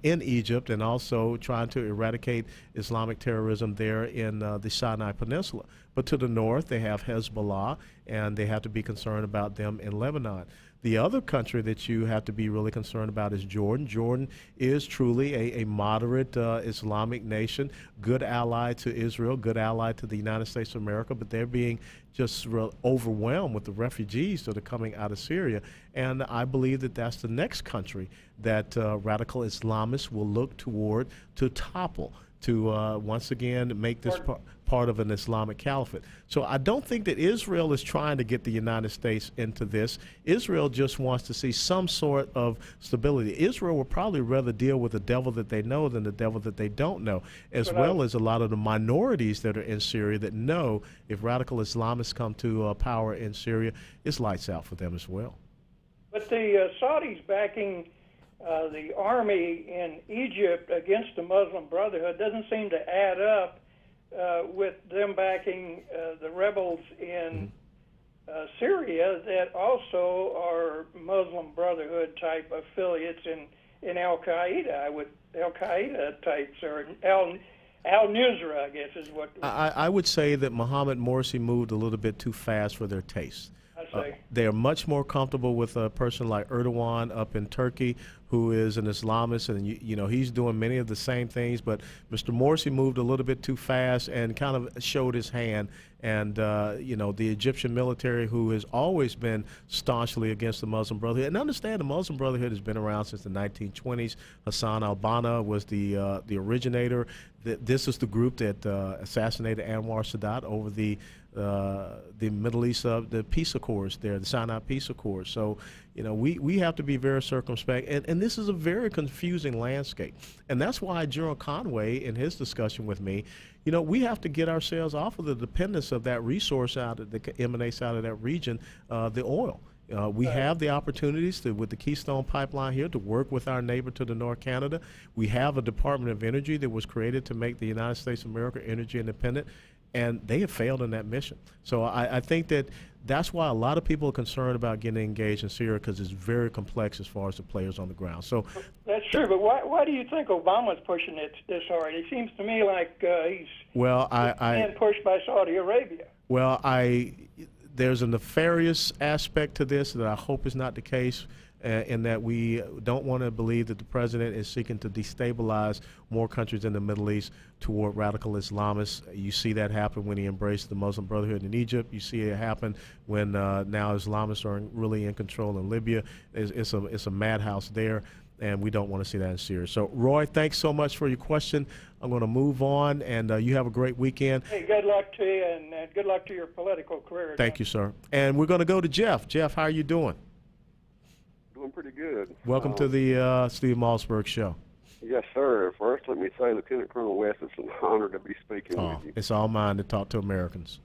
Speaker 4: Egypt, and also trying to eradicate Islamic terrorism there in the Sinai Peninsula. But to the north, they have Hezbollah, and they have to be concerned about them in Lebanon. The other country that you have to be really concerned about is Jordan. Jordan is truly a moderate Islamic nation, good ally to Israel, good ally to the United States of America, but they're being just overwhelmed with the refugees that are coming out of Syria. And I believe that that's the next country that radical Islamists will look toward to topple, to once again make this part of an Islamic caliphate. So I don't think that Israel is trying to get the United States into this. Israel just wants to see some sort of stability. Israel would probably rather deal with the devil that they know than the devil that they don't know, as well as a lot of the minorities that are in Syria that know if radical Islamists come to power in Syria, it's lights out for them as well.
Speaker 17: But the Saudis backing the army in Egypt against the Muslim Brotherhood doesn't seem to add up with them backing the rebels in Syria that also are Muslim Brotherhood type affiliates in Al Qaeda. Al Qaeda types, or Al Nusra, I guess is what.
Speaker 4: I would say that Mohammed Morsi moved a little bit too fast for their taste. They are much more comfortable with a person like Erdogan up in Turkey, who is an Islamist, and he's doing many of the same things. But Mr. Morsi moved a little bit too fast and kind of showed his hand. And the Egyptian military, who has always been staunchly against the Muslim Brotherhood, and understand the Muslim Brotherhood has been around since the 1920s. Hassan al-Banna was the originator. This is the group that assassinated Anwar Sadat over the Middle East the peace accords there, the Sinai peace accords. So, we have to be very circumspect, and this is a very confusing landscape. And that's why General Conway, in his discussion with me, we have to get ourselves off of the dependence of that resource that emanates out of that region, the oil. We have the opportunities with the Keystone Pipeline here to work with our neighbor to the north, Canada. We have a Department of Energy that was created to make the United States of America energy independent, and they have failed in that mission. So I think that's why a lot of people are concerned about getting engaged in Syria, because it's very complex as far as the players on the ground. So
Speaker 17: that's true, but why do you think Obama's pushing this hard? It seems to me like he's being pushed by Saudi Arabia.
Speaker 4: Well, there's a nefarious aspect to this that I hope is not the case, in that we don't want to believe that the president is seeking to destabilize more countries in the Middle East toward radical Islamists. You see that happen when he embraced the Muslim Brotherhood in Egypt. You see it happen when now Islamists are really in control in Libya. It's a madhouse there, and we don't want to see that in Syria. So, Roy, thanks so much for your question. I'm going to move on, and you have a great weekend.
Speaker 17: Hey, good luck to you, and good luck to your political career.
Speaker 4: Thank you, sir. And we're going to go to Jeff. Jeff, how are you doing?
Speaker 1: Doing pretty good.
Speaker 4: Welcome to the Steve Malzberg Show.
Speaker 1: Yes, sir. First, let me say, Lieutenant Colonel West, it's an honor to be speaking with you.
Speaker 4: It's all mine to talk to Americans.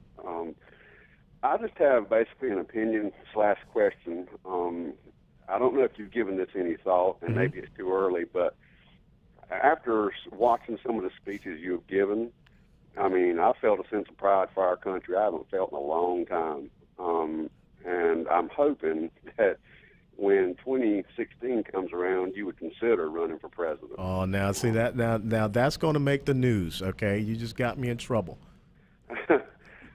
Speaker 1: I just have basically an opinion/question. I don't know if you've given this any thought, and maybe it's too early, but after watching some of the speeches you've given, I mean, I felt a sense of pride for our country I haven't felt in a long time. And I'm hoping that when 2016 comes around, you would consider running for president.
Speaker 4: Oh, now see that now that's going to make the news. Okay, you just got me in trouble.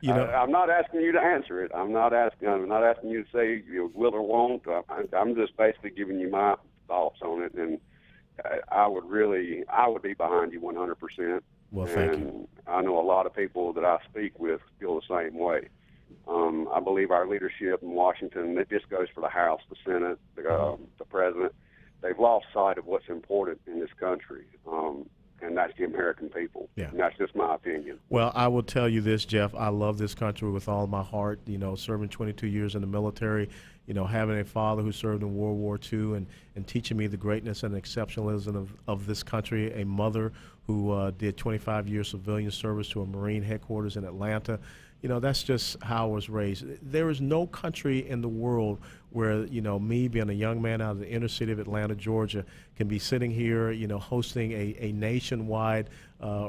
Speaker 1: I'm not asking you to answer it. I'm not asking you to say you will or won't. I'm just basically giving you my thoughts on it, and I would be behind you 100%.
Speaker 4: Well, thank you.
Speaker 1: I know a lot of people that I speak with feel the same way. I believe our leadership in Washington, this goes for the House, the Senate, the President, they've lost sight of what's important in this country, and that's the American people.
Speaker 4: Yeah.
Speaker 1: And that's just my opinion.
Speaker 4: Well, I will tell you this, Jeff. I love this country with all my heart. Serving 22 years in the military, having a father who served in World War II and teaching me the greatness and exceptionalism of this country, a mother who did 25 years civilian service to a Marine headquarters in Atlanta. That's just how I was raised. There is no country in the world where, me being a young man out of the inner city of Atlanta, Georgia, can be sitting here, hosting a nationwide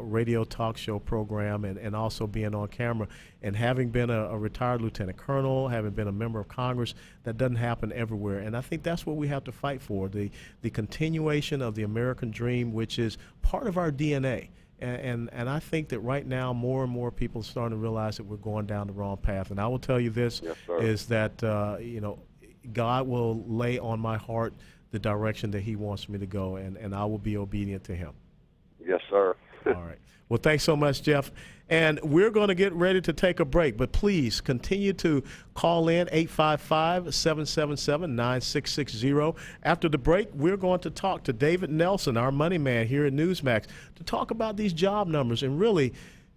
Speaker 4: radio talk show program and also being on camera. And having been a retired lieutenant colonel, having been a member of Congress, that doesn't happen everywhere. And I think that's what we have to fight for, the continuation of the American dream, which is part of our DNA. And I think that right now more and more people are starting to realize that we're going down the wrong path. And I will tell you this, is that, God will lay on my heart the direction that he wants me to go, and I will be obedient to him.
Speaker 1: Yes, sir.
Speaker 4: All right. Well, thanks so much, Jeff. And we're going to get ready to take a break, but please continue to call in 855-777-9660. After the break, we're going to talk to David Nelson, our money man here at Newsmax, to talk about these job numbers. And really,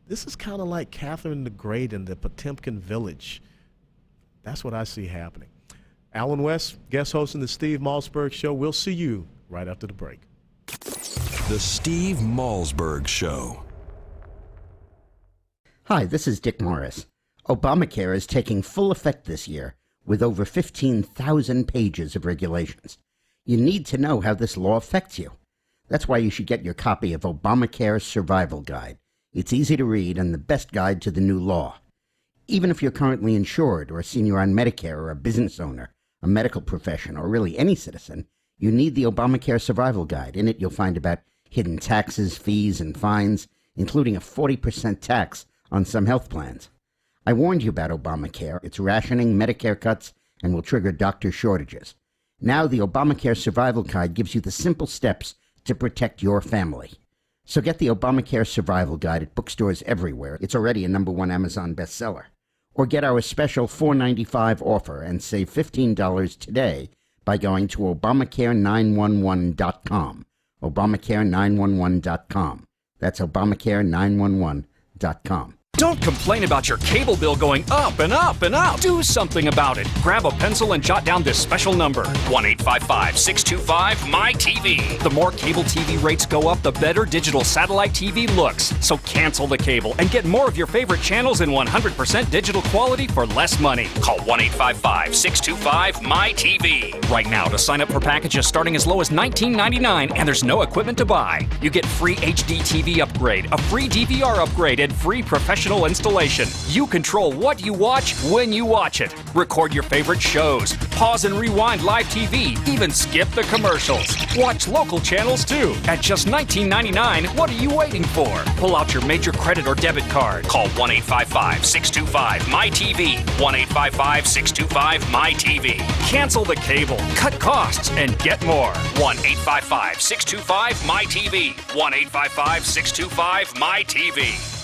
Speaker 4: this is kind of like Catherine the Great in the Potemkin Village. That's what I see happening. Alan West, guest hosting the Steve Malzberg Show. We'll see you right after the break.
Speaker 2: The Steve Malzberg Show.
Speaker 11: Hi, this is Dick Morris. Obamacare is taking full effect this year with over 15,000 pages of regulations. You need to know how this law affects you. That's why you should get your copy of Obamacare's Survival Guide. It's easy to read and the best guide to the new law. Even if you're currently insured or a senior on Medicare or a business owner, a medical professional, or really any citizen, you need the Obamacare Survival Guide. In it, you'll find about hidden taxes, fees, and fines, including a 40% tax on some health plans. I warned you about Obamacare. It's rationing, Medicare cuts, and will trigger doctor shortages. Now the Obamacare Survival Guide gives you the simple steps to protect your family. So get the Obamacare Survival Guide at bookstores everywhere. It's already a #1 Amazon bestseller. Or get our special $4.95 offer and save $15 today by going to Obamacare911.com. Obamacare911.com. That's Obamacare911.com.
Speaker 6: Don't complain about your cable bill going up and up and up. Do something about it. Grab a pencil and jot down this special number, 1-855-625-MY-TV. The more cable TV rates go up, the better digital satellite TV looks. So cancel the cable and get more of your favorite channels in 100% digital quality for less money. Call 1-855-625-MY-TV. Right now to sign up for packages starting as low as $19.99, and there's no equipment to buy. You get free HD TV upgrade, a free DVR upgrade, and free professional installation. You control what you watch when you watch it. Record your favorite shows, pause and rewind live TV, even skip the commercials. Watch local channels too. At just $19.99, what are you waiting for? Pull out your major credit or debit card. Call 1-855-625-MY-TV. 1-855-625-MY-TV. Cancel the cable, cut costs, and get more. 1-855-625-MY-TV. 1-855-625-MY-TV.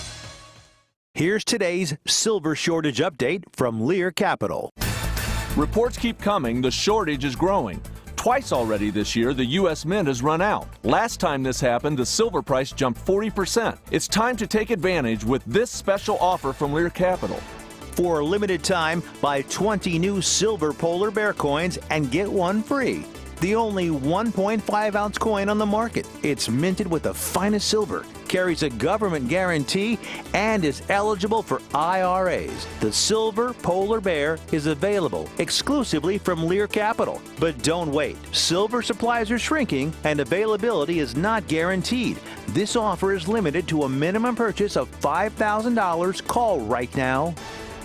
Speaker 14: Here's today's silver shortage update from Lear Capital.
Speaker 18: Reports keep coming, the shortage is growing. Twice already this year, the U.S. Mint has run out. Last time this happened, the silver price jumped 40%. It's time to take advantage with this special offer from Lear Capital.
Speaker 14: For a limited time, buy 20 new silver polar bear coins and get one free. The only 1.5 ounce coin on the market. It's minted with the finest silver, carries a government guarantee, and is eligible for IRAs. The silver polar bear is available exclusively from Lear Capital. But don't wait. Silver supplies are shrinking and availability is not guaranteed. This offer is limited to a minimum purchase of $5,000. Call right now.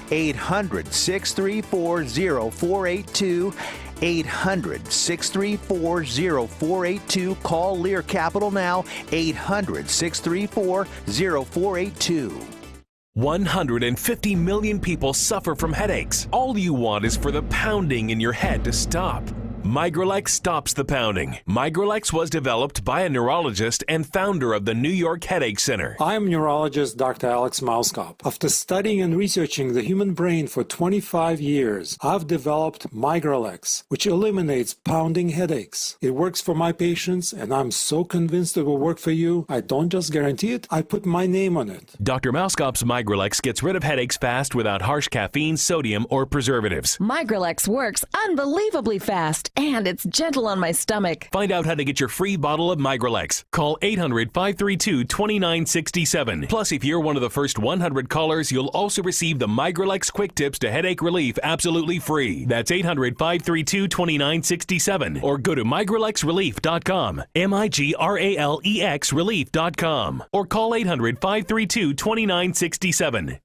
Speaker 14: 800-634-0482. 800-634-0482. Call Lear Capital now. 800-634-0482.
Speaker 19: 150 million people suffer from headaches. All you want is for the pounding in your head to stop. Migralex stops the pounding. Migralex was developed by a neurologist and founder of the New York Headache Center.
Speaker 21: I'm neurologist Dr. Alex Malzberg. After studying and researching the human brain for 25 years, I've developed Migralex, which eliminates pounding headaches. It works for my patients, and I'm so convinced it will work for you. I don't just guarantee it, I put my name on it.
Speaker 19: Dr. Malzberg's Migralex gets rid of headaches fast without harsh caffeine, sodium, or preservatives.
Speaker 26: Migralex works unbelievably fast, and it's gentle on my stomach.
Speaker 19: Find out how to get your free bottle of Migralex. Call 800-532-2967. Plus, if you're one of the first 100 callers, you'll also receive the Migralex Quick Tips to Headache Relief absolutely free. That's 800-532-2967. Or go to migralexrelief.com. MIGRALEX relief.com. Or call 800-532-2967.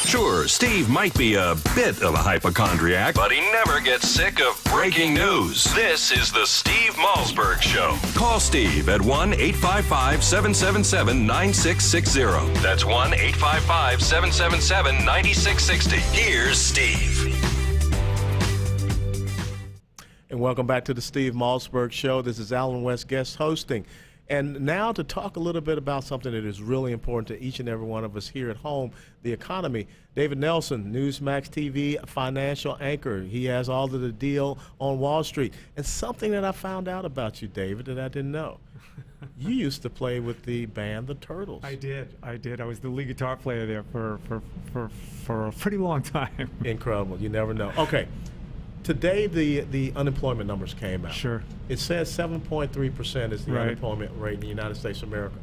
Speaker 2: Sure, Steve might be a bit of a hypochondriac, but he never gets sick of breaking news. This is the Steve Malzberg Show. Call Steve at 1-855-777-9660. That's 1-855-777-9660. Here's Steve.
Speaker 4: And welcome back to the Steve Malzberg Show. This is Alan West guest hosting. And now to talk a little bit about something that is really important to each and every one of us here at home, the economy. David Nelson, Newsmax TV financial anchor. He has all of the deal on Wall Street. And something that I found out about you, David, that I didn't know. You used to play with the band The Turtles.
Speaker 27: I did. I was the lead guitar player there for a pretty long time.
Speaker 4: Incredible. You never know. Okay. Today, the unemployment numbers came out.
Speaker 27: Sure.
Speaker 4: It says 7.3% is the
Speaker 27: Right.
Speaker 4: unemployment rate in the United States of America.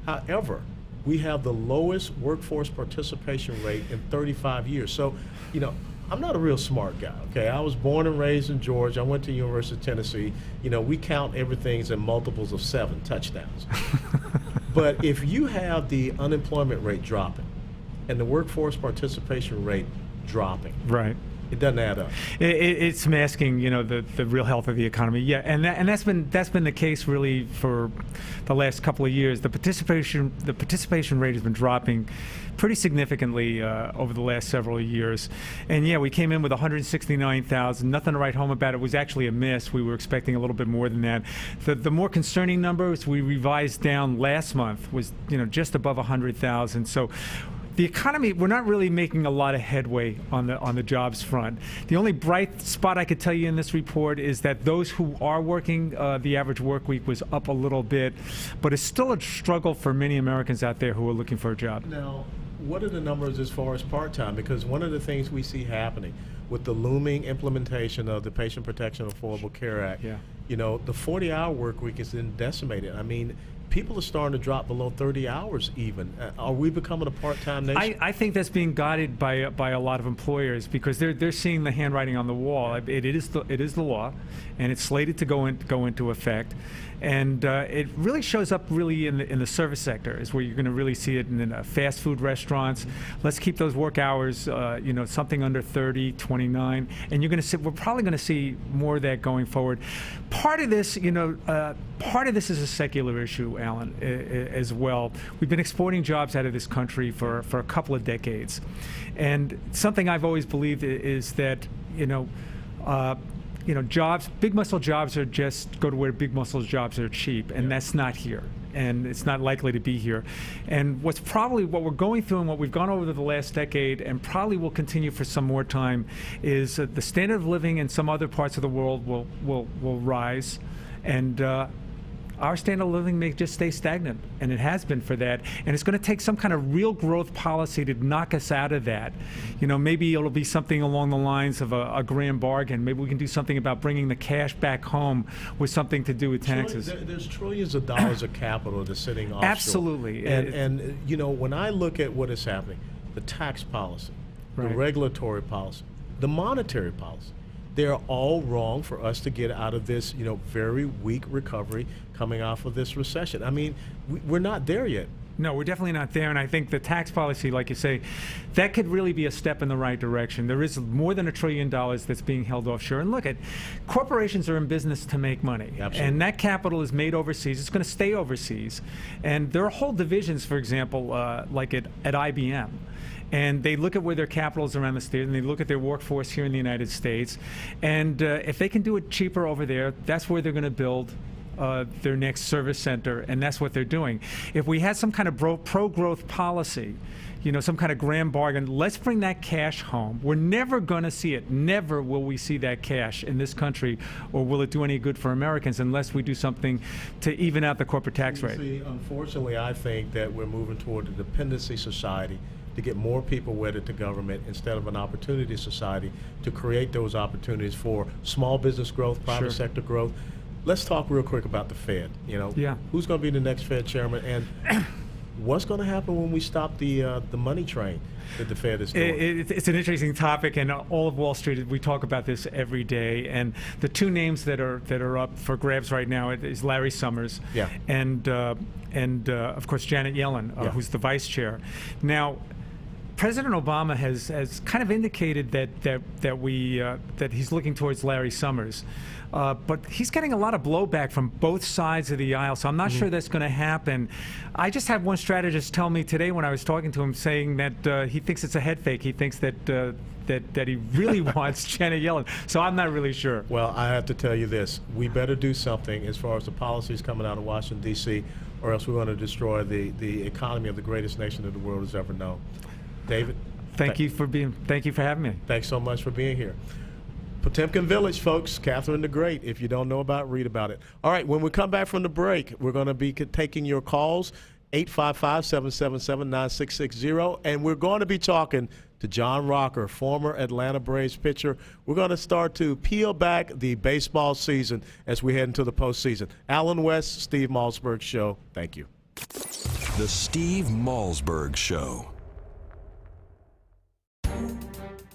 Speaker 4: However, we have the lowest workforce participation rate in 35 years. So, you know, I'm not a real smart guy, okay? I was born and raised in Georgia. I went to University of Tennessee. You know, we count everything in multiples of 7 touchdowns. But if you have the unemployment rate dropping and the workforce participation rate dropping,
Speaker 27: Right.
Speaker 4: it doesn't add up.
Speaker 27: It's masking, you know, the real health of the economy. Yeah, and that's been the case really for the last couple of years. The participation rate has been dropping pretty significantly over the last several years. And yeah, we came in with 169,000. Nothing to write home about. It was actually a miss. We were expecting a little bit more than that. The more concerning numbers we revised down last month was, you know, just above 100,000. So the economy, we're not really making a lot of headway on the jobs front. The only bright spot I could tell you in this report is that those who are working, the average work week was up a little bit, but it's still a struggle for many Americans out there who are looking for a job.
Speaker 4: Now, what are the numbers as far as part-time? Because one of the things we see happening with the looming implementation of the Patient Protection Affordable Care Act, you know, the 40-hour work week is then decimated. I mean, people are starting to drop below 30 hours even. Are we becoming a part-time nation?
Speaker 27: I think that's being guided by a lot of employers because they're seeing the handwriting on the wall. It is the law, and it's slated to go into effect. And it really shows up really in the service sector is where you're going to really see it in fast food restaurants. Let's keep those work hours, you know, something under 30, 29, and you're going to see. We're probably going to see more of that going forward. Part of this, you know, part of this is a secular issue, Alan, as well. We've been exporting jobs out of this country for a couple of decades, and something I've always believed is that, you know, jobs, big muscle jobs are just go to where big muscle jobs are cheap, and that's not here, and it's not likely to be here. And what we're going through and what we've gone over the last decade, and probably will continue for some more time, is the standard of living in some other parts of the world will rise, and our standard of living may just stay stagnant, and it has been for that. And it's going to take some kind of real growth policy to knock us out of that. You know, maybe it'll be something along the lines of a grand bargain. Maybe we can do something about bringing the cash back home with something to do with taxes.
Speaker 4: There's trillions of dollars of capital that's sitting offshore.
Speaker 27: Absolutely.
Speaker 4: And you know, when I look at what is happening, the tax policy, the regulatory policy, the monetary policy, they're all wrong for us to get out of this, you know, very weak recovery coming off of this recession. I mean, we're not there yet.
Speaker 27: No, we're definitely not there, and I think the tax policy, like you say, that could really be a step in the right direction. There is more than $1 trillion that's being held offshore. And look, corporations are in business to make money.
Speaker 4: Absolutely.
Speaker 27: And that capital is made overseas. It's going to stay overseas. And there are whole divisions, for example, like at IBM. And they look at where their capital is around the state, and they look at their workforce here in the United States. And if they can do it cheaper over there, that's where they're going to build their next service center, and that's what they're doing. If we had some kind of pro-growth policy, you know, some kind of grand bargain, let's bring that cash home. We're never going to see it. Never will we see that cash in this country, or will it do any good for Americans unless we do something to even out the corporate tax rate.
Speaker 4: See, unfortunately, I think that we're moving toward a dependency society to get more people wedded to government instead of an opportunity society to create those opportunities for small business growth, private sector growth. Let's talk real quick about the Fed. You know, who's going to be the next Fed chairman, and what's going to happen when we stop the money train that the Fed is doing?
Speaker 27: It's an interesting topic, and all of Wall Street, we talk about this every day. And the two names that are up for grabs right now is Larry Summers, and of course Janet Yellen, who's the vice chair. Now, President Obama has kind of indicated that he's looking towards Larry Summers, but he's getting a lot of blowback from both sides of the aisle, so I'm not sure that's going to happen. I just had one strategist tell me today when I was talking to him, saying that he thinks it's a head fake. He thinks that he really wants Janet Yellen, so I'm not really sure.
Speaker 4: Well, I have to tell you this. We better do something as far as the policies coming out of Washington, D.C., or else we're going to destroy the economy of the greatest nation that the world has ever known. David,
Speaker 27: thank you for having me.
Speaker 4: Thanks so much for being here. Potemkin Village, folks. Catherine the Great. If you don't know about it, read about it. All right, when we come back from the break, we're going to be taking your calls, 855-777-9660, and we're going to be talking to John Rocker, former Atlanta Braves pitcher. We're going to start to peel back the baseball season as we head into the postseason. Alan West, Steve Malzberg Show. Thank you.
Speaker 2: The Steve Malzberg Show.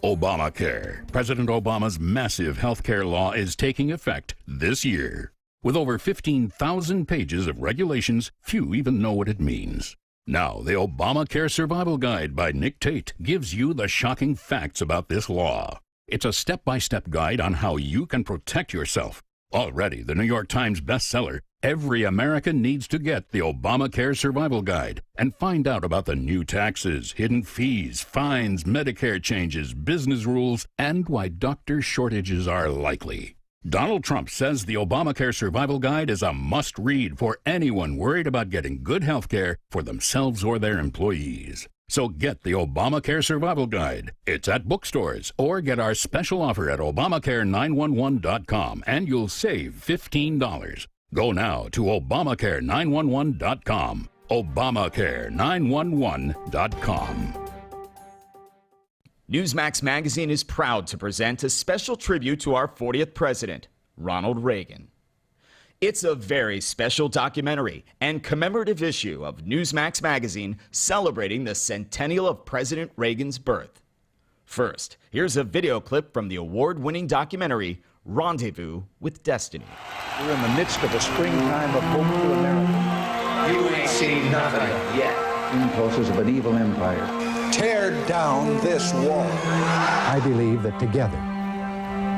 Speaker 3: Obamacare. President Obama's massive health care law is taking effect this year. With over 15,000 pages of regulations, few even know what it means. Now, the Obamacare Survival Guide by Nick Tate gives you the shocking facts about this law. It's a step-by-step guide on how you can protect yourself. Already the New York Times bestseller, every American needs to get the Obamacare Survival Guide and find out about the new taxes, hidden fees, fines, Medicare changes, business rules, and why doctor shortages are likely. Donald Trump says the Obamacare Survival Guide is a must-read for anyone worried about getting good health care for themselves or their employees. So get the Obamacare Survival Guide. It's at bookstores, or get our special offer at Obamacare911.com and you'll save $15. Go now to Obamacare911.com. Obamacare911.com.
Speaker 5: Newsmax Magazine is proud to present a special tribute to our 40th president, Ronald Reagan. It's a very special documentary and commemorative issue of Newsmax Magazine celebrating the centennial of President Reagan's birth. First, here's a video clip from the award-winning documentary, Rendezvous with Destiny.
Speaker 7: We're in the midst of a springtime of hope for America.
Speaker 12: You ain't seen nothing yet.
Speaker 7: Impulses of an evil empire.
Speaker 12: Tear down this wall.
Speaker 7: I believe that together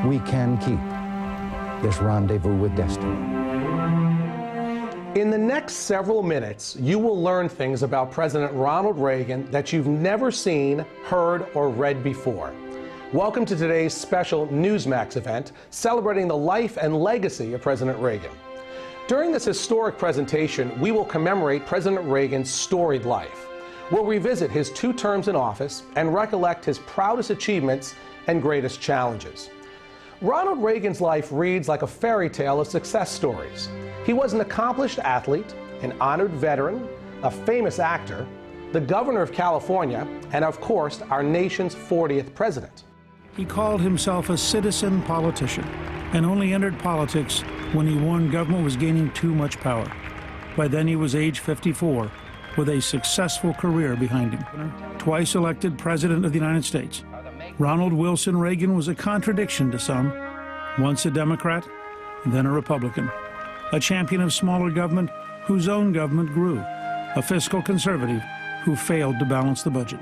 Speaker 7: we can keep this rendezvous with destiny.
Speaker 8: In the next several minutes, you will learn things about President Ronald Reagan that you've never seen, heard, or read before. Welcome to today's special Newsmax event celebrating the life and legacy of President Reagan. During this historic presentation, we will commemorate President Reagan's storied life. We'll revisit his 2 terms in office and recollect his proudest achievements and greatest challenges. Ronald Reagan's life reads like a fairy tale of success stories. He was an accomplished athlete, an honored veteran, a famous actor, the governor of California, and of course, our nation's 40th president.
Speaker 13: He called himself a citizen politician and only entered politics when he warned government was gaining too much power. By then he was age 54, with a successful career behind him. Twice elected President of the United States, Ronald Wilson Reagan was a contradiction to some. Once a Democrat, then a Republican. A champion of smaller government whose own government grew. A fiscal conservative who failed to balance the budget.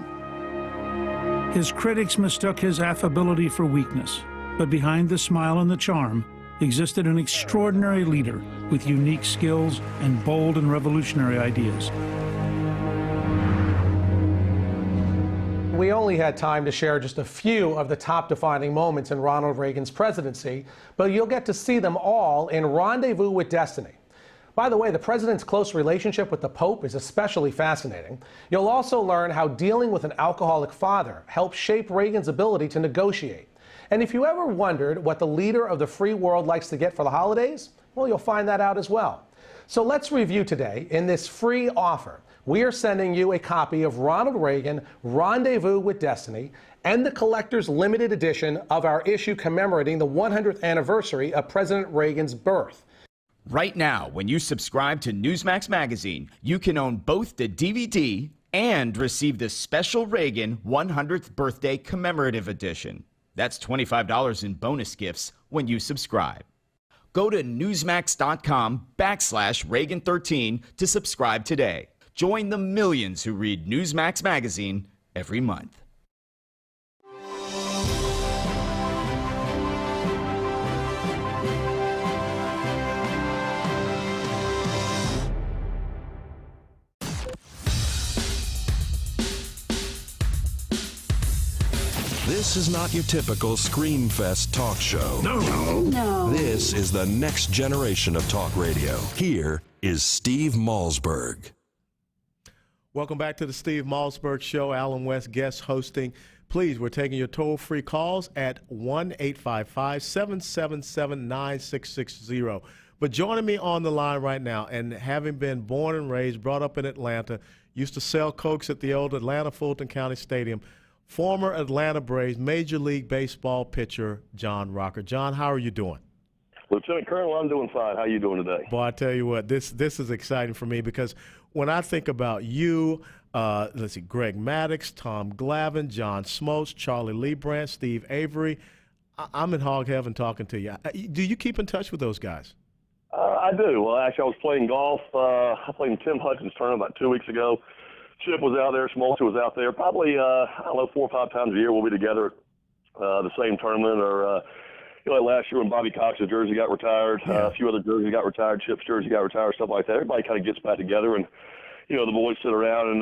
Speaker 13: His critics mistook his affability for weakness, but behind the smile and the charm existed an extraordinary leader with unique skills and bold and revolutionary ideas.
Speaker 8: We only had time to share just a few of the top defining moments in Ronald Reagan's presidency, but you'll get to see them all in Rendezvous with Destiny. By the way, the president's close relationship with the Pope is especially fascinating. You'll also learn how dealing with an alcoholic father helped shape Reagan's ability to negotiate. And if you ever wondered what the leader of the free world likes to get for the holidays, well, you'll find that out as well. So let's review today in this free offer. We are sending you a copy of Ronald Reagan, Rendezvous with Destiny, and the collector's limited edition of our issue commemorating the 100th anniversary of President Reagan's birth.
Speaker 5: Right now, when you subscribe to Newsmax Magazine, you can own both the DVD and receive the special Reagan 100th Birthday Commemorative Edition. That's $25 in bonus gifts when you subscribe. Go to Newsmax.com/Reagan13 to subscribe today. Join the millions who read Newsmax Magazine every month.
Speaker 2: This is not your typical Screamfest talk show. No. This is the next generation of talk radio. Here is Steve Malzberg.
Speaker 4: Welcome back to the Steve Malzberg Show. Alan West guest hosting. Please, we're taking your toll-free calls at 1-855-777-9660. But joining me on the line right now, and having been born and raised, brought up in Atlanta, used to sell Cokes at the old Atlanta Fulton County Stadium, former Atlanta Braves Major League Baseball pitcher, John Rocker. John, how are you doing?
Speaker 15: Lieutenant Colonel, I'm doing fine. How are you doing today?
Speaker 4: Boy, I tell you what, this is exciting for me because when I think about you, let's see, Greg Maddox, Tom Glavine, John Smoltz, Charlie Leibrandt, Steve Avery, I'm in hog heaven talking to you. Do you keep in touch with those guys?
Speaker 15: I do. Well, actually, I was playing golf. I played in Tim Hudson's tournament about 2 weeks ago. Chip was out there. Smoltz was out there. Probably, I don't know, 4 or 5 times a year we'll be together at the same tournament. Or, like last year when Bobby Cox's jersey got retired, a few other jerseys got retired, Chip's jersey got retired, stuff like that. Everybody kind of gets back together and, you know, the boys sit around and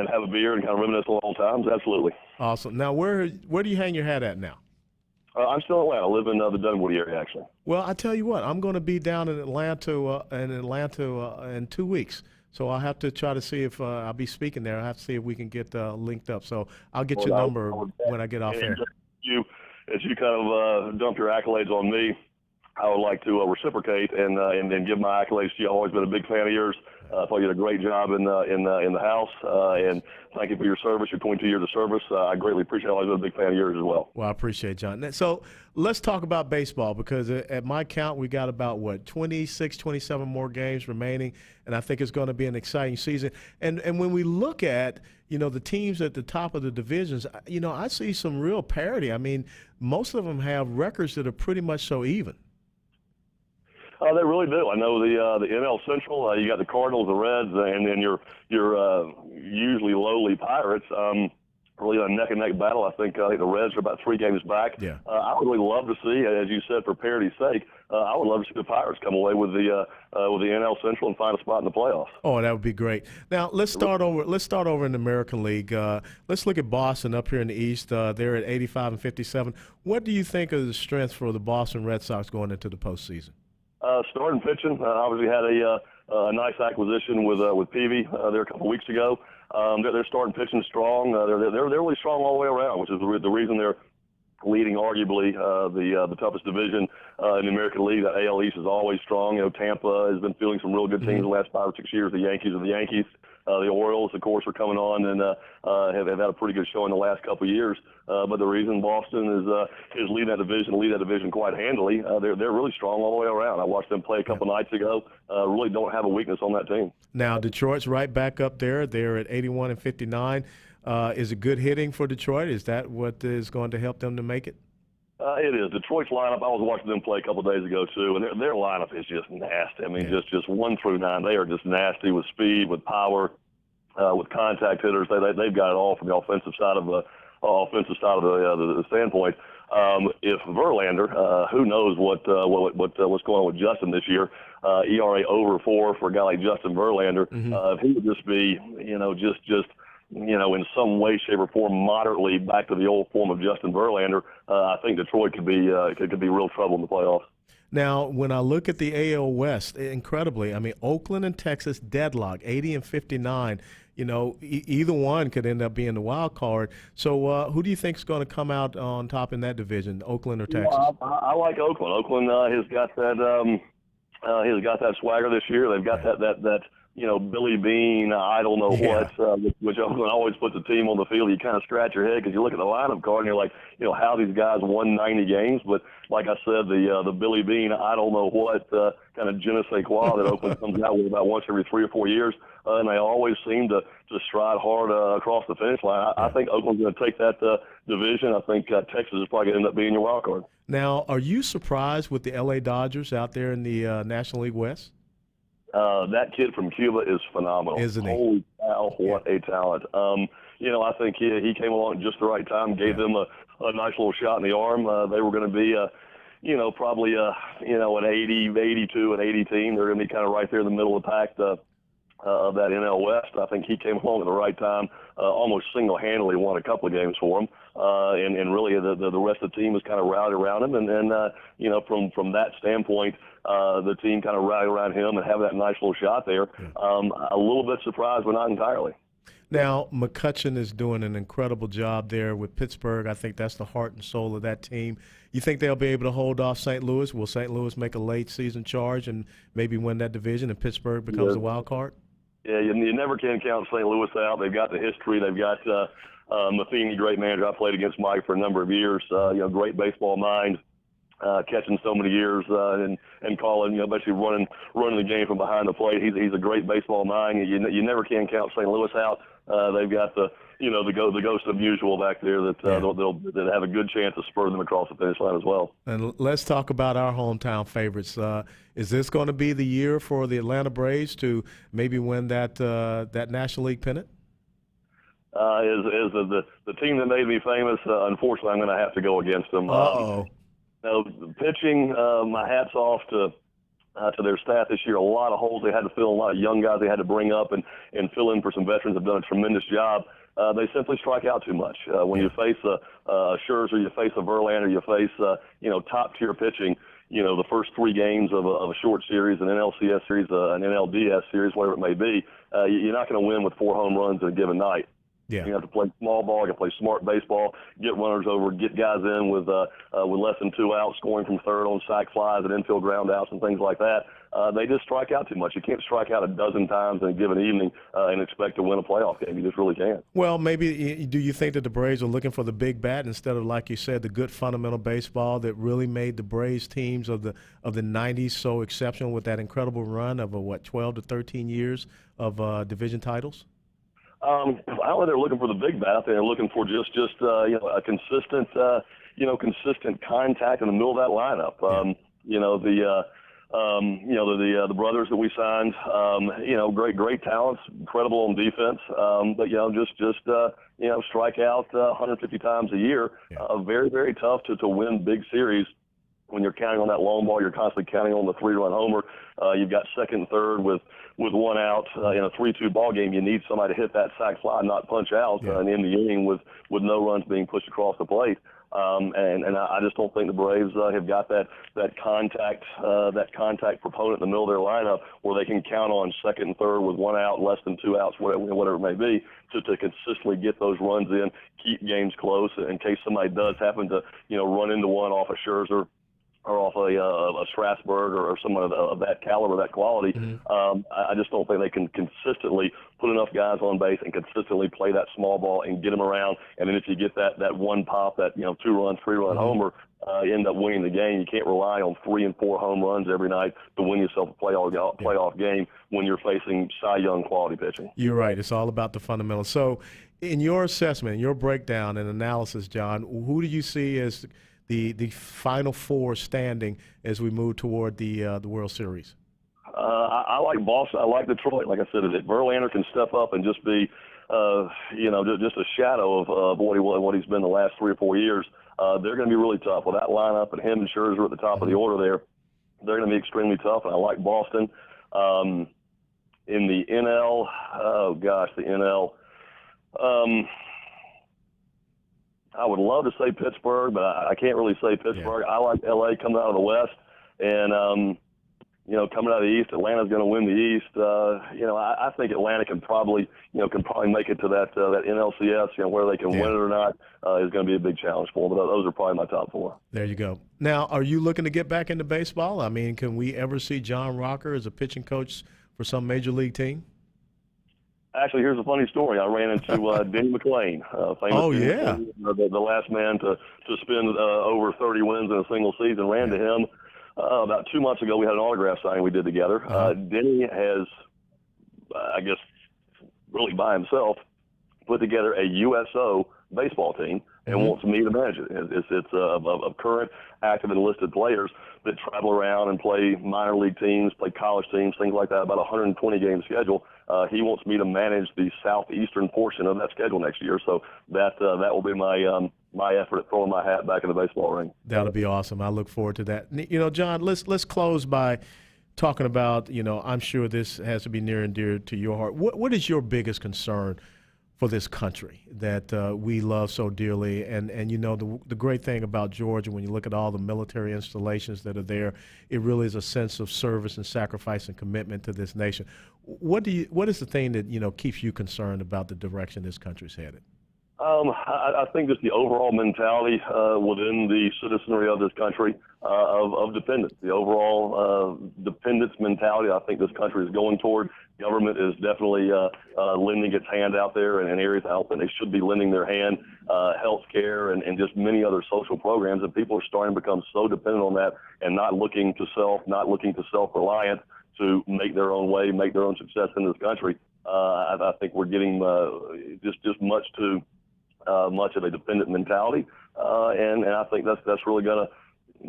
Speaker 15: have a beer and kind of reminisce on old times. Absolutely.
Speaker 4: Awesome. Now, where do you hang your hat at now?
Speaker 15: I'm still in Atlanta. I live in the Dunwoody area, actually.
Speaker 4: Well, I tell you what, I'm going to be down in Atlanta in 2 weeks. So I'll have to try to see if I'll be speaking there. I'll have to see if we can get linked up. So I'll get your number when I get off air.
Speaker 15: As you kind of dump your accolades on me, I would like to reciprocate and give my accolades to you. I've always been a big fan of yours. I thought you did a great job in the House, and thank you for your service, your 22 years of service. I greatly appreciate it. I've always been a big fan of yours as well.
Speaker 4: Well, I appreciate it, John. So let's talk about baseball, because at my count, we got about, 26, 27 more games remaining, and I think it's going to be an exciting season. And when we look at, the teams at the top of the divisions, I see some real parity. I mean, most of them have records that are pretty much so even.
Speaker 15: They really do. I know the NL Central. You got the Cardinals, the Reds, and then your usually lowly Pirates. Really a neck and neck battle. I think the Reds are about 3 games back.
Speaker 4: Yeah.
Speaker 15: I would really love to see, as you said, for parity's sake, I would love to see the Pirates come away with the NL Central and find a spot in the playoffs.
Speaker 4: Oh, that would be great. Now let's start over in the American League. Let's look at Boston up here in the East. They're at 85 and 57. What do you think of the strength for the Boston Red Sox going into the postseason?
Speaker 15: Starting pitching, obviously had a nice acquisition with Peavy there a couple weeks ago. They're starting pitching strong. They're really strong all the way around, which is the reason they're leading arguably the toughest division in the American League. The AL East is always strong. Tampa has been fielding some real good teams the last 5 or 6 years. The Yankees are the Yankees. The Orioles, of course, are coming on and have had a pretty good show in the last couple of years. But the reason Boston is leading that division quite handily, they're really strong all the way around. I watched them play a couple nights ago. Really don't have a weakness on that team.
Speaker 4: Now Detroit's right back up there. They're at 81 and 59. Is it good hitting for Detroit? Is that what is going to help them to make it?
Speaker 15: It is. Detroit's lineup, I was watching them play a couple of days ago, too, and their lineup is just nasty. I mean, just 1 through 9. They are just nasty with speed, with power, with contact hitters. They've got it all from the offensive side of the standpoint. If Verlander, who knows what's going on with Justin this year, ERA over 4 for a guy like Justin Verlander, if he would just be, in some way, shape, or form, moderately back to the old form of Justin Verlander, I think Detroit could be real trouble in the playoffs.
Speaker 4: Now, when I look at the AL West, incredibly, I mean, Oakland and Texas deadlock, 80 and 59. Either one could end up being the wild card. So, who do you think is going to come out on top in that division, Oakland or Texas?
Speaker 15: I like Oakland. Oakland has got that swagger this year. They've got that. Billy Bean, I don't know what, which Oakland always puts a team on the field. You kind of scratch your head because you look at the lineup card and you're like, how these guys won 90 games. But like I said, the Billy Bean, I don't know what kind of je ne sais quoi that Oakland comes out with about once every 3 or 4 years. And they always seem to stride hard across the finish line. I think Oakland's going to take that division. I think Texas is probably going to end up being your wild card.
Speaker 4: Now, are you surprised with the L.A. Dodgers out there in the National League West?
Speaker 15: That kid from Cuba is phenomenal.
Speaker 4: Isn't he?
Speaker 15: Holy cow, what a talent. I think he came along at just the right time, gave them a nice little shot in the arm. They were going to be, probably, an 82 and 80 team. They're going to be kind of right there in the middle of the pack of that NL West. I think he came along at the right time, almost single-handedly won a couple of games for him. And really the rest of the team was kind of rallied around him. And from that standpoint, the team kind of rallied around him and have that nice little shot there. A little bit surprised, but not entirely.
Speaker 4: Now, McCutchen is doing an incredible job there with Pittsburgh. I think that's the heart and soul of that team. You think they'll be able to hold off St. Louis? Will St. Louis make a late season charge and maybe win that division and Pittsburgh becomes the wild card?
Speaker 15: Yeah, you never can count St. Louis out. They've got the history. They've got Matheny, great manager. I played against Mike for a number of years. Great baseball mind. Catching so many years and calling, basically running the game from behind the plate. He's a great baseball mind. You never can count St. Louis out. They've got the ghost of usual back there that they'll have a good chance to spur them across the finish line as well. And
Speaker 4: let's talk about our hometown favorites. Is this going to be the year for the Atlanta Braves to maybe win that National League pennant?
Speaker 15: Is the team that made me famous? Unfortunately, I'm going to have to go against them. Pitching, my hat's off to their staff this year. A lot of holes they had to fill, a lot of young guys they had to bring up and fill in for some veterans have done a tremendous job. They simply strike out too much. When you face a Scherzer, you face a Verlander, you face top-tier pitching, the first 3 games of a short series, an NLCS series, an NLDS series, whatever it may be, you're not going to win with 4 home runs in a given night.
Speaker 4: Yeah.
Speaker 15: You have to play small ball, you have to play smart baseball, get runners over, get guys in with less than 2 outs, scoring from third on sac flies and infield ground outs and things like that. They just strike out too much. You can't strike out a dozen times in a given evening and expect to win a playoff game. You just really can't.
Speaker 4: Well, maybe do you think that the Braves are looking for the big bat instead of, like you said, the good fundamental baseball that really made the Braves teams of the 90s so exceptional with that incredible run of 12 to 13 years of division titles?
Speaker 15: I don't know. They're looking for the big bat. They're looking for just a consistent consistent contact in the middle of that lineup. The brothers that we signed, great talents, incredible on defense, but just strike out 150 times a year. Very, very tough to win big series when you're counting on that long ball. You're constantly counting on the 3-run homer. You've got second and third with 1 out in a 3-2 ball game. You need somebody to hit that sac fly, not punch out, and end the inning with no runs being pushed across the plate. And I just don't think the Braves have got that contact proponent in the middle of their lineup where they can count on second and third with 1 out, less than 2 outs, whatever it may be, to consistently get those runs in, keep games close in case somebody does happen to run into one off a Scherzer or off a Strasburg or someone of that caliber, that quality. I just don't think they can consistently put enough guys on base and consistently play that small ball and get them around. And then if you get that one pop, that 2-run, 3-run homer, you end up winning the game. You can't rely on 3 and 4 home runs every night to win yourself a playoff game when you're facing Cy Young quality pitching.
Speaker 4: You're right. It's all about the fundamentals. So in your assessment, your breakdown and analysis, John, who do you see as the Final Four standing as we move toward the World Series?
Speaker 15: I like Boston. I like Detroit. Like I said, if Verlander can step up and just be, just a shadow of what he's been the last 3 or 4 years, they're going to be really tough. With that lineup and him and Scherzer at the top of the order there, they're going to be extremely tough. And I like Boston. In the NL, the NL. I would love to say Pittsburgh, but I can't really say Pittsburgh. I like L.A. coming out of the West, and coming out of the East, Atlanta's going to win the East. I think Atlanta can probably make it to that NLCS. Whether they can win it or not is going to be a big challenge for them. But those are probably my top 4.
Speaker 4: There you go. Now, are you looking to get back into baseball? I mean, can we ever see John Rocker as a pitching coach for some major league team?
Speaker 15: Actually, here's a funny story. I ran into Denny McClain, famous the last man to spin over 30 wins in a single season. Ran to him about 2 months ago. We had an autograph signing we did together. Denny has, I guess, really by himself, put together a USO baseball team and wants me to manage it. It's of current active enlisted players that travel around and play minor league teams, play college teams, things like that, about a 120-game schedule. He wants me to manage the southeastern portion of that schedule next year. So that will be my effort at throwing my hat back in the baseball ring.
Speaker 4: That'll be awesome. I look forward to that. John, let's close by talking about, I'm sure this has to be near and dear to your heart. What is your biggest concern for this country that we love so dearly? And the great thing about Georgia, when you look at all the military installations that are there, it really is a sense of service and sacrifice and commitment to this nation. What is the thing that keeps you concerned about the direction this country's headed?
Speaker 15: I think just the overall mentality within the citizenry of this country of dependence, the overall dependence mentality I think this country is going toward. Government is definitely lending its hand out there in areas out that they should be lending their hand, health care and just many other social programs, and people are starting to become so dependent on that and not looking to self-reliant to make their own way, make their own success in this country. I think we're getting just much of a dependent mentality, and I think that's really going to,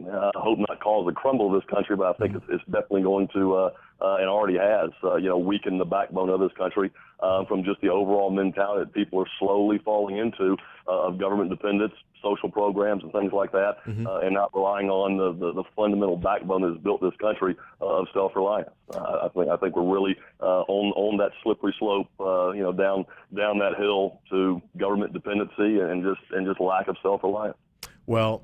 Speaker 15: I hope not cause a crumble of this country, but I think it's definitely going to, and already has, weakened the backbone of this country from just the overall mentality that people are slowly falling into of government dependence, social programs, and things like that, and not relying on the fundamental backbone that has built this country of self-reliance. I think we're really on that slippery slope, down that hill to government dependency and just lack of self-reliance.
Speaker 4: Well,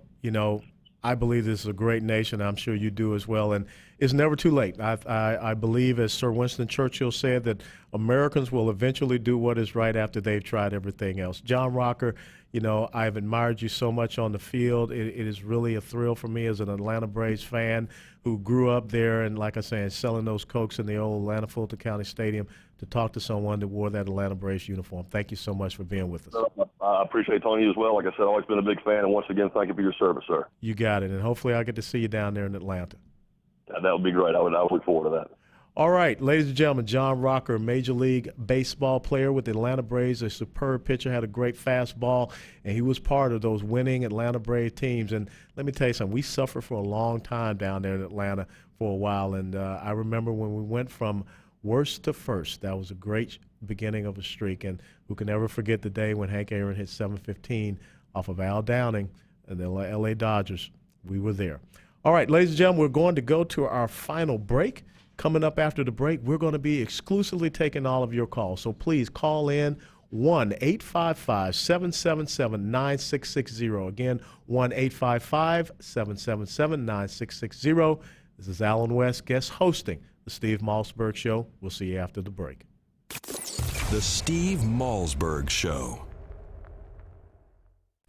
Speaker 4: I believe this is a great nation. I'm sure you do as well. And it's never too late. I believe, as Sir Winston Churchill said, that Americans will eventually do what is right after they've tried everything else. John Rocker, you know, I've admired you so much on the field. It is really a thrill for me as an Atlanta Braves fan who grew up there and, like I said, selling those Cokes in the old Atlanta Fulton County Stadium, to talk to someone that wore that Atlanta Braves uniform. Thank you so much for being with us.
Speaker 15: I appreciate talking to you as well. Like I said, I've always been a big fan, and once again, thank you for your service, sir.
Speaker 4: You got it, and hopefully I'll get to see you down there in Atlanta.
Speaker 15: That would be great. I would look forward to that.
Speaker 4: All right, ladies and gentlemen, John Rocker, Major League Baseball player with the Atlanta Braves, a superb pitcher, had a great fastball, and he was part of those winning Atlanta Braves teams. And let me tell you something, we suffered for a long time down there in Atlanta for a while, and I remember when we went from worst to first. That was a great beginning of a streak, and who can ever forget the day when Hank Aaron hit 715 off of Al Downing and the L.A. Dodgers. We were there. All right, ladies and gentlemen, we're going to go to our final break. Coming up after the break, we're going to be exclusively taking all of your calls. So please call in 1-855-777-9660. Again, 1-855-777-9660. This is Alan West, guest hosting the Steve Malzberg Show. We'll see you after the break.
Speaker 2: The Steve Malzberg Show.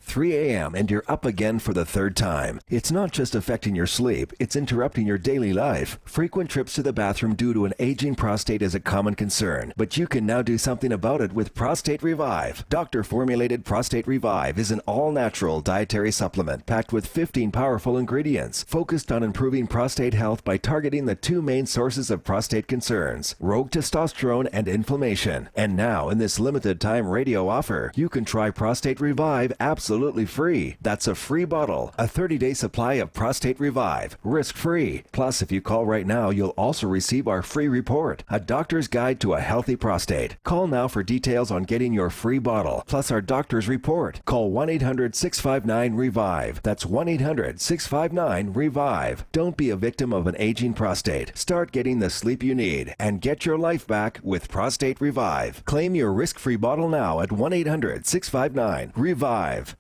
Speaker 9: 3 a.m. and you're up again for the third time. It's not just affecting your sleep, it's interrupting your daily life. Frequent trips to the bathroom due to an aging prostate is a common concern, but you can now do something about it with Prostate Revive. Doctor-formulated Prostate Revive is an all-natural dietary supplement packed with 15 powerful ingredients, focused on improving prostate health by targeting the two main sources of prostate concerns, rogue testosterone and inflammation. And now, in this limited time radio offer, you can try Prostate Revive absolutely free. That's a free bottle, a 30-day supply of Prostate Revive, risk-free. Plus, if you call right now, you'll also receive our free report, A Doctor's Guide to a Healthy Prostate. Call now for details on getting your free bottle, plus our doctor's report. Call 1-800-659-REVIVE. That's 1-800-659-REVIVE. Don't be a victim of an aging prostate. Start getting the sleep you need and get your life back with Prostate Revive. Claim your risk-free bottle now at 1-800-659-REVIVE.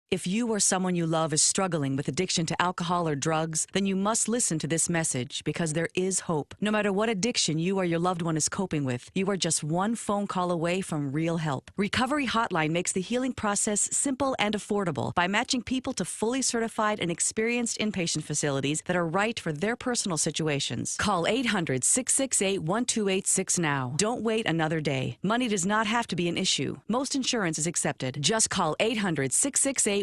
Speaker 10: If you or someone you love is struggling with addiction to alcohol or drugs, then you must listen to this message, because there is hope. No matter what addiction you or your loved one is coping with, you are just one phone call away from real help. Recovery Hotline makes the healing process simple and affordable by matching people to fully certified and experienced inpatient facilities that are right for their personal situations. Call 800-668-1286 now. Don't wait another day. Money does not have to be an issue. Most insurance is accepted. Just call 800-668-1286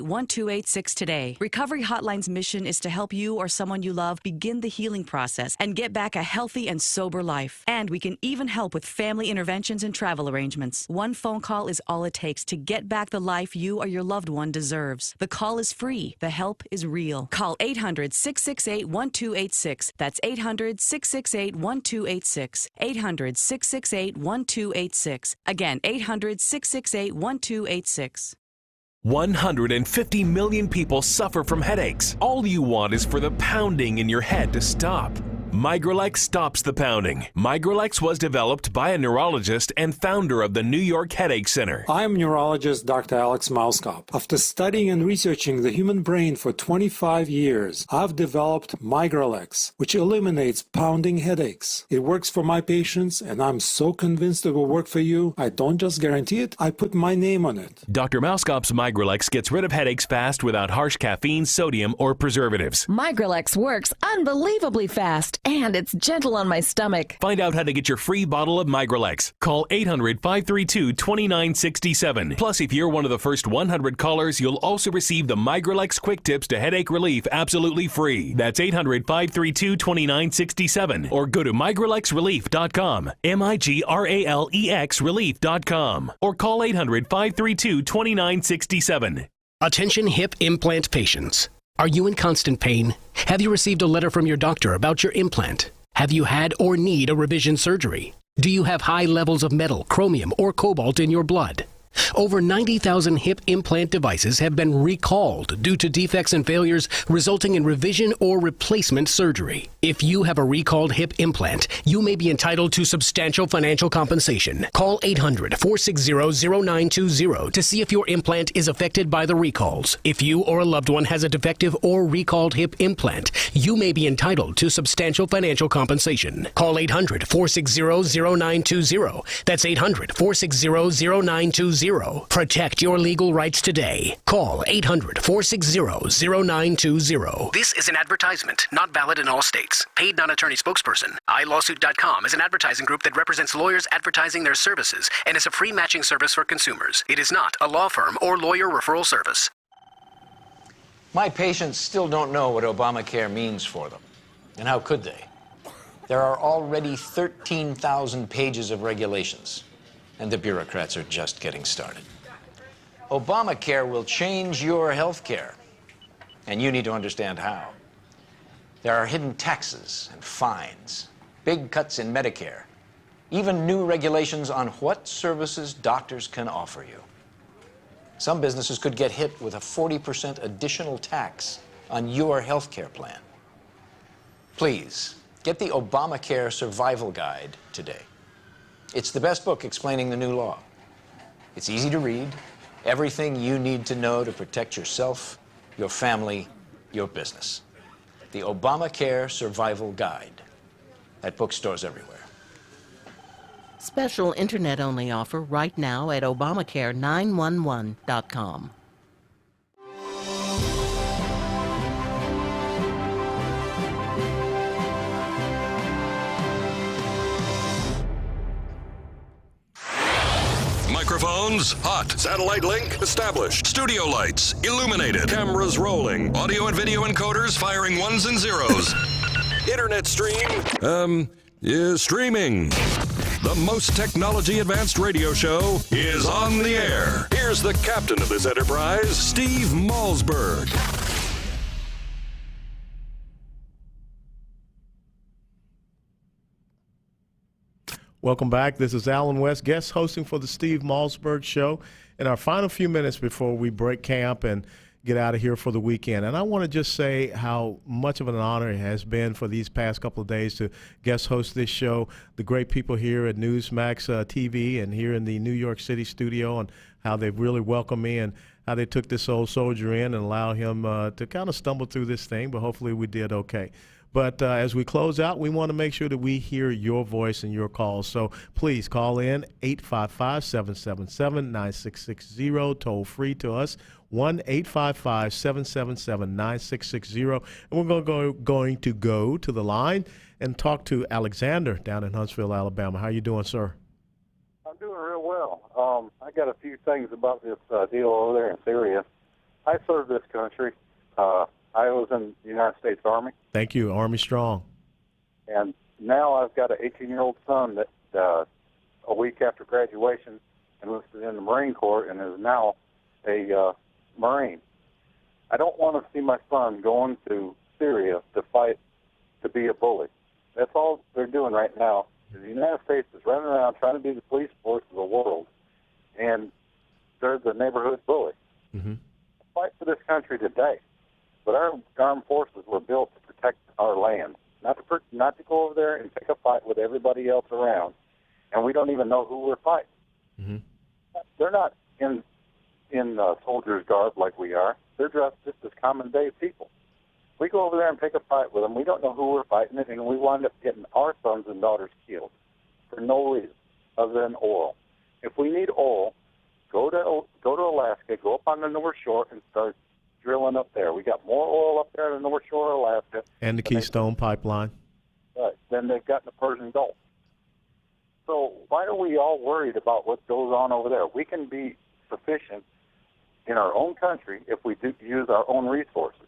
Speaker 10: today. Recovery Hotline's mission is to help you or someone you love begin the healing process and get back a healthy and sober life. And we can even help with family interventions and travel arrangements. One phone call is all it takes to get back the life you or your loved one deserves. The call is free. The help is real. Call 800-668-1286. That's 800-668-1286. 800-668-1286. Again, 800-668-1286.
Speaker 19: 150 million people suffer from headaches. All you want is for the pounding in your head to stop. Migralex stops the pounding. Migralex was developed by a neurologist and founder of the New York Headache Center.
Speaker 21: I'm neurologist Dr. Alex Malzberg. After studying and researching the human brain for 25 years, I've developed Migralex, which eliminates pounding headaches. It works for my patients, and I'm so convinced it will work for you. I don't just guarantee it, I put my name on it.
Speaker 19: Dr. Malzberg's Migralex gets rid of headaches fast without harsh caffeine, sodium, or preservatives.
Speaker 26: Migralex works unbelievably fast, and it's gentle on my stomach.
Speaker 19: Find out how to get your free bottle of Migralex. Call 800-532-2967. Plus, if you're one of the first 100 callers, you'll also receive the Migralex Quick Tips to Headache Relief absolutely free. That's 800-532-2967. Or go to migralexrelief.com. MIGRALEX relief.com. Or call 800-532-2967.
Speaker 20: Attention hip implant patients. Are you in constant pain? Have you received a letter from your doctor about your implant? Have you had or need a revision surgery? Do you have high levels of metal, chromium, or cobalt in your blood? Over 90,000 hip implant devices have been recalled due to defects and failures resulting in revision or replacement surgery. If you have a recalled hip implant, you may be entitled to substantial financial compensation. Call 800-460-0920 to see if your implant is affected by the recalls. If you or a loved one has a defective or recalled hip implant, you may be entitled to substantial financial compensation. Call 800-460-0920. That's 800-460-0920. Protect your legal rights today. Call 800-460-0920. This is an advertisement, not valid in all states. Paid non-attorney spokesperson. iLawsuit.com is an advertising group that represents lawyers advertising their services and is a free matching service for consumers. It is not a law firm or lawyer referral service.
Speaker 1: My patients still don't know what Obamacare means for them. And how could they? There are already 13,000 pages of regulations. And the bureaucrats are just getting started. Obamacare will change your health care, and you need to understand how. There are hidden taxes and fines, big cuts in Medicare, even new regulations on what services doctors can offer you. Some businesses could get hit with a 40% additional tax on your health care plan. Please, get the Obamacare Survival Guide today. It's the best book explaining the new law. It's easy to read, everything you need to know to protect yourself, your family, your business. The Obamacare Survival Guide at bookstores everywhere.
Speaker 16: Special internet-only offer right now at Obamacare911.com.
Speaker 2: Microphones hot. Satellite link established. Studio lights illuminated. Cameras rolling. Audio and video encoders firing ones and zeros. Internet stream. Streaming. The most technology advanced radio show is on the air. Here's the captain of this enterprise, Steve Malzberg.
Speaker 4: Welcome back. This is Alan West, guest hosting for the Steve Malzberg Show in our final few minutes before we break camp and get out of here for the weekend. And I want to just say how much of an honor it has been for these past couple of days to guest host this show, the great people here at Newsmax TV and here in the New York City studio, and how they've really welcomed me and how they took this old soldier in and allowed him to kind of stumble through this thing, but hopefully we did okay. But as we close out, we want to make sure that we hear your voice and your calls. So please call in 855-777-9660, toll free to us, 1-855-777-9660. And we're going to go to the line and talk to Alexander down in Huntsville, Alabama. How you doing, sir?
Speaker 17: I'm doing real well. I got a few things about this deal over there in Syria. I served this country. I was in the United States Army.
Speaker 4: Thank you, Army Strong.
Speaker 17: And now I've got an 18-year-old son that a week after graduation enlisted in the Marine Corps and is now a Marine. I don't want to see my son going to Syria to fight to be a bully. That's all they're doing right now. The United States is running around trying to be the police force of the world, and they're the neighborhood bully.
Speaker 4: Mm-hmm.
Speaker 17: Fight for this country today. But our armed forces were built to protect our land, not to go over there and pick a fight with everybody else around, and we don't even know who we're fighting.
Speaker 4: Mm-hmm.
Speaker 17: They're not in soldiers' garb like we are. They're dressed just as common-day people. We go over there and pick a fight with them. We don't know who we're fighting, and we wind up getting our sons and daughters killed for no reason other than oil. If we need oil, go to Alaska, go up on the North Shore, and start drilling up there. We got more oil up there in the North Shore of Alaska.
Speaker 4: And the Keystone Pipeline.
Speaker 17: Right. Then they've got in the Persian Gulf. So why are we all worried about what goes on over there? We can be sufficient in our own country if we do use our own resources.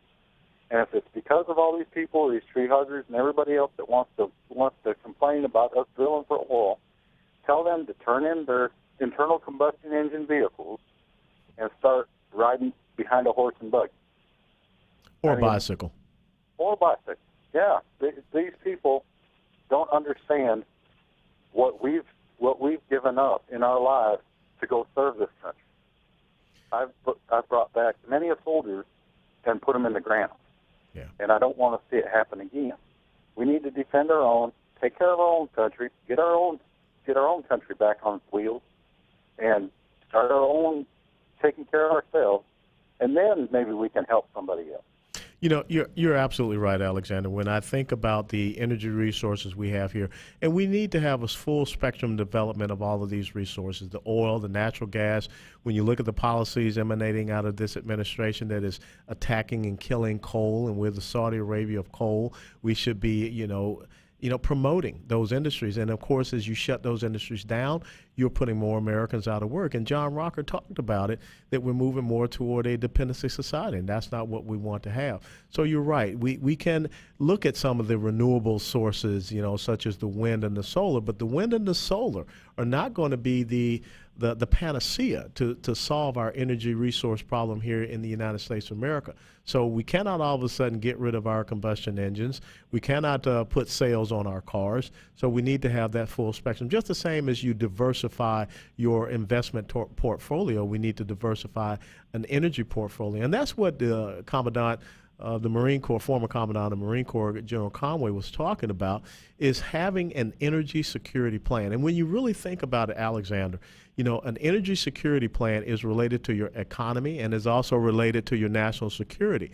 Speaker 17: And if it's because of all these people, these tree huggers, and everybody else that wants to complain about us drilling for oil, tell them to turn in their internal combustion engine vehicles and start riding behind a horse and buggy.
Speaker 4: Or bicycle.
Speaker 17: Or bicycle, yeah. These people don't understand what we've given up in our lives to go serve this country. I've brought back many a soldiers and put them in the ground.
Speaker 4: Yeah.
Speaker 17: And I don't want to see it happen again. We need to defend our own, take care of our own country, get our own country back on its wheels, and start our own taking care of ourselves, and then maybe we can help somebody else.
Speaker 4: You know, you're absolutely right, Alexander. When I think about the energy resources we have here, and we need to have a full spectrum development of all of these resources, the oil, the natural gas. When you look at the policies emanating out of this administration that is attacking and killing coal, and we're the Saudi Arabia of coal, we should be, promoting those industries. And of course, as you shut those industries down, you're putting more Americans out of work. And John Rocker talked about it, that we're moving more toward a dependency society, and that's not what we want to have. So you're right. We can look at some of the renewable sources, such as the wind and the solar, but the wind and the solar are not going to be the panacea to solve our energy resource problem here in the United States of America. So we cannot all of a sudden get rid of our combustion engines. We cannot put sails on our cars. So we need to have that full spectrum. Just the same as you diversify your investment portfolio, we need to diversify an energy portfolio. And that's what the Commandant the Marine Corps, former Commandant of the Marine Corps, General Conway, was talking about, is having an energy security plan. And when you really think about it, Alexander, an energy security plan is related to your economy and is also related to your national security.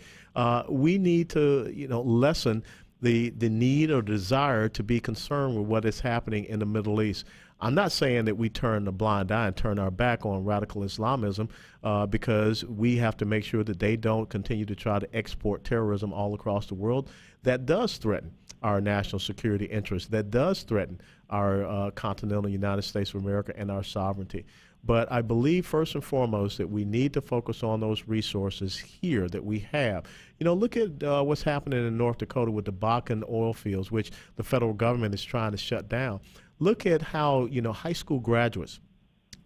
Speaker 4: We need to, lessen the need or desire to be concerned with what is happening in the Middle East. I'm not saying that we turn a blind eye and turn our back on radical Islamism because we have to make sure that they don't continue to try to export terrorism all across the world. That does threaten our national security interests. That does threaten our continental United States of America and our sovereignty. But I believe first and foremost that we need to focus on those resources here that we have. Look at what's happening in North Dakota with the Bakken oil fields, which the federal government is trying to shut down. Look at how, high school graduates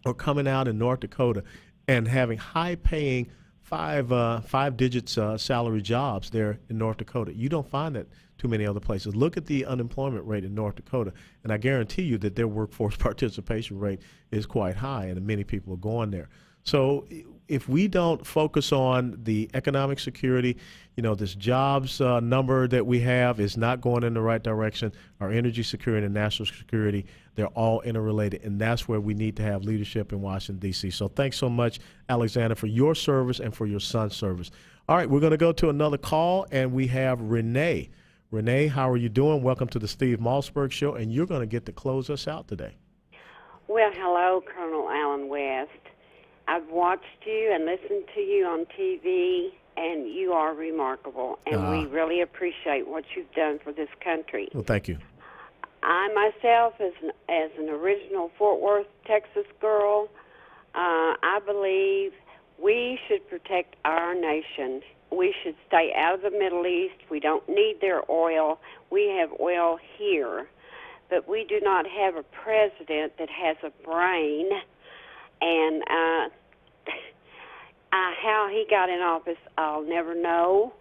Speaker 4: are coming out in North Dakota and having high-paying five-digit salary jobs there in North Dakota. You don't find that too many other places. Look at the unemployment rate in North Dakota, and I guarantee you that their workforce participation rate is quite high, and many people are going there. So if we don't focus on the economic security, this jobs number that we have is not going in the right direction. Our energy security and national security, they're all interrelated, and that's where we need to have leadership in Washington, D.C. So thanks so much, Alexander, for your service and for your son's service. All right, we're going to go to another call, and we have Renee. Renee, how are you doing? Welcome to the Steve Malzberg Show, and you're going to get to close us out today.
Speaker 6: Well, hello, Colonel Alan West. I've watched you and listened to you on TV, and you are remarkable, and we really appreciate what you've done for this country.
Speaker 4: Well, thank you.
Speaker 6: I myself, as an original Fort Worth, Texas girl, I believe we should protect our nation. We should stay out of the Middle East. We don't need their oil. We have oil here. But we do not have a president that has a brain. And how he got in office, I'll never know.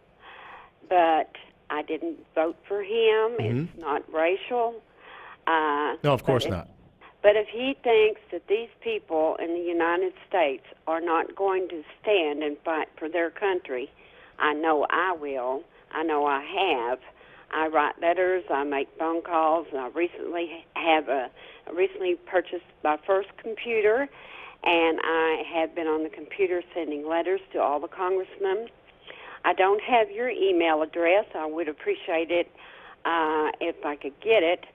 Speaker 6: But I didn't vote for him. It's not racial.
Speaker 4: No, of course not.
Speaker 6: But if he thinks that these people in the United States are not going to stand and fight for their country, I know I will. I know I have. I write letters. I make phone calls. And I recently purchased my first computer, and I have been on the computer sending letters to all the congressmen. I don't have your email address. I would appreciate it if I could get it.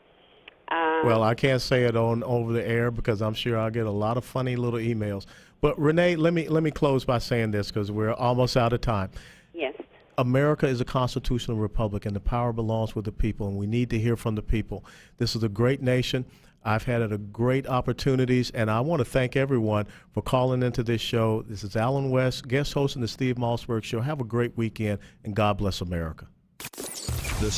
Speaker 4: Well, I can't say it over the air because I'm sure I'll get a lot of funny little emails. But Renee, let me close by saying this because we're almost out of time.
Speaker 6: Yes.
Speaker 4: America is a constitutional republic, and the power belongs with the people, and we need to hear from the people. This is a great nation. I've had great opportunities, and I want to thank everyone for calling into this show. This is Alan West, guest hosting the Steve Malzberg Show. Have a great weekend, and God bless America.
Speaker 2: The